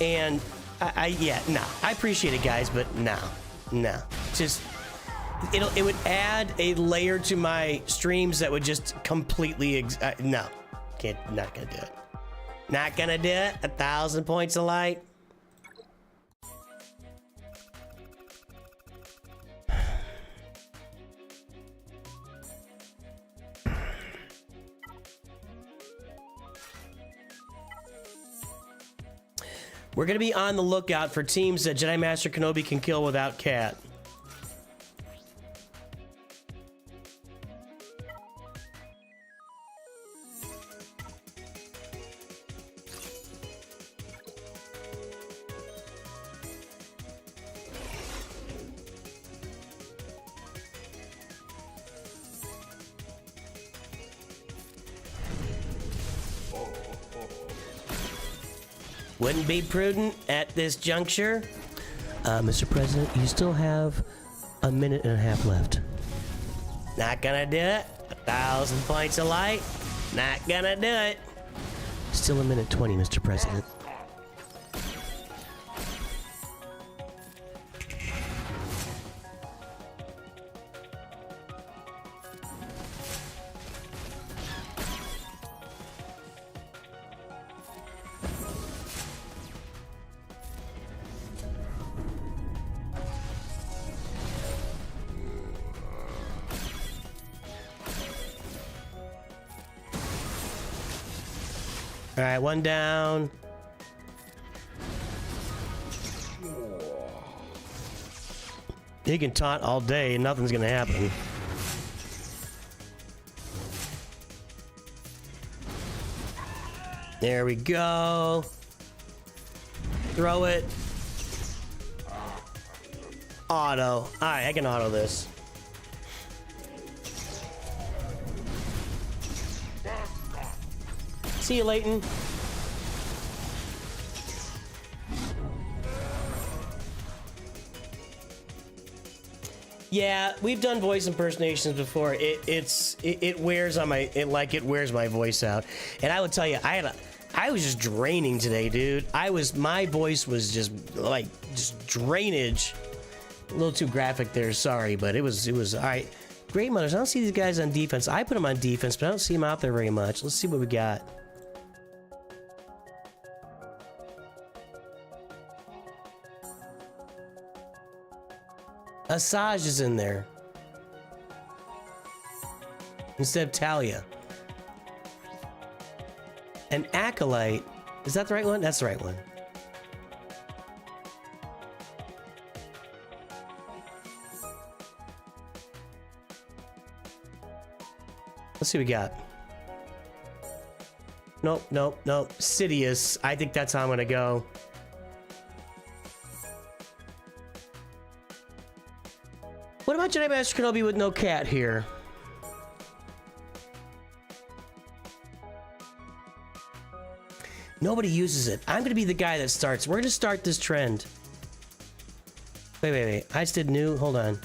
And I appreciate it, guys, but no. Just, it would add a layer to my streams that would just completely, not gonna do it. Not gonna do it. 1,000 points of light. We're gonna be on the lookout for teams that Jedi Master Kenobi can kill without Cat. Wouldn't be prudent at this juncture. Mr. President, you still have a minute and a half left. Not gonna do it. 1,000 points of light. Not gonna do it. Still a minute 20, Mr. President. All right, one down. He can taunt all day and nothing's gonna happen. There we go. Throw it. Auto. All right, I can auto this. See you, Leighton. Yeah, we've done voice impersonations before. It wears on my it wears my voice out. And I would tell you, I was just draining today, dude. My voice was just drainage. A little too graphic there, sorry, but it was all right. Great Mothers. I don't see these guys on defense. I put them on defense, but I don't see them out there very much. Let's see what we got. Asajj is in there instead of Talia. An Acolyte. Is that the right one? That's the right one. Let's see what we got. Nope. Sidious. I think that's how I'm gonna go. What about Jedi Master Kenobi with no Cat here? Nobody uses it. I'm gonna be the guy that starts. We're gonna start this trend. Wait. I just did new. Hold on.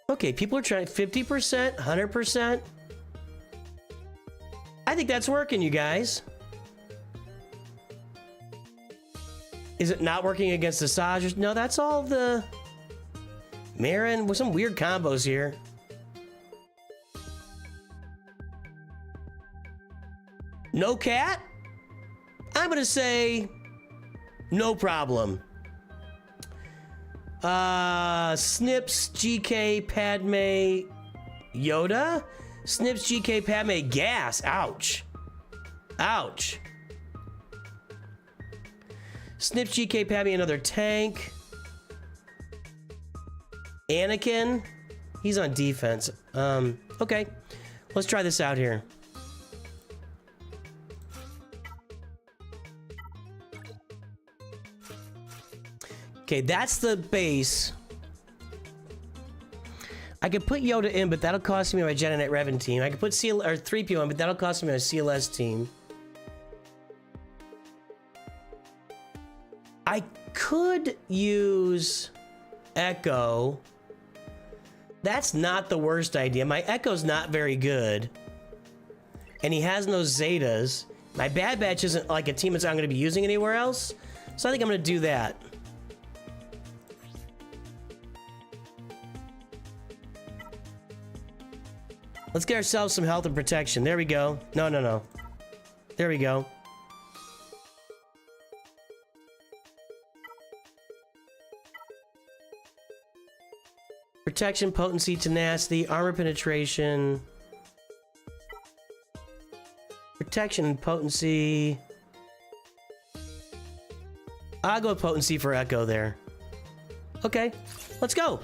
Okay, people are trying 50%, 100%. I think that's working, you guys. Is it not working against the Asajj? No, that's all the Marin with some weird combos here. No Cat? I'm gonna say No problem. Snips, GK, Padme, Yoda? Snips, GK, Padme, gas. Ouch. Ouch. Snips, GK, Padme, another tank. Anakin? He's on defense. Okay. Let's try this out here. Okay, that's the base. I could put Yoda in, but that'll cost me my Jedi Revan team. I could put 3PO in, but that'll cost me my CLS team. I could use Echo. That's not the worst idea. My Echo's not very good. And he has no Zetas. My Bad Batch isn't like a team that I'm going to be using anywhere else. So I think I'm going to do that. Let's get ourselves some health and protection. There we go. No, no, no. There we go. Protection, potency, tenacity, armor penetration. Protection and potency. I'll go with potency for Echo there. Okay, let's go.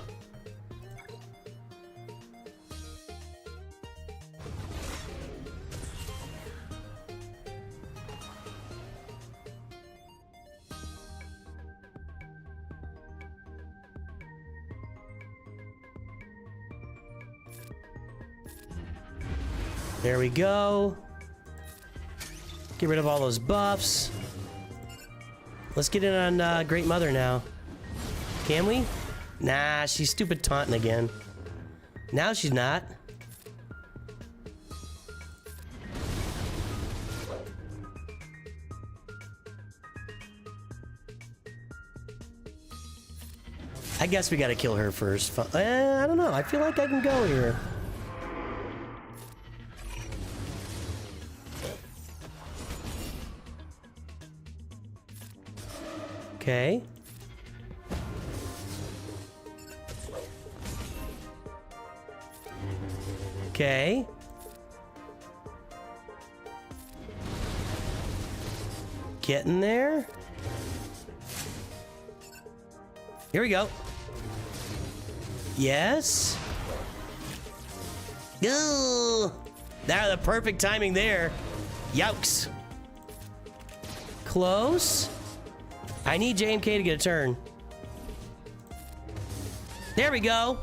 There we go. Get rid of all those buffs. Let's get in on Great Mother now. Can we? Nah, she's stupid taunting again. Now she's not. I guess we gotta kill her first. I don't know. I feel like I can go here. Okay. Okay. Getting there. Here we go. Yes. Ooh. That the perfect timing there. Yikes. Close. I need JMK to get a turn. There we go.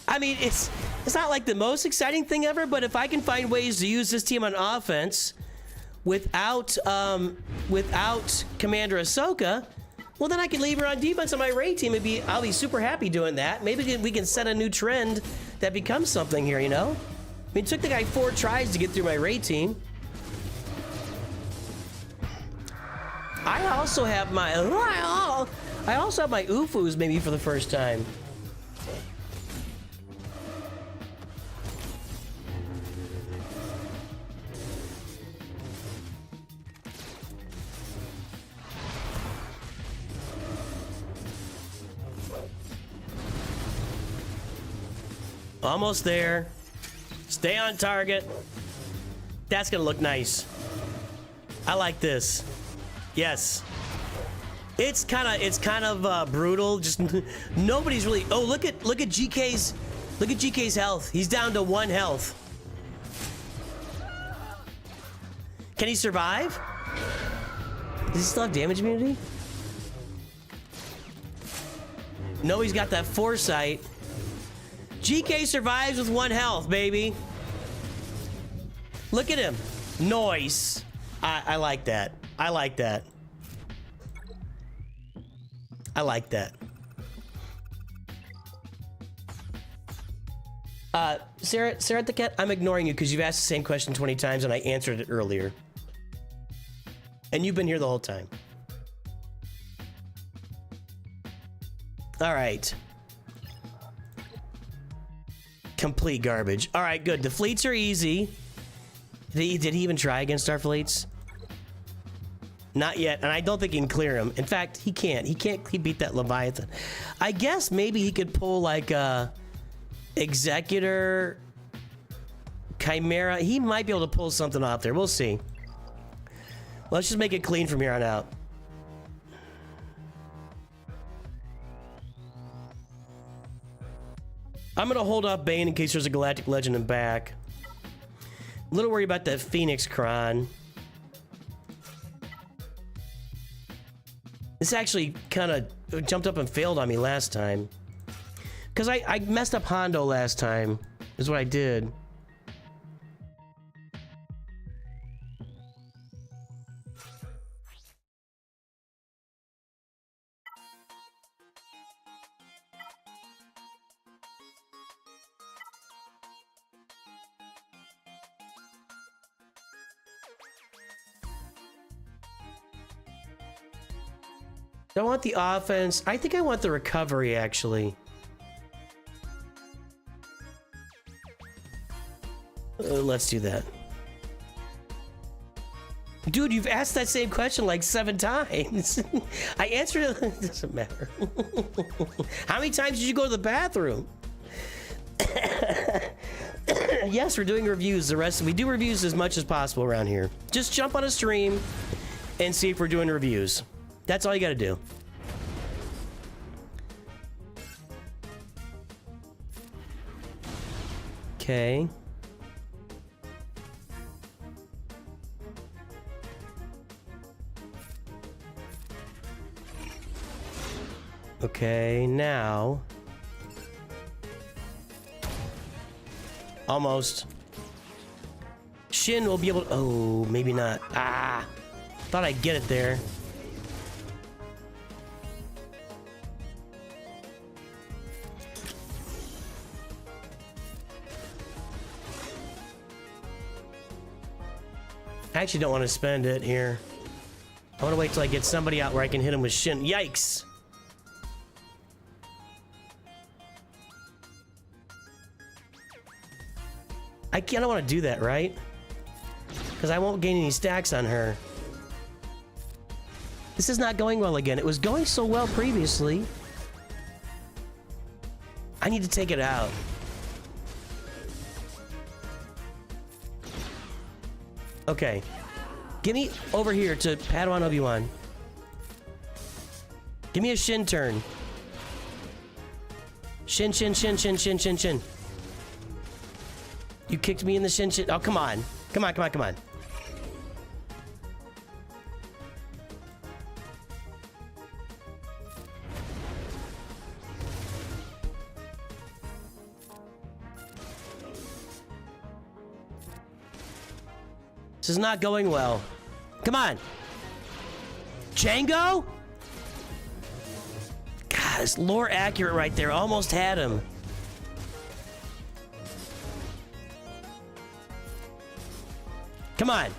I mean, it's not like the most exciting thing ever, but if I can find ways to use this team on offense without Commander Ahsoka, well, then I can leave her on defense on my raid team. I'll be super happy doing that. Maybe we can set a new trend that becomes something here, you know? I mean, it took the guy 4 tries to get through my raid team. I also have my UFOs maybe for the first time. Almost there. Stay on target. That's gonna look nice. I like this. Yes. It's kind of brutal. Just nobody's really. Oh, look at GK's health. He's down to 1 health. Can he survive? Does he still have damage immunity? No, he's got that foresight. GK survives with 1 health, baby. Look at him. Nice. I like that. I like that. I like that. Sarah the Cat, I'm ignoring you because you've asked the same question 20 times and I answered it earlier. And you've been here the whole time. All right. Complete garbage. All right, good. The fleets are easy. Did he even try against our fleets? Not yet, and I don't think he can clear him. In fact, he can't. He beat that Leviathan. I guess maybe he could pull like a Executor, Chimera. He might be able to pull something off there. We'll see. Let's just make it clean from here on out. I'm gonna hold off Bane in case there's a Galactic Legend in back. A little worried about that Phoenix Kron. This actually kind of jumped up and failed on me last time. Because I messed up Hondo last time, is what I did. I want the offense. I think I want the recovery, actually. Let's do that. Dude, you've asked that same question like 7 times. I answered it. It doesn't matter. How many times did you go to the bathroom? Yes, we're doing reviews. We do reviews as much as possible around here. Just jump on a stream and see if we're doing reviews. That's all you gotta do. Okay. Okay, now. Almost. Shin will be able to. Oh, maybe not. Ah. Thought I'd get it there. I actually don't want to spend it here. I want to wait till I get somebody out where I can hit him with Shin. Yikes! I don't want to do that, right? Because I won't gain any stacks on her. This is not going well again. It was going so well previously. I need to take it out. Okay. Give me over here to Padawan Obi-Wan. Give me a Shin turn. Shin, Shin, Shin, Shin, Shin, Shin, Shin. You kicked me in the Shin, Shin. Oh, come on. Come on, come on, come on. This is not going well. Come on. Django? God, it's lore accurate right there. Almost had him. Come on.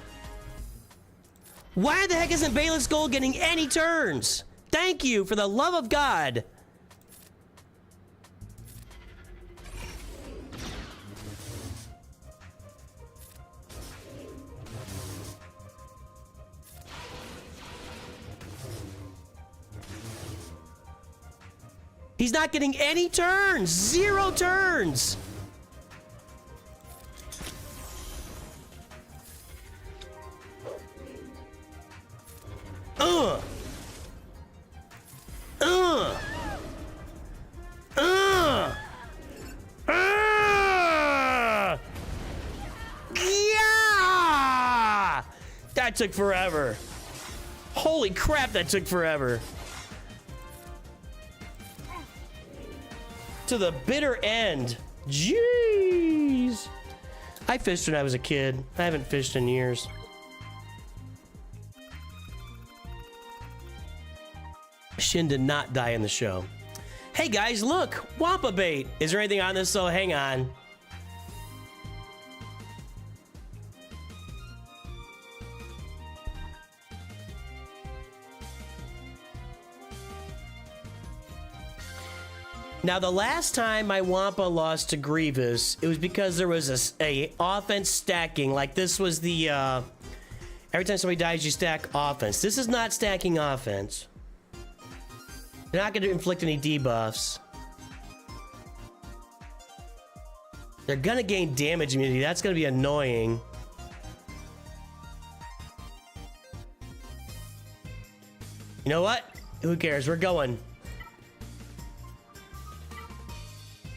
Why the heck isn't Bayless Gold getting any turns? Thank you, for the love of God. He's not getting any turns. 0 turns. Yeah! That took forever. Holy crap, that took forever. To the bitter end. Jeez. I fished when I was a kid. I haven't fished in years. Shin did not die in the show. Hey guys, look! Wampa bait! Is there anything on this? So hang on. Now, the last time my Wampa lost to Grievous, it was because there was a offense stacking. Like, this was the, Every time somebody dies, you stack offense. This is not stacking offense. They're not going to inflict any debuffs. They're going to gain damage immunity. That's going to be annoying. You know what? Who cares? We're going.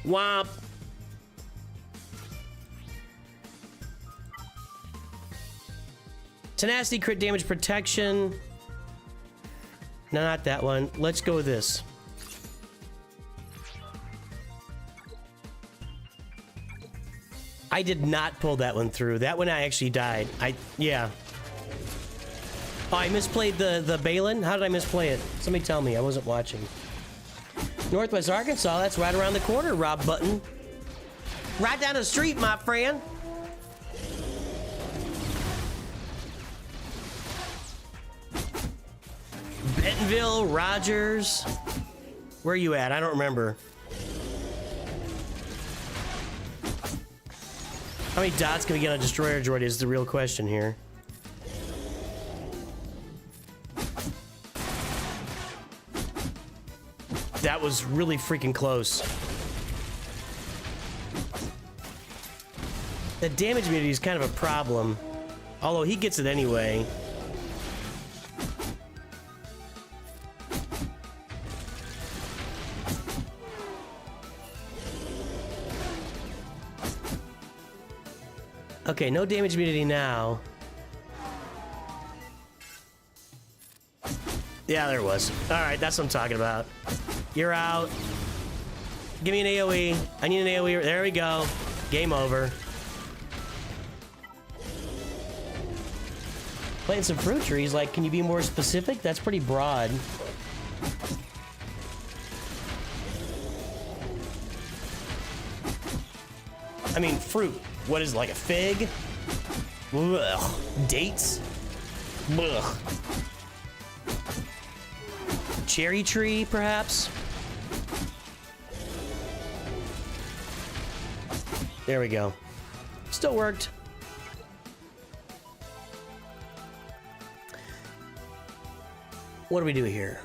Womp. Tenacity, crit damage, protection. No, not that one. Let's go with this. I did not pull that one through. That one I actually died. Yeah. Oh, I misplayed the Balin? How did I misplay it? Somebody tell me. I wasn't watching. Northwest Arkansas, that's right around the corner, Rob Button. Right down the street, my friend. Bentonville, Rogers. Where are you at? I don't remember. How many dots can we get on Destroyer Droid is the real question here. That was really freaking close. The damage immunity is kind of a problem. Although he gets it anyway. Okay, no damage immunity now. Yeah, there was. Alright, that's what I'm talking about. You're out. Give me an AoE. I need an AoE. There we go. Game over. Planting some fruit trees. Like, can you be more specific? That's pretty broad. I mean, fruit. What is it, like a fig? Ugh. Dates? Ugh. Cherry tree, perhaps? There we go. Still worked. What do we do here?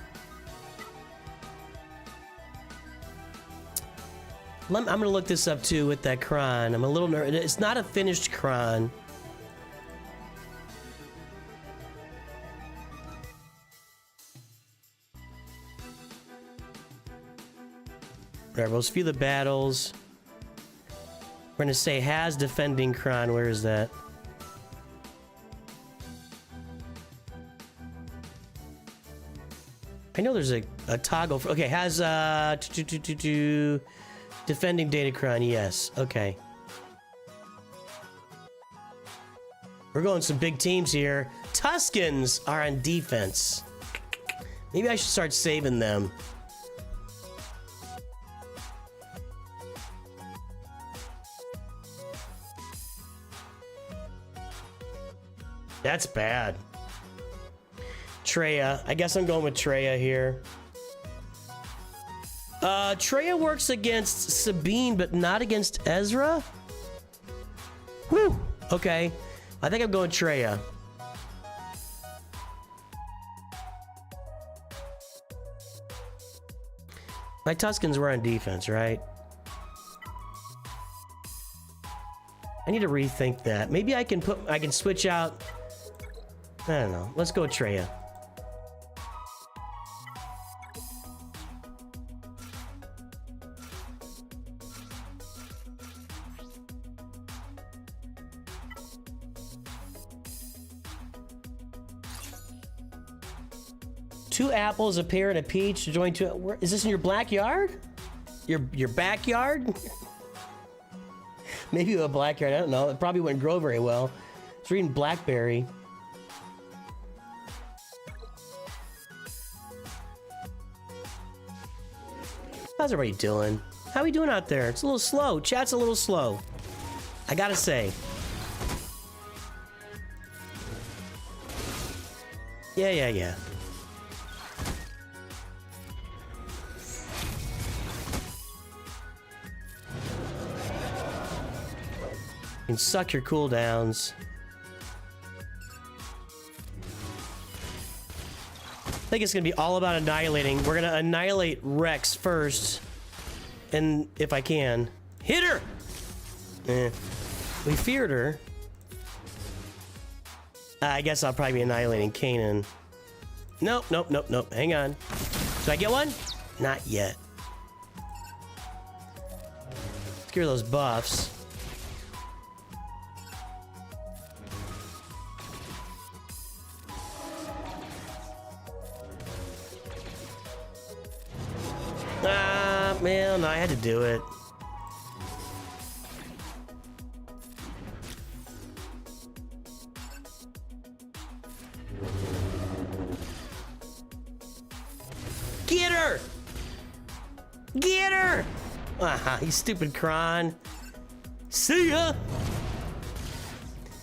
I'm gonna look this up too with that cron. I'm a little nervous. It's not a finished cron. Rebels, few the battles. We're gonna say has defending cron. Where is that? I know there's a toggle for, okay, has defending Datacron, yes. Okay. We're going some big teams here. Tuskens are on defense. Maybe I should start saving them. That's bad. Treya. I guess I'm going with Treya here. Treya works against Sabine, but not against Ezra? Whew. Okay. I think I'm going Treya. My Tuskens were on defense, right? I need to rethink that. Maybe I can switch out. I don't know. Let's go with Treya. Two apples, a pear, and a peach to join two. Is this in your backyard? Your backyard? Maybe a backyard. I don't know. It probably wouldn't grow very well. It's reading blackberry. How's everybody doing? How we doing out there? It's a little slow. Chat's a little slow. I gotta say. Yeah. You can suck your cooldowns. I think it's gonna be all about annihilating. We're gonna annihilate Rex first, and if I can, hit her. We feared her. I guess I'll probably be annihilating Kanan. Nope, nope, nope, nope. Hang on. Do I get one? Not yet. Let's get rid of those buffs. Ah, man, I had to do it. Get her! Get her! Ah, you stupid Kron. See ya!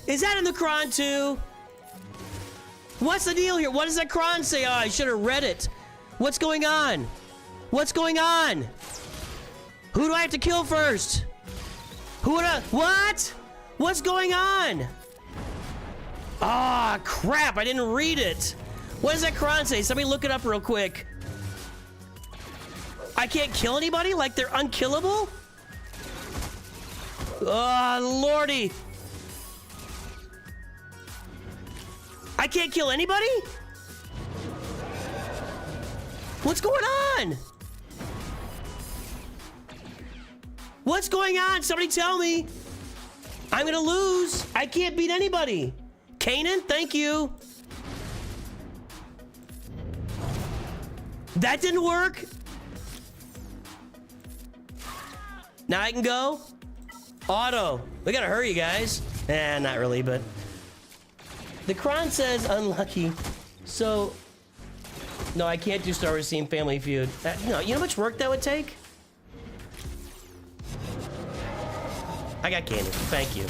Is that in the Kron too? What's the deal here? What does that Kron say? Oh, I should have read it. What's going on? What's going on? Who do I have to kill first? What? What's going on? Ah, crap, I didn't read it. What does that Kron say? Somebody look it up real quick. I can't kill anybody? Like they're unkillable? Oh, lordy. I can't kill anybody? What's going on? What's going on? Somebody tell me. I'm gonna lose. I can't beat anybody. Kanan, thank you. That didn't work. Now I can go. Auto. We gotta hurry, guys. Not really, but the Kron says unlucky. So no, I can't do Star Wars Team Family Feud. You know how much work that would take? I got Kanan. Thank you.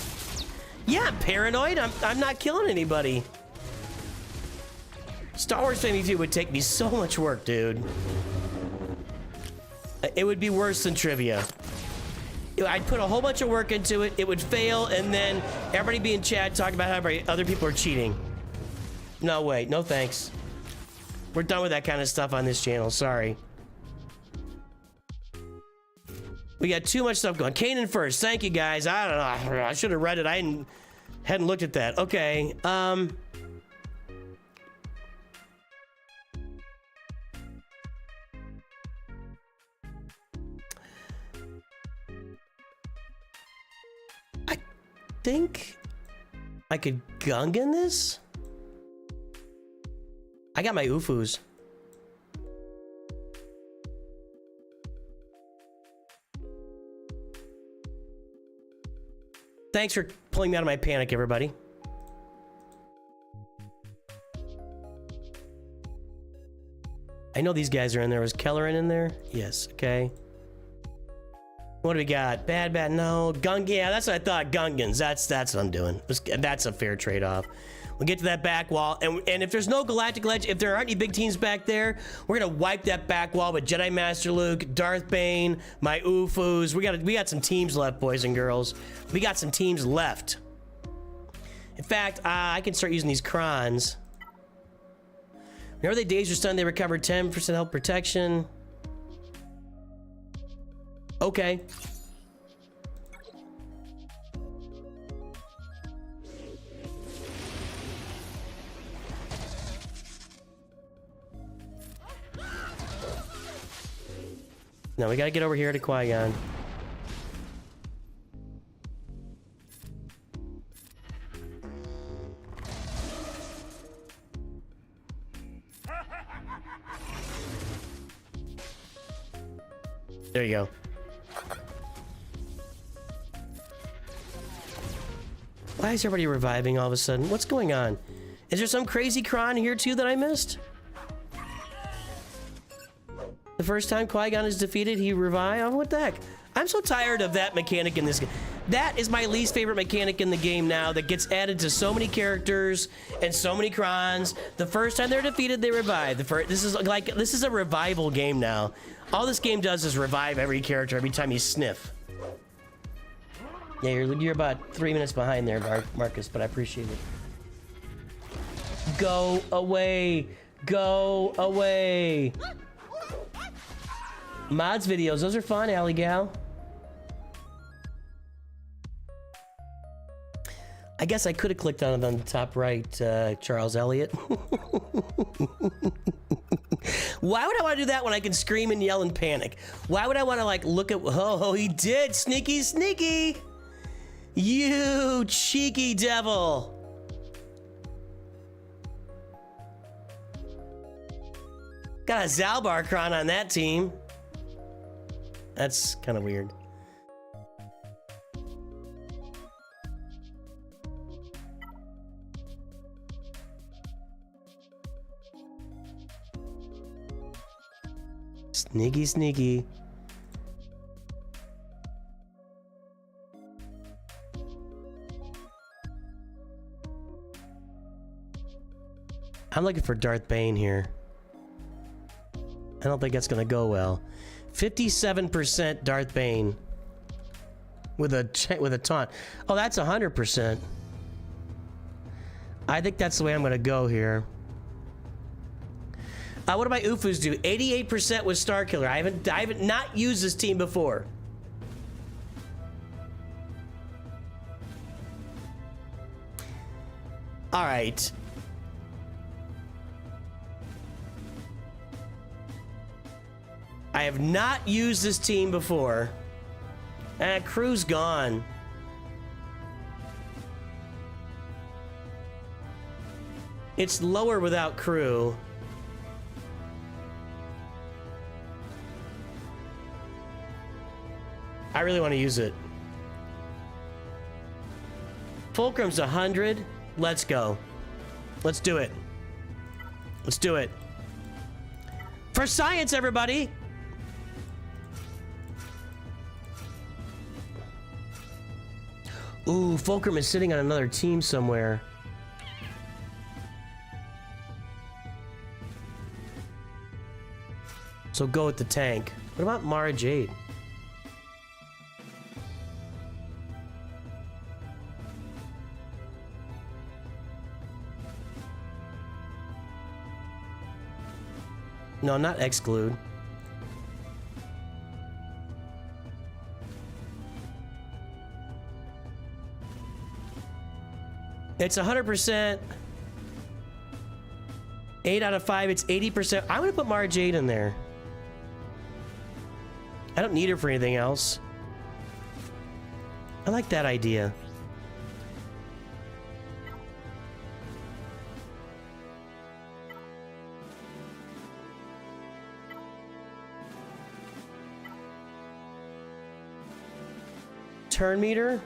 Yeah, I'm paranoid. I'm not killing anybody. Star Wars Family Feud would take me so much work, dude. It would be worse than trivia. I'd put a whole bunch of work into it. It would fail, and then everybody be in chat talking about how other people are cheating. No way. No thanks. We're done with that kind of stuff on this channel. Sorry. We got too much stuff going. Kanan first. Thank you, guys. I don't know. I should have read it. I hadn't looked at that. Okay. I think I could Gungan this. I got my Ufus. Thanks for pulling me out of my panic, everybody. I know these guys are in there. Was Kelleran in there? Yes. Okay. What do we got? Bad. No. Gung. Yeah, that's what I thought. Gungans. That's what I'm doing. That's a fair trade-off. We'll get to that back wall, and if there's no Galactic Legend, if there aren't any big teams back there, we're gonna wipe that back wall with Jedi Master Luke, Darth Bane, my Ufus. We got some teams left, boys and girls. We got some teams left. In fact, I can start using these Krons. Whenever they daze or stun, they recover 10% health protection. Okay. Now we gotta get over here to Qui-Gon. There you go. Why is everybody reviving all of a sudden? What's going on? Is there some crazy Kron here too that I missed? The first time Qui-Gon is defeated, he revives? Oh, what the heck? I'm so tired of that mechanic in this game. That is my least favorite mechanic in the game now that gets added to so many characters and so many Krons. The first time they're defeated, they revive. This is a revival game now. All this game does is revive every character every time you sniff. Yeah, you're about 3 minutes behind there, Marcus, but I appreciate it. Go away. Go away. Mods videos, those are fun, Alley Gal. I guess I could have clicked on it on the top right, Charles Elliott. Why would I want to do that when I can scream and yell and panic? Why would I want to like look at, oh, he did, sneaky, sneaky. You cheeky devil. Got a Zalbarkron on that team. That's kind of weird. Sneaky, sneaky. I'm looking for Darth Bane here. I don't think that's gonna go well. 57% Darth Bane with a taunt. Oh, that's 100%. I think that's the way I'm gonna go here. What do my Ufus do? 88% with Starkiller. I haven't not used this team before. All right. I have not used this team before. Crew's gone. It's lower without crew. I really want to use it. Fulcrum's 100. Let's go. Let's do it. Let's do it. For science, everybody! Ooh, Fulcrum is sitting on another team somewhere. So go with the tank. What about Mara Jade? No, not exclude. It's 100%. 8 out of 5, it's 80%. I'm gonna put Mara Jade in there. I don't need her for anything else. I like that idea. Turn meter.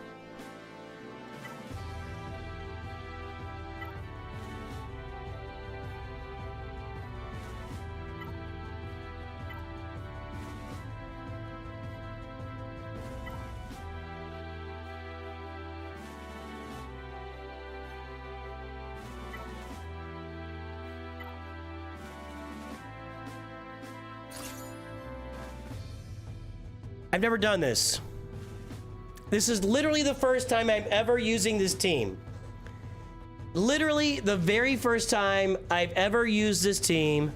I've never done this. This is literally the first time I'm ever using this team. Literally the very first time I've ever used this team.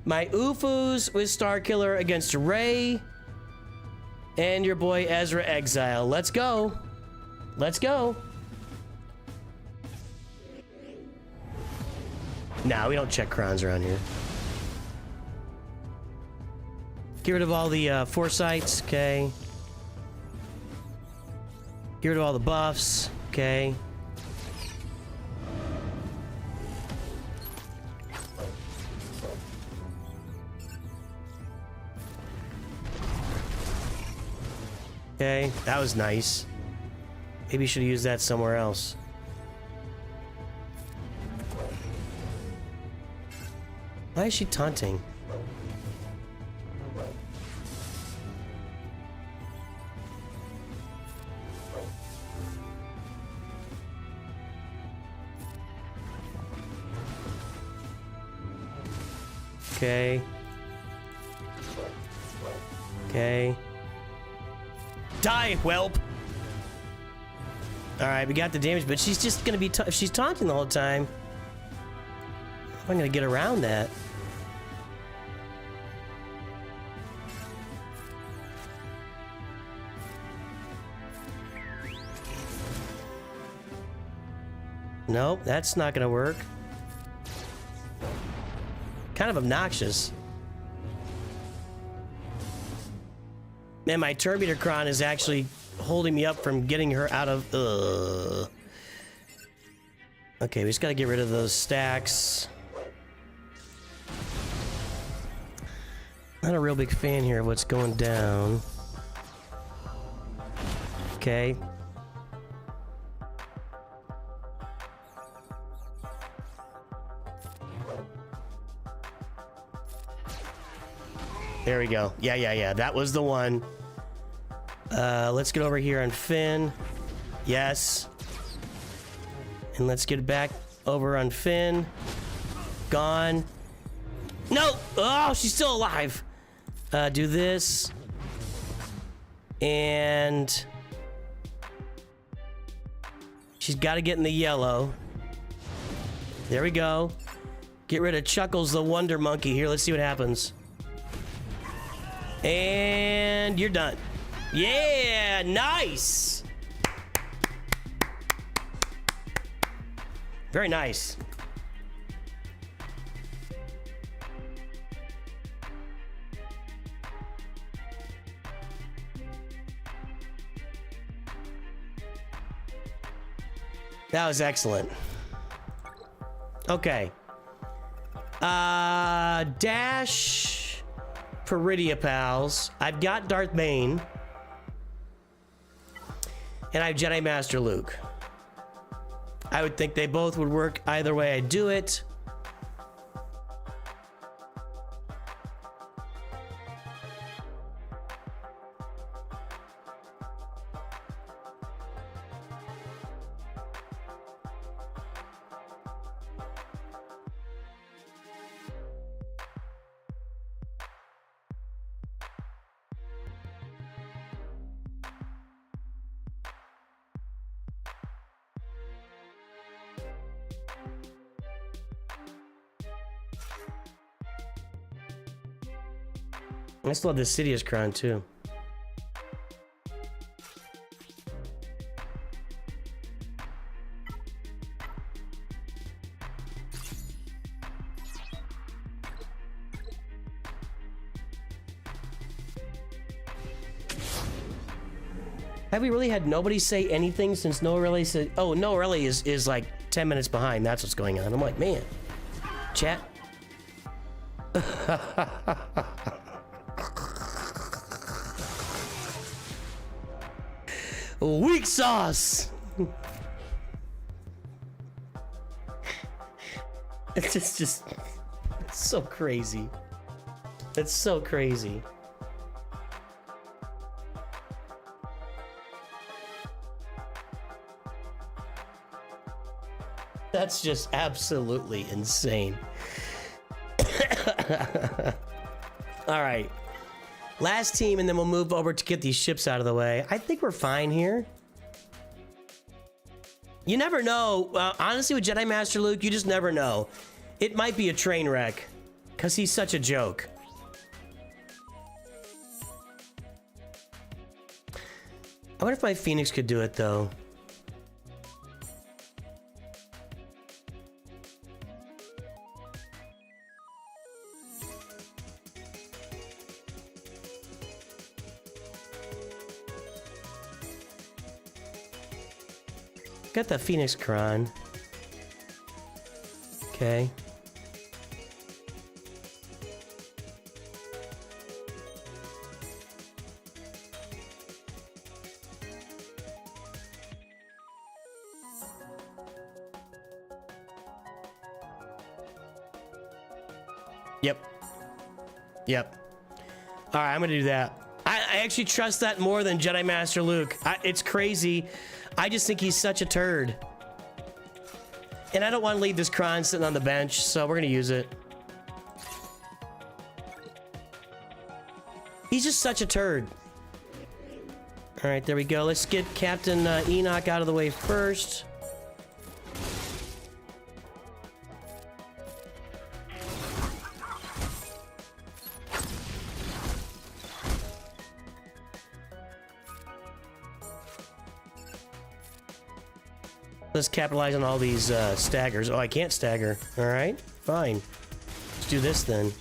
My Ufus with Starkiller against Rey and your boy Ezra Exile. Let's go. Let's go. Nah, we don't check crowns around here. Get rid of all the foresights, okay. Get rid of all the buffs, okay. Okay, that was nice. Maybe you should have used that somewhere else. Why is she taunting? Okay. Okay. Die, whelp! Alright, we got the damage, but she's just gonna be if she's taunting the whole time. I'm gonna get around that. Nope, that's not gonna work. Kind of obnoxious. Man, my turn meter cron is actually holding me up from getting her out of... Okay, we just gotta get rid of those stacks. Not a real big fan here of what's going down. Okay. There we go. Yeah. That was the one. Let's get over here on Finn. Yes. And let's get back over on Finn. Gone. No! Oh, she's still alive. Do this. And... she's got to get in the yellow. There we go. Get rid of Chuckles the Wonder Monkey here. Let's see what happens. And you're done. Yeah, nice. Very nice. That was excellent. Okay. Dash Peridia Pals. I've got Darth Bane. And I have Jedi Master Luke. I would think they both would work either way I do it. I still have the Sidious crown too. Have we really had nobody say anything since Noah Relay said? Oh, Noah Relay is like 10 minutes behind. That's what's going on. I'm like, man, chat. Weak sauce. It's just it's so crazy. It's so crazy. That's just absolutely insane. All right. Last team, and then we'll move over to get these ships out of the way. I think we're fine here. You never know. Honestly, with Jedi Master Luke, you just never know. It might be a train wreck, because he's such a joke. I wonder if my Phoenix could do it, though. Got the Phoenix Cron. Okay. Yep. All right, I'm gonna do that. I actually trust that more than Jedi Master Luke. It's crazy. I just think he's such a turd. And I don't want to leave this Cron sitting on the bench, so we're gonna use it. He's just such a turd. All right, there we go. Let's get Captain Enoch out of the way first. Let's capitalize on all these staggers. Oh, I can't stagger. All right, fine. Let's do this then.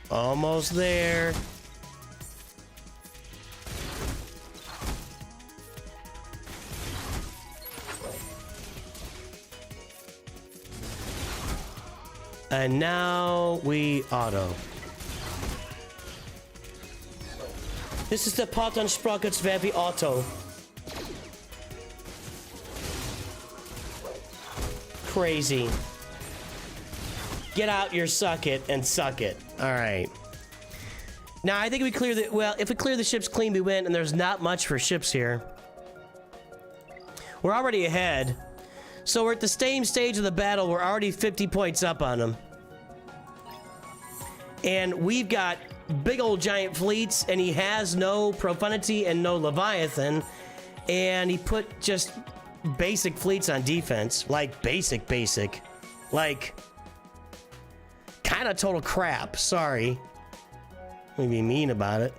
Almost there. And now we auto. This is the Potten Sprockets Vampy Auto. Crazy. Get out your suck it and suck it. Alright. Now I think we clear the, well, if we clear the ships clean, we win, and there's not much for ships here. We're already ahead. So we're at the same stage of the battle. We're already 50 points up on them. And we've got big old giant fleets, and he has no Profundity and no Leviathan. And he put just basic fleets on defense. Like, basic. Like, kind of total crap. Sorry. Let me be mean about it.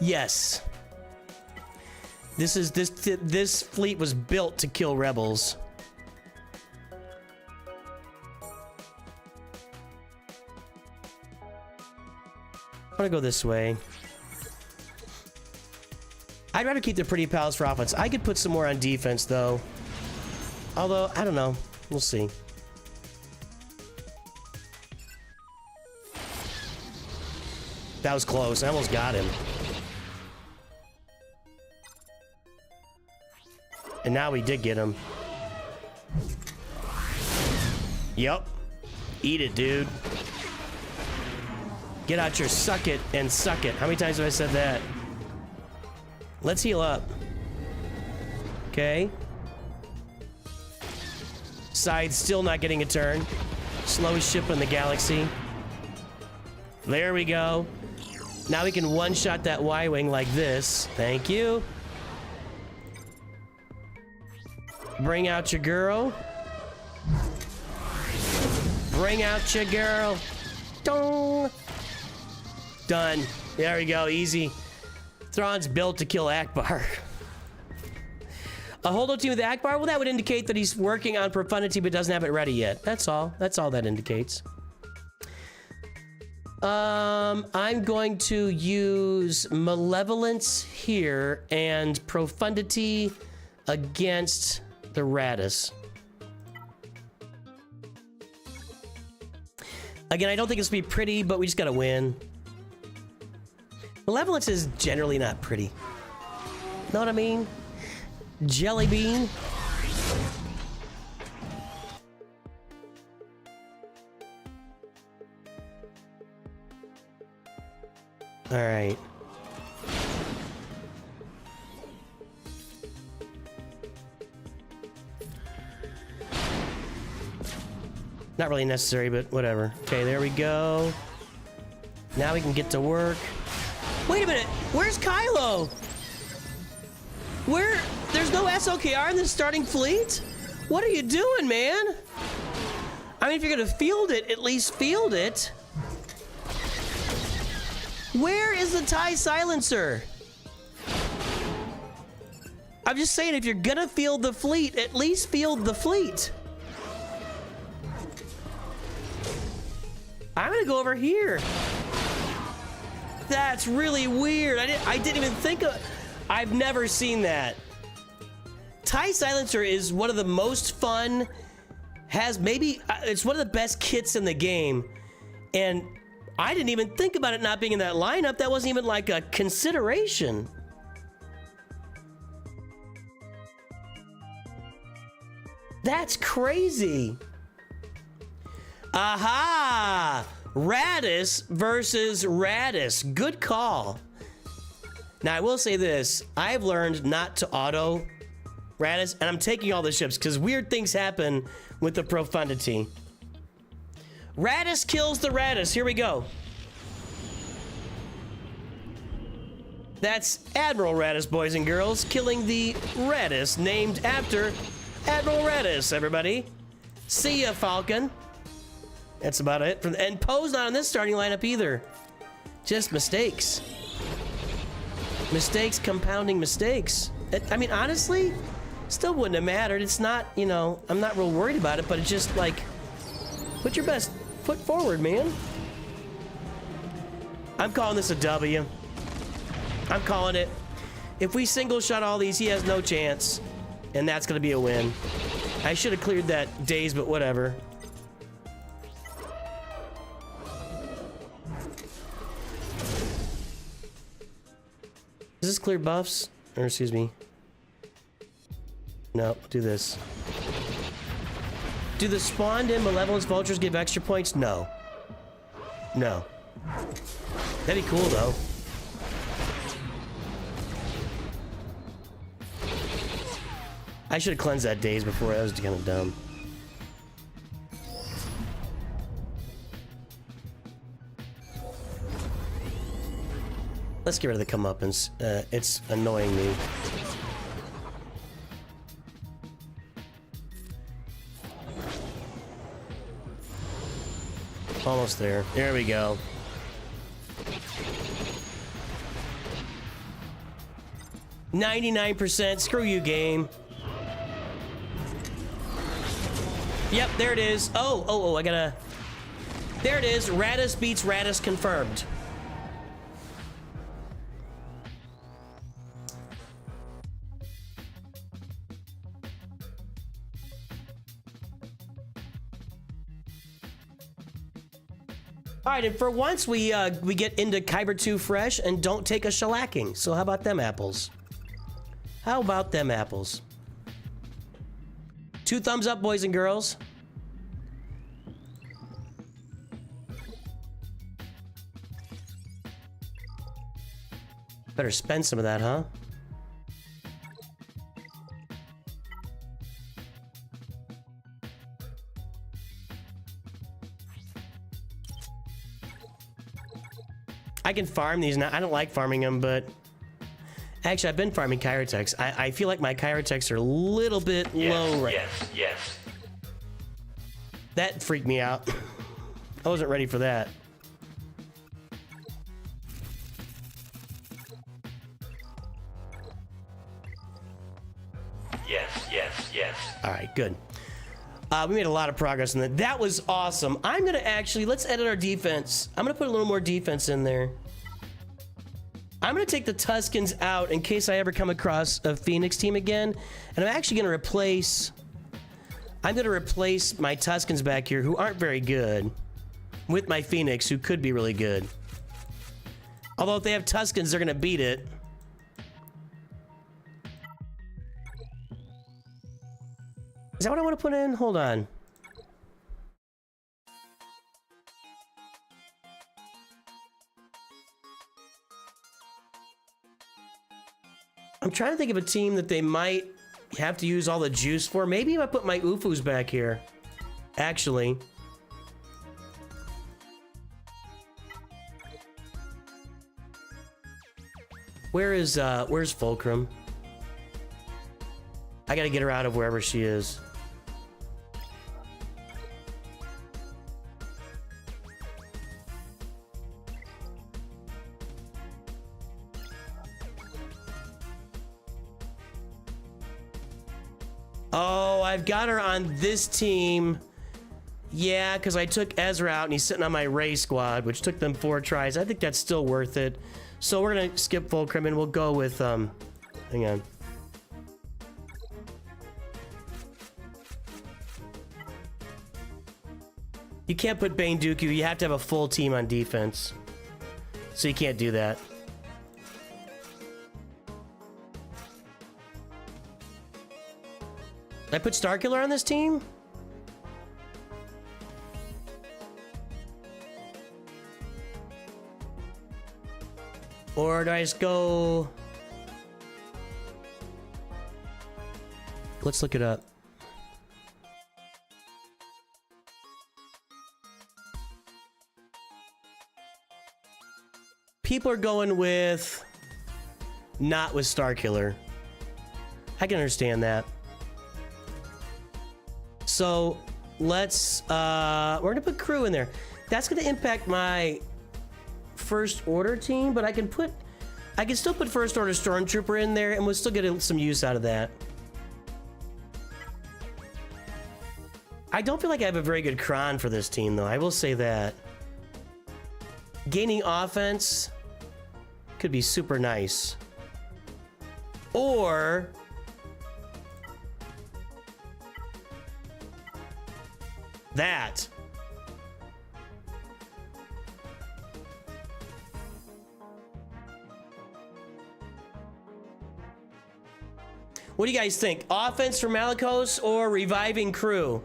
Yes. This fleet was built to kill rebels. I'm gonna go this way. I'd rather keep the pretty palace for offense. I could put some more on defense though. Although, I don't know. We'll see. That was close. I almost got him. And now we did get him. Yup. Eat it, dude. Get out your suck it and suck it. How many times have I said that? Let's heal up. Okay. Side still not getting a turn. Slowest ship in the galaxy. There we go. Now we can one-shot that Y-Wing like this. Thank you. Bring out your girl. Bring out your girl. Dong. Done. There we go. Easy. Thrawn's built to kill Akbar. A holdout team with Akbar? Well, that would indicate that he's working on Profundity but doesn't have it ready yet. That's all. That's all that indicates. I'm going to use Malevolence here and Profundity against the Radis. Again, I don't think it's gonna be pretty, but we just gotta win. Malevolence is generally not pretty. Know what I mean? Jelly bean. All right. Not really necessary, but whatever. Okay, there we go. Now we can get to work. Wait a minute, where's Kylo? There's no SOKR in the starting fleet? What are you doing, man? I mean, if you're gonna field it, at least field it. Where is the TIE silencer? I'm just saying, if you're gonna field the fleet, at least field the fleet. I'm gonna go over here. That's really weird. I didn't even think of... I've never seen that. TIE silencer is one of the most fun, it's one of the best kits in the game. And I didn't even think about it not being in that lineup. That wasn't even like a consideration. That's crazy. Aha! Radis versus Radis. Good call. Now, I will say this. I've learned not to auto Radis, and I'm taking all the ships because weird things happen with the Profundity. Radis kills the Radis. Here we go. That's Admiral Radis, boys and girls, killing the Radis named after Admiral Redis, everybody. See ya, Falcon. That's about it. And Poe's not on this starting lineup either. Just mistakes. Mistakes compounding mistakes. I mean, honestly, still wouldn't have mattered. It's not, you know, I'm not real worried about it, but it's just like, put your best foot forward, man. I'm calling this a W. I'm calling it. If we single shot all these, he has no chance. And that's going to be a win. I should have cleared that daze, but whatever. Does this clear buffs? Or excuse me. No, do this. Do the spawned in malevolence vultures give extra points? No. No. That'd be cool though. I should have cleansed that daze before. That was kind of dumb. Let's get rid of the comeuppance. It's annoying me. Almost there. There we go. %. Screw you, game. Yep, there it is. Oh, I gotta... There it is. Radis beats Radis confirmed. All right, and for once we get into Kyber 2 fresh and don't take a shellacking. So how about them apples? How about them apples? 2 thumbs up, boys and girls. Better spend some of that, huh? I can farm these now. I don't like farming them, but actually, I've been farming Kyrotex. I feel like my Kyrotex are a little bit low right now. Yes. That freaked me out. I wasn't ready for that. Yes. All right, good. We made a lot of progress in that. That was awesome. I'm gonna actually, let's edit our defense. I'm gonna put a little more defense in there. I'm gonna take the Tuscans out in case I ever come across a Phoenix team again. And I'm actually gonna replace my Tuscans back here, who aren't very good, with my Phoenix, who could be really good. Although if they have Tuscans, they're gonna beat it. Is that what I want to put in? Hold on. I'm trying to think of a team that they might have to use all the juice for. Maybe if I put my Ufus back here. Actually. Where's Fulcrum? I gotta get her out of wherever she is. Oh, I've got her on this team. Yeah, because I took Ezra out and he's sitting on my Ray squad, which took them 4 tries. I think that's still worth it. So we're gonna skip Fulcrum and we'll go with, hang on. You can't put Bane Dooku, you have to have a full team on defense. So you can't do that. Did I put Starkiller on this team? Or do I just go... Let's look it up. People are going with... not with Starkiller. I can understand that. So let's, we're gonna put crew in there. That's gonna impact my first order team, but I can still put first order stormtrooper in there and we'll still get some use out of that. I don't feel like I have a very good cron for this team though, I will say that. Gaining offense could be super nice. Or that. What do you guys think? Offense for Malicos or reviving crew?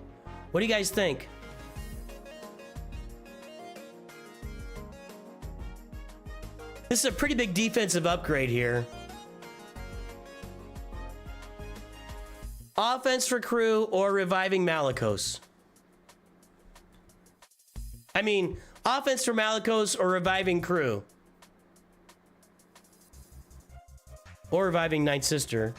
What do you guys think? This is a pretty big defensive upgrade here. Offense for crew or reviving Malicos? I mean, offense for Malicos or reviving crew? Or reviving Night Sister?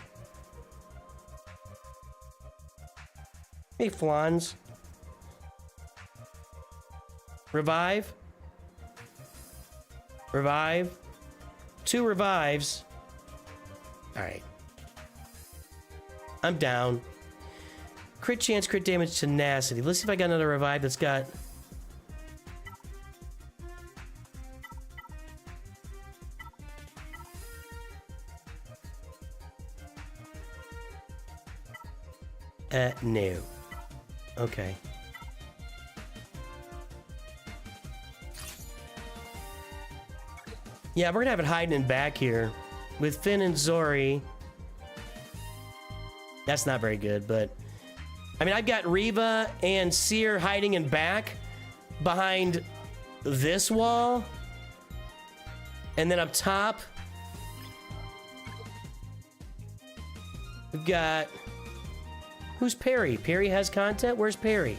Hey, Flans. Revive. Revive. 2 revives. Alright. I'm down. Crit chance, crit damage, tenacity. Let's see if I got another revive that's got... No. Okay. Yeah, we're gonna have it hiding in back here. With Finn and Zori. That's not very good, but... I mean, I've got Reva and Seer hiding in back behind this wall. And then up top... we've got... Who's Perry? Perry has content? Where's Perry?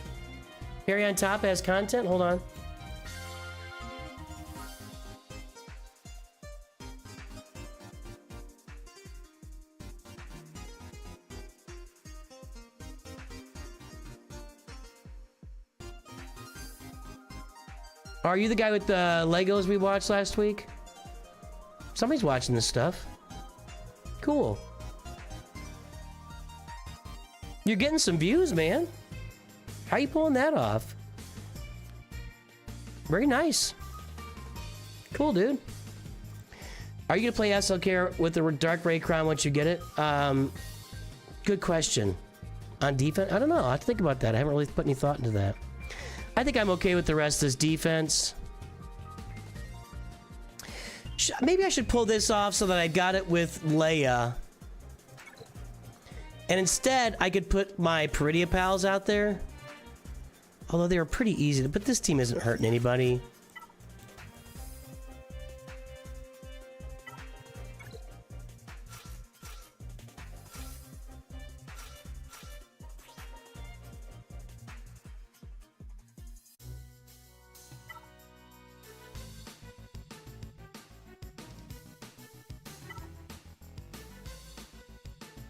Perry on top has content? Hold on. Are you the guy with the Legos we watched last week? Somebody's watching this stuff. Cool. You're getting some views, man. How you pulling that off? Very nice. Cool, dude. Are you gonna play SLK with the Dark Ray Crown once you get it? Good question. On defense? I don't know. I have to think about that. I haven't really put any thought into that. I think I'm okay with the rest of this defense. Maybe I should pull this off so that I got it with Leia. And instead, I could put my Peridia pals out there. Although they were pretty easy, but this team isn't hurting anybody.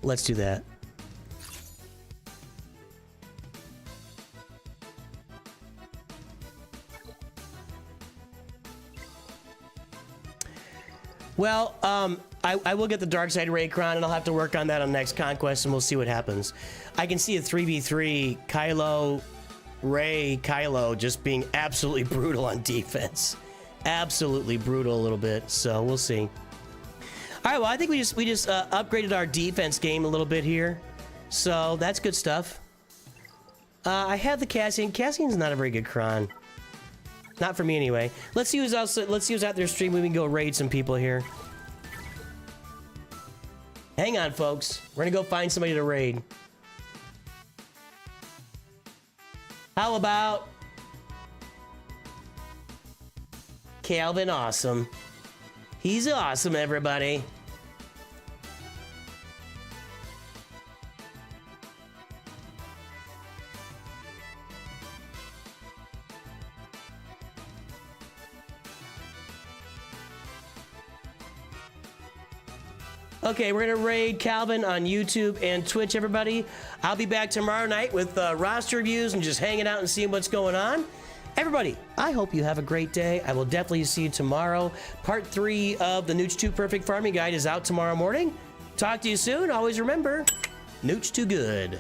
Let's do that. Well, I will get the Dark Side Raycron, and I'll have to work on that on next Conquest, and we'll see what happens. I can see a 3v3 Kylo, Rey, Kylo just being absolutely brutal on defense. Absolutely brutal a little bit, so we'll see. All right, well, I think we just upgraded our defense game a little bit here, so that's good stuff. I have the Cassian. Cassian's not a very good cron. Not for me anyway. Let's use out their stream. We can go raid some people here. Hang on, folks. We're gonna go find somebody to raid. How about Calvin Awesome? He's awesome, everybody. Okay, we're gonna raid Calvin on YouTube and Twitch, everybody. I'll be back tomorrow night with roster reviews and just hanging out and seeing what's going on. Everybody, I hope you have a great day. I will definitely see you tomorrow. Part 3 of the Nooch2 Perfect Farming Guide is out tomorrow morning. Talk to you soon. Always remember, Nooch2Gud.